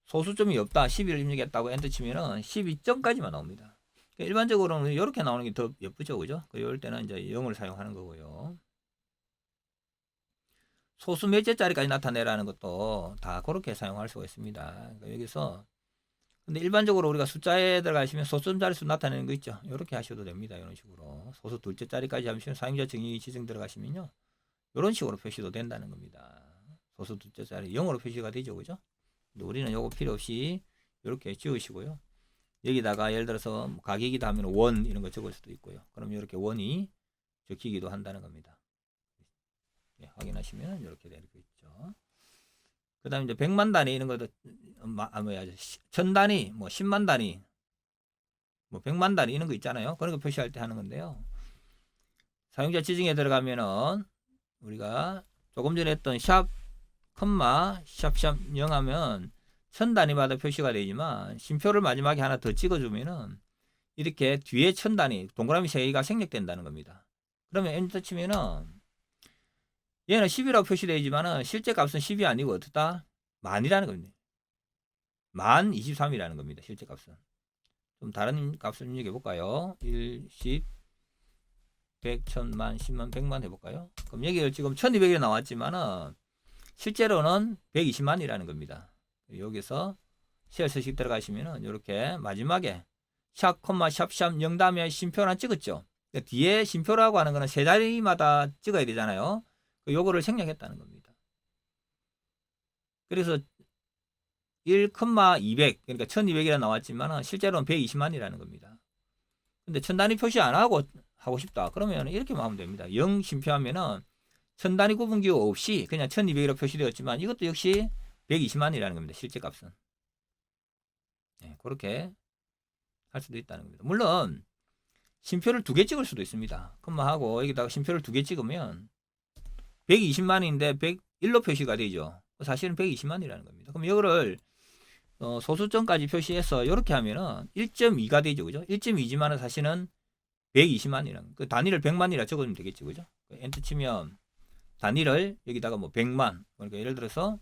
소수점이 없다 12를 입력했다고 엔터 치면은 12점까지만 나옵니다. 그러니까 일반적으로는 이렇게 나오는 게 더 예쁘죠, 그죠? 이럴 때는 이제 0을 사용하는 거고요. 소수 몇째 자리까지 나타내라는 것도 다 그렇게 사용할 수가 있습니다. 그러니까 여기서 근데 일반적으로 우리가 숫자에 들어가시면 소수점 자릿수 나타내는 거 있죠. 이렇게 하셔도 됩니다. 이런 식으로 소수 둘째 자리까지 하시면 사용자 정의 지정 들어가시면요. 이런 식으로 표시도 된다는 겁니다. 소수 둘째 자리 0으로 표시가 되죠, 그죠? 근데 우리는 요거 필요 없이 이렇게 지우시고요. 여기다가 예를 들어서 가격이다 하면 원 이런 거 적을 수도 있고요. 그럼 이렇게 원이 적히기도 한다는 겁니다. 네, 확인하시면 이렇게 되어 있죠. 그 다음에 이제 100만 단위 이런 것도, 뭐야, 1000 단위, 뭐 10만 단위, 뭐 100만 단위 이런 거 있잖아요. 그런 거 표시할 때 하는 건데요. 사용자 지정에 들어가면은 우리가 조금 전에 했던 샵, 컴마, 샵샵 0 하면 1000 단위마다 표시가 되지만 쉼표를 마지막에 하나 더 찍어주면은 이렇게 뒤에 1000 단위, 동그라미 3개가 생략된다는 겁니다. 그러면 엔터 치면은 얘는 10이라고 표시되지만은 실제 값은 10이 아니고 어떻다? 만이라는 겁니다. 만 23이라는 겁니다. 실제 값은. 좀 다른 값을 입력해 볼까요? 1, 10, 100, 1000만, 10만, 100만 해볼까요? 그럼 여기 지금 1200이 나왔지만은 실제로는 120만이라는 겁니다. 여기서 셀 서식 들어가시면은 이렇게 마지막에 샵, 콤마, 샵샵 0 다음에 쉼표 하나 찍었죠. 뒤에 쉼표라고 하는 거는 세 자리마다 찍어야 되잖아요. 요거를 생략했다는 겁니다. 그래서 1,200, 그러니까 1200이라 나왔지만 실제로는 120만이라는 겁니다. 근데 1000단위 표시 안 하고 싶다. 그러면 이렇게만 하면 됩니다. 0 쉼표하면은 1000단위 구분기호 없이 그냥 1200이라고 표시되었지만 이것도 역시 120만이라는 겁니다. 실제 값은. 네, 그렇게 할 수도 있다는 겁니다. 물론 쉼표를 2개 찍을 수도 있습니다. 컴마하고 여기다가 쉼표를 2개 찍으면 120만인데 101로 표시가 되죠. 사실은 120만이라는 겁니다. 그럼 이거를 소수점까지 표시해서 이렇게 하면은 1.2가 되죠. 그죠? 1.2지만은 사실은 120만이라는 그 단위를 100만이라 적으면 되겠죠. 그죠? 엔터 치면 단위를 여기다가 뭐 100만, 그러니까 예를 들어서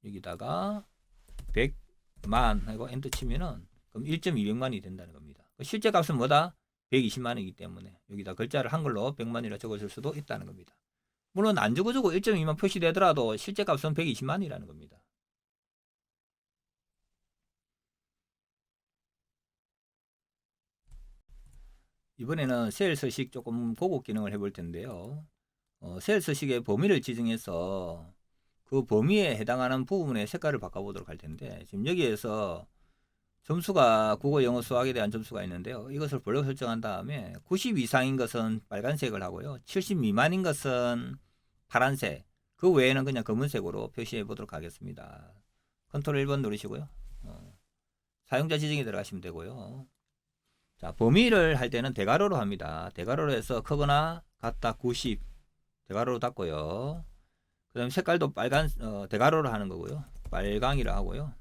여기다가 100만 하고 엔터 치면은 그럼 1.200만이 된다는 겁니다. 실제 값은 뭐다? 120만이기 때문에 여기다 글자를 한글로 100만이라 적어줄 수도 있다는 겁니다. 물론 안 적어주고 1.2만 표시되더라도 실제 값은 120만이라는 겁니다. 이번에는 셀 서식 조금 고급 기능을 해볼 텐데요. 셀 서식의 범위를 지정해서 그 범위에 해당하는 부분의 색깔을 바꿔보도록 할 텐데, 지금 여기에서 점수가 국어, 영어, 수학에 대한 점수가 있는데요. 이것을 블록 설정한 다음에 90 이상인 것은 빨간색을 하고요. 70 미만인 것은 파란색, 그 외에는 그냥 검은색으로 표시해 보도록 하겠습니다. 컨트롤 1번 누르시고요. 사용자 지정에 들어가시면 되고요. 자, 범위를 할 때는 대괄호로 합니다. 대괄호로 해서 크거나 같다 90 대괄호로 닫고요. 그 다음에 색깔도 빨간 대괄호로 하는 거고요. 빨강이라 하고요.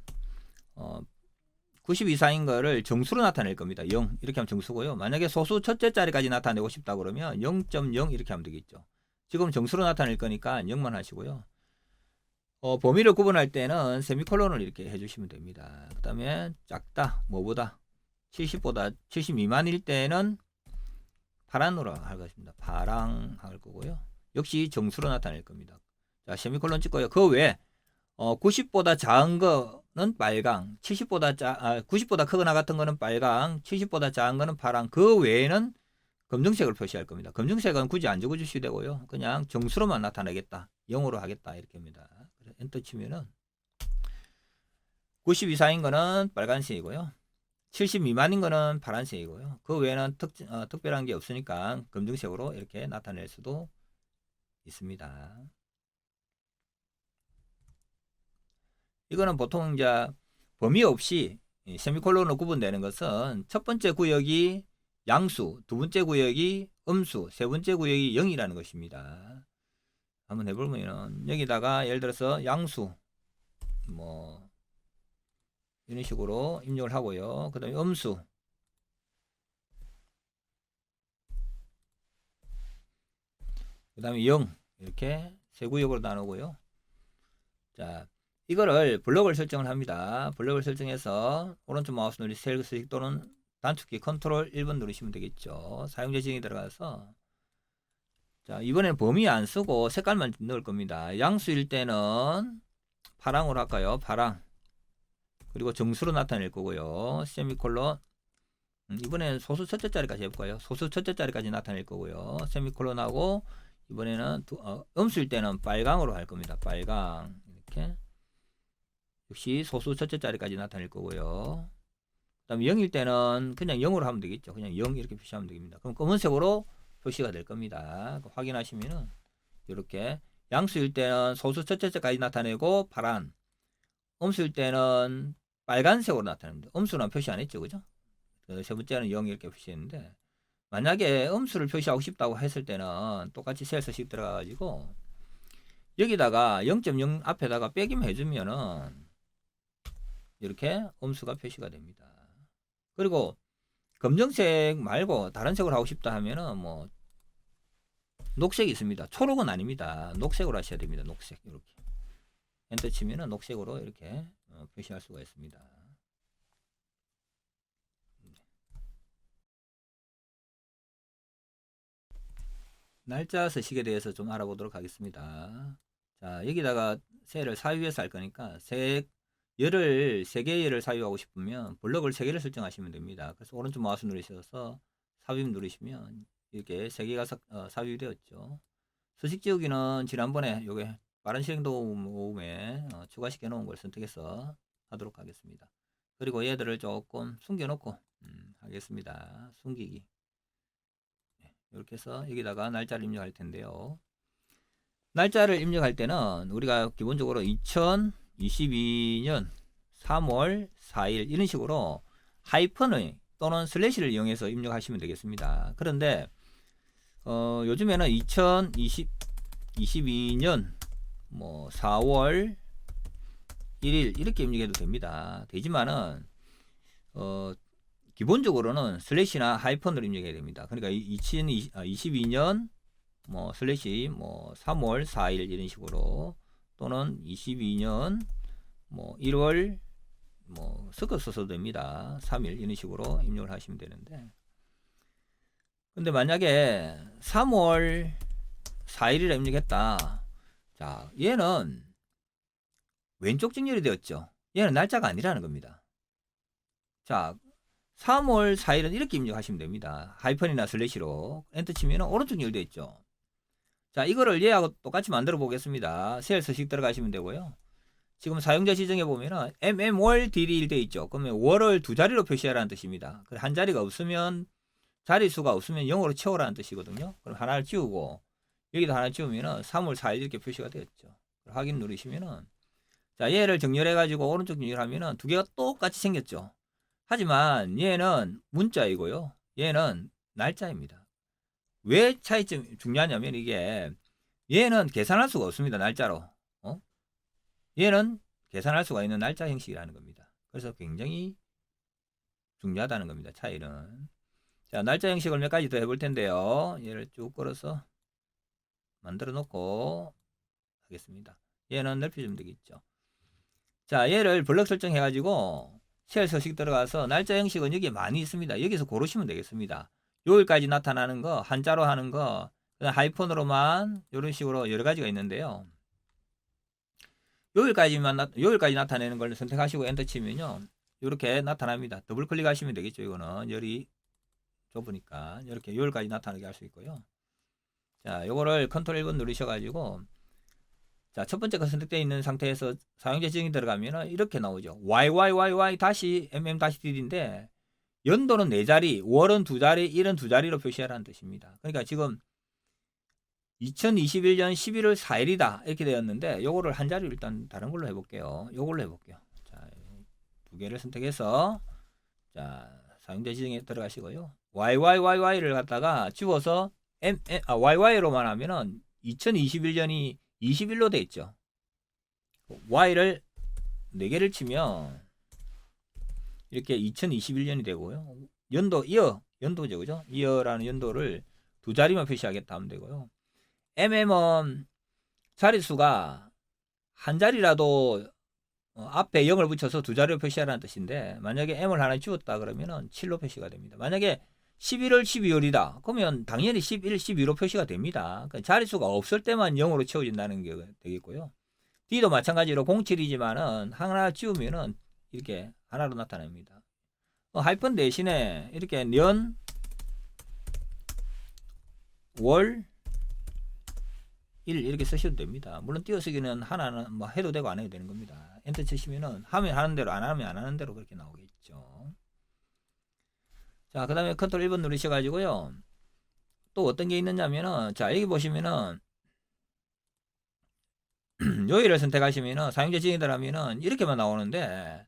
90 이상인 거를 정수로 나타낼 겁니다. 0 이렇게 하면 정수고요. 만약에 소수 첫째 자리까지 나타내고 싶다 그러면 0.0 이렇게 하면 되겠죠. 지금 정수로 나타낼 거니까 0만 하시고요. 범위를 구분할 때는 세미콜론을 이렇게 해주시면 됩니다. 그 다음에 작다 뭐보다 70 미만일 때는 파란으로 할 것입니다. 파랑 할 거고요. 역시 정수로 나타낼 겁니다. 자, 세미콜론 찍고요. 그 외에 90보다 작은 거는 빨강, 90보다 크거나 같은 거는 빨강, 70보다 작은 거는 파랑, 그 외에는 검정색을 표시할 겁니다. 검정색은 굳이 안 적어주셔도 되고요. 그냥 정수로만 나타내겠다. 0으로 하겠다. 이렇게 합니다. 그래서 엔터 치면은 90 이상인 거는 빨간색이고요. 70 미만인 거는 파란색이고요. 그 외에는 특별한 게 없으니까 검정색으로 이렇게 나타낼 수도 있습니다. 이거는 보통 이제 범위 없이 세미콜론으로 구분되는 것은 첫 번째 구역이 양수, 두 번째 구역이 음수, 세 번째 구역이 0이라는 것입니다. 한번 해보면 여기다가 예를 들어서 양수 뭐 이런 식으로 입력을 하고요. 그 다음에 음수, 그 다음에 0 이렇게 세 구역으로 나누고요. 자, 이거를 블록을 설정을 합니다. 블록을 설정해서 오른쪽 마우스 누르시 셀 서식 또는 단축키 컨트롤 1번 누르시면 되겠죠. 사용자 지정에 들어가서 자, 이번에는 범위 안 쓰고 색깔만 넣을 겁니다. 양수일 때는 파랑으로 할까요? 파랑. 그리고 정수로 나타낼 거고요. 세미콜론. 이번에는 소수 첫째 자리까지 해볼까요? 소수 첫째 자리까지 나타낼 거고요. 세미콜론하고 이번에는 음수일 때는 빨강으로 할 겁니다. 빨강 이렇게 역시 소수 첫째 자리까지 나타낼 거고요. 그 다음에 0일 때는 그냥 0으로 하면 되겠죠. 그냥 0 이렇게 표시하면 됩니다. 그럼 검은색으로 표시가 될 겁니다. 확인하시면은 이렇게 양수일 때는 소수 첫째 자까지 나타내고 파란, 음수일 때는 빨간색으로 나타납니다. 음수는 표시 안 했죠, 그죠? 세 번째는 0 이렇게 표시했는데, 만약에 음수를 표시하고 싶다고 했을 때는 똑같이 셀 서식 들어가가지고 여기다가 0.0 앞에다가 빼기만 해주면은 이렇게 음수가 표시가 됩니다. 그리고 검정색 말고 다른 색으로 하고 싶다 하면은 뭐 녹색이 있습니다. 초록은 아닙니다. 녹색으로 하셔야 됩니다. 녹색 이렇게 엔터 치면은 녹색으로 이렇게 표시할 수가 있습니다. 날짜 서식에 대해서 좀 알아보도록 하겠습니다. 자, 여기다가 셀을 사유해서 할 거니까 열을 3개의 열을 사유하고 싶으면 블럭을 3개를 설정하시면 됩니다. 그래서 오른쪽 마우스 누르셔서 삽입 누르시면 이렇게 3개가 삽입이 되었죠. 서식 지우기는 지난번에 요게 빠른 실행 도움에 추가시켜 놓은 걸 선택해서 하도록 하겠습니다. 그리고 얘들을 조금 숨겨 놓고 하겠습니다. 숨기기. 이렇게 해서 여기다가 날짜를 입력할 텐데요. 날짜를 입력할 때는 우리가 기본적으로 2022년 3월 4일 이런 식으로 하이픈을 또는 슬래시를 이용해서 입력하시면 되겠습니다. 그런데 요즘에는 2022년 뭐 4월 1일 이렇게 입력해도 됩니다. 되지만은 기본적으로는 슬래시나 하이픈으로 입력해야 됩니다. 그러니까 2022년 뭐 슬래시 뭐 3월 4일 이런 식으로 또는 22년 뭐 1월 뭐 섞어서도 됩니다. 3일 이런 식으로 입력을 하시면 되는데, 근데 만약에 3월 4일이라 입력했다. 자, 얘는 왼쪽 직렬이 되었죠. 얘는 날짜가 아니라는 겁니다. 자, 3월 4일은 이렇게 입력하시면 됩니다. 하이픈이나 슬래시로 엔터 치면 오른쪽 직렬 되어 있죠. 자, 이거를 얘하고 똑같이 만들어 보겠습니다. 셀 서식 들어가시면 되고요. 지금 사용자 지정에 보면은 mm월 딜이 되어 있죠. 그러면 월을 2자리로 표시하라는 뜻입니다. 한 자리가 없으면, 자리수가 없으면 0으로 채우라는 뜻이거든요. 그럼 하나를 지우고 여기다 하나 지우면은 3월 4일 이렇게 표시가 되었죠. 확인 누르시면은, 자, 얘를 정렬해 가지고 오른쪽 정렬하면은 두 개가 똑같이 생겼죠. 하지만 얘는 문자이고요. 얘는 날짜입니다. 왜 차이점이 중요하냐면, 이게 얘는 계산할 수가 없습니다. 날짜로. 얘는 계산할 수가 있는 날짜 형식이라는 겁니다. 그래서 굉장히 중요하다는 겁니다. 차이는. 자, 날짜 형식을 몇 가지 더 해볼 텐데요. 얘를 쭉 끌어서 만들어 놓고 하겠습니다. 얘는 넓혀주면 되겠죠. 자, 얘를 블럭 설정해 가지고 쉘 서식 들어가서 날짜 형식은 여기에 많이 있습니다. 여기서 고르시면 되겠습니다. 요일까지 나타나는 거, 한자로 하는 거, 하이폰으로만 이런 식으로 여러 가지가 있는데요. 요일까지 나타내는 걸 선택하시고 엔터 치면요, 이렇게 나타납니다. 더블 클릭하시면 되겠죠. 이거는 열이 좁으니까 이렇게 요일까지 나타나게 할 수 있고요. 자, 요거를 컨트롤 1번 누르셔가지고, 자, 첫 번째 거 선택되어 있는 상태에서 사용자 지정이 들어가면 이렇게 나오죠. YYYY 다시 MM 다시 D인데, 연도는 4자리, 월은 2자리, 일은 2자리로 표시하라는 뜻입니다. 그러니까 지금 2021년 11월 4일이다 이렇게 되었는데, 요거를 한 자리로 일단 다른 걸로 해볼게요. 요걸로 해볼게요. 자, 두 개를 선택해서, 자, 사용자 지정에 들어가시고요. YYYY를 갖다가 지워서 YY로만 하면은 2021년이 21로 돼 있죠. Y를 4개를 치면 이렇게 2021년이 되고요. 연도 연도죠, 그죠? 이어라는 연도를 2자리만 표시하겠다 하면 되고요. mm은 자릿수가 한 자리라도 앞에 0을 붙여서 2자리로 표시하라는 뜻인데, 만약에 m을 하나 지웠다 그러면은 7로 표시가 됩니다. 만약에 11월 12월이다 그러면 당연히 11, 12로 표시가 됩니다. 그러니까 자릿수가 없을 때만 0으로 채워진다는 게 되겠고요. D도 마찬가지로 07이지만은 하나 지우면은 이렇게 하나로 나타납니다. 하이픈 대신에 이렇게 년, 월, 일 이렇게 쓰셔도 됩니다. 물론 띄어쓰기는 하나는 뭐 해도 되고 안 해도 되는 겁니다. 엔터 치시면은 하면 하는 대로, 안 하면 안 하는 대로 그렇게 나오겠죠. 자, 그 다음에 컨트롤 1번 누르셔가지고요. 또 어떤 게 있느냐면은, 자, 여기 보시면은 요일을 선택하시면은 사용자 지정에 하면은 이렇게만 나오는데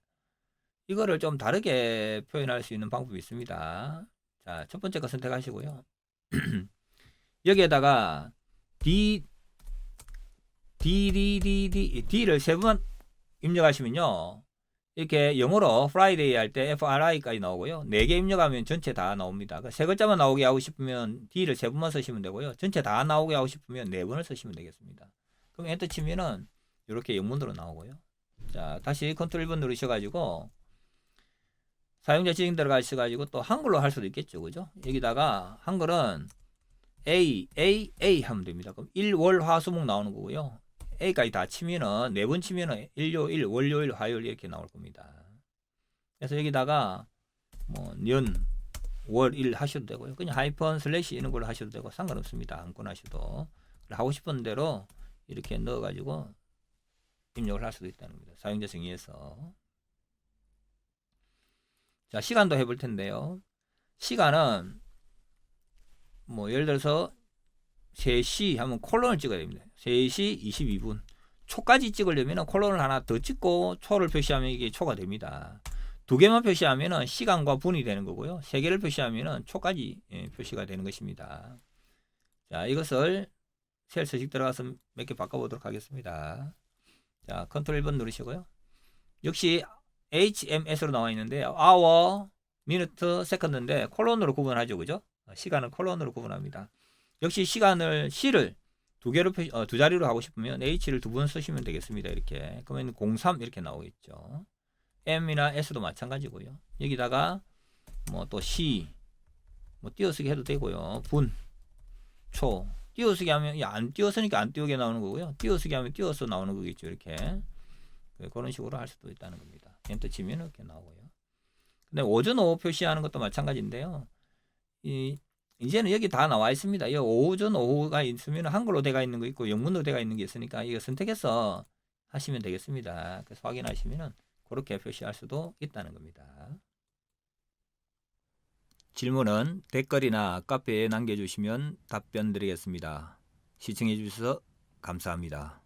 이거를 좀 다르게 표현할 수 있는 방법이 있습니다. 자, 첫 번째 거 선택하시고요. 여기에다가 D를 세 번 입력하시면요. 이렇게 영어로 Friday 할 때 FRI까지 나오고요. 4개 입력하면 전체 다 나옵니다. 세 글자만 나오게 하고 싶으면 D를 세 번만 쓰시면 되고요. 전체 다 나오게 하고 싶으면 4번을 쓰시면 되겠습니다. 그럼 엔터 치면은 이렇게 영문으로 나오고요. 자, 다시 컨트롤 1번 누르셔가지고 사용자 지정 들어가셔가지고 또 한글로 할 수도 있겠죠. 그죠? 여기다가 한글은 A 하면 됩니다. 그럼 일월화수목 나오는 거고요. A까지 다 치면은 4번 치면은 일요일, 월요일, 화요일 이렇게 나올 겁니다. 그래서 여기다가 뭐 년, 월, 일 하셔도 되고요. 그냥 하이픈 슬래시 이런 걸로 하셔도 되고 상관없습니다. 아무거나 하셔도. 하고 싶은 대로 이렇게 넣어가지고 입력을 할 수도 있다는 겁니다. 사용자 정의에서. 자, 시간도 해볼 텐데요. 시간은 뭐 예를 들어서 3시 하면 콜론을 찍어야 됩니다. 3시 22분. 초까지 찍으려면 콜론을 하나 더 찍고 초를 표시하면 이게 초가 됩니다. 2개만 표시하면 시간과 분이 되는 거고요. 3개를 표시하면 초까지 표시가 되는 것입니다. 자, 이것을 셀 서식 들어가서 몇 개 바꿔보도록 하겠습니다. 자, 컨트롤 1번 누르시고요. 역시 HMS로 나와 있는데 hour, minute, second인데 콜론으로 구분하죠. 그죠? 시간은 콜론으로 구분합니다. 역시 시간을 C를 두 자리로 하고 싶으면 H를 2번 쓰시면 되겠습니다. 이렇게. 그러면 03 이렇게 나오겠죠. M이나 S도 마찬가지고요. 여기다가 뭐 또 C 뭐 띄어쓰기 해도 되고요. 분, 초. 띄어쓰기 하면 안 띄어쓰니까 안 띄우게 나오는 거고요. 띄어쓰기 하면 띄어서 나오는 거겠죠. 이렇게. 그런 식으로 할 수도 있다는 겁니다. 엔터 치면 이렇게 나오고요. 근데 오전 오후 표시하는 것도 마찬가지인데요. 이제는 여기 다 나와 있습니다. 이 오전 오후가 있으면 한글로 되어 있는 거 있고 영문으로 되어 있는 게 있으니까 이거 선택해서 하시면 되겠습니다. 그래서 확인하시면은 그렇게 표시할 수도 있다는 겁니다. 질문은 댓글이나 카페에 남겨주시면 답변 드리겠습니다. 시청해 주셔서 감사합니다.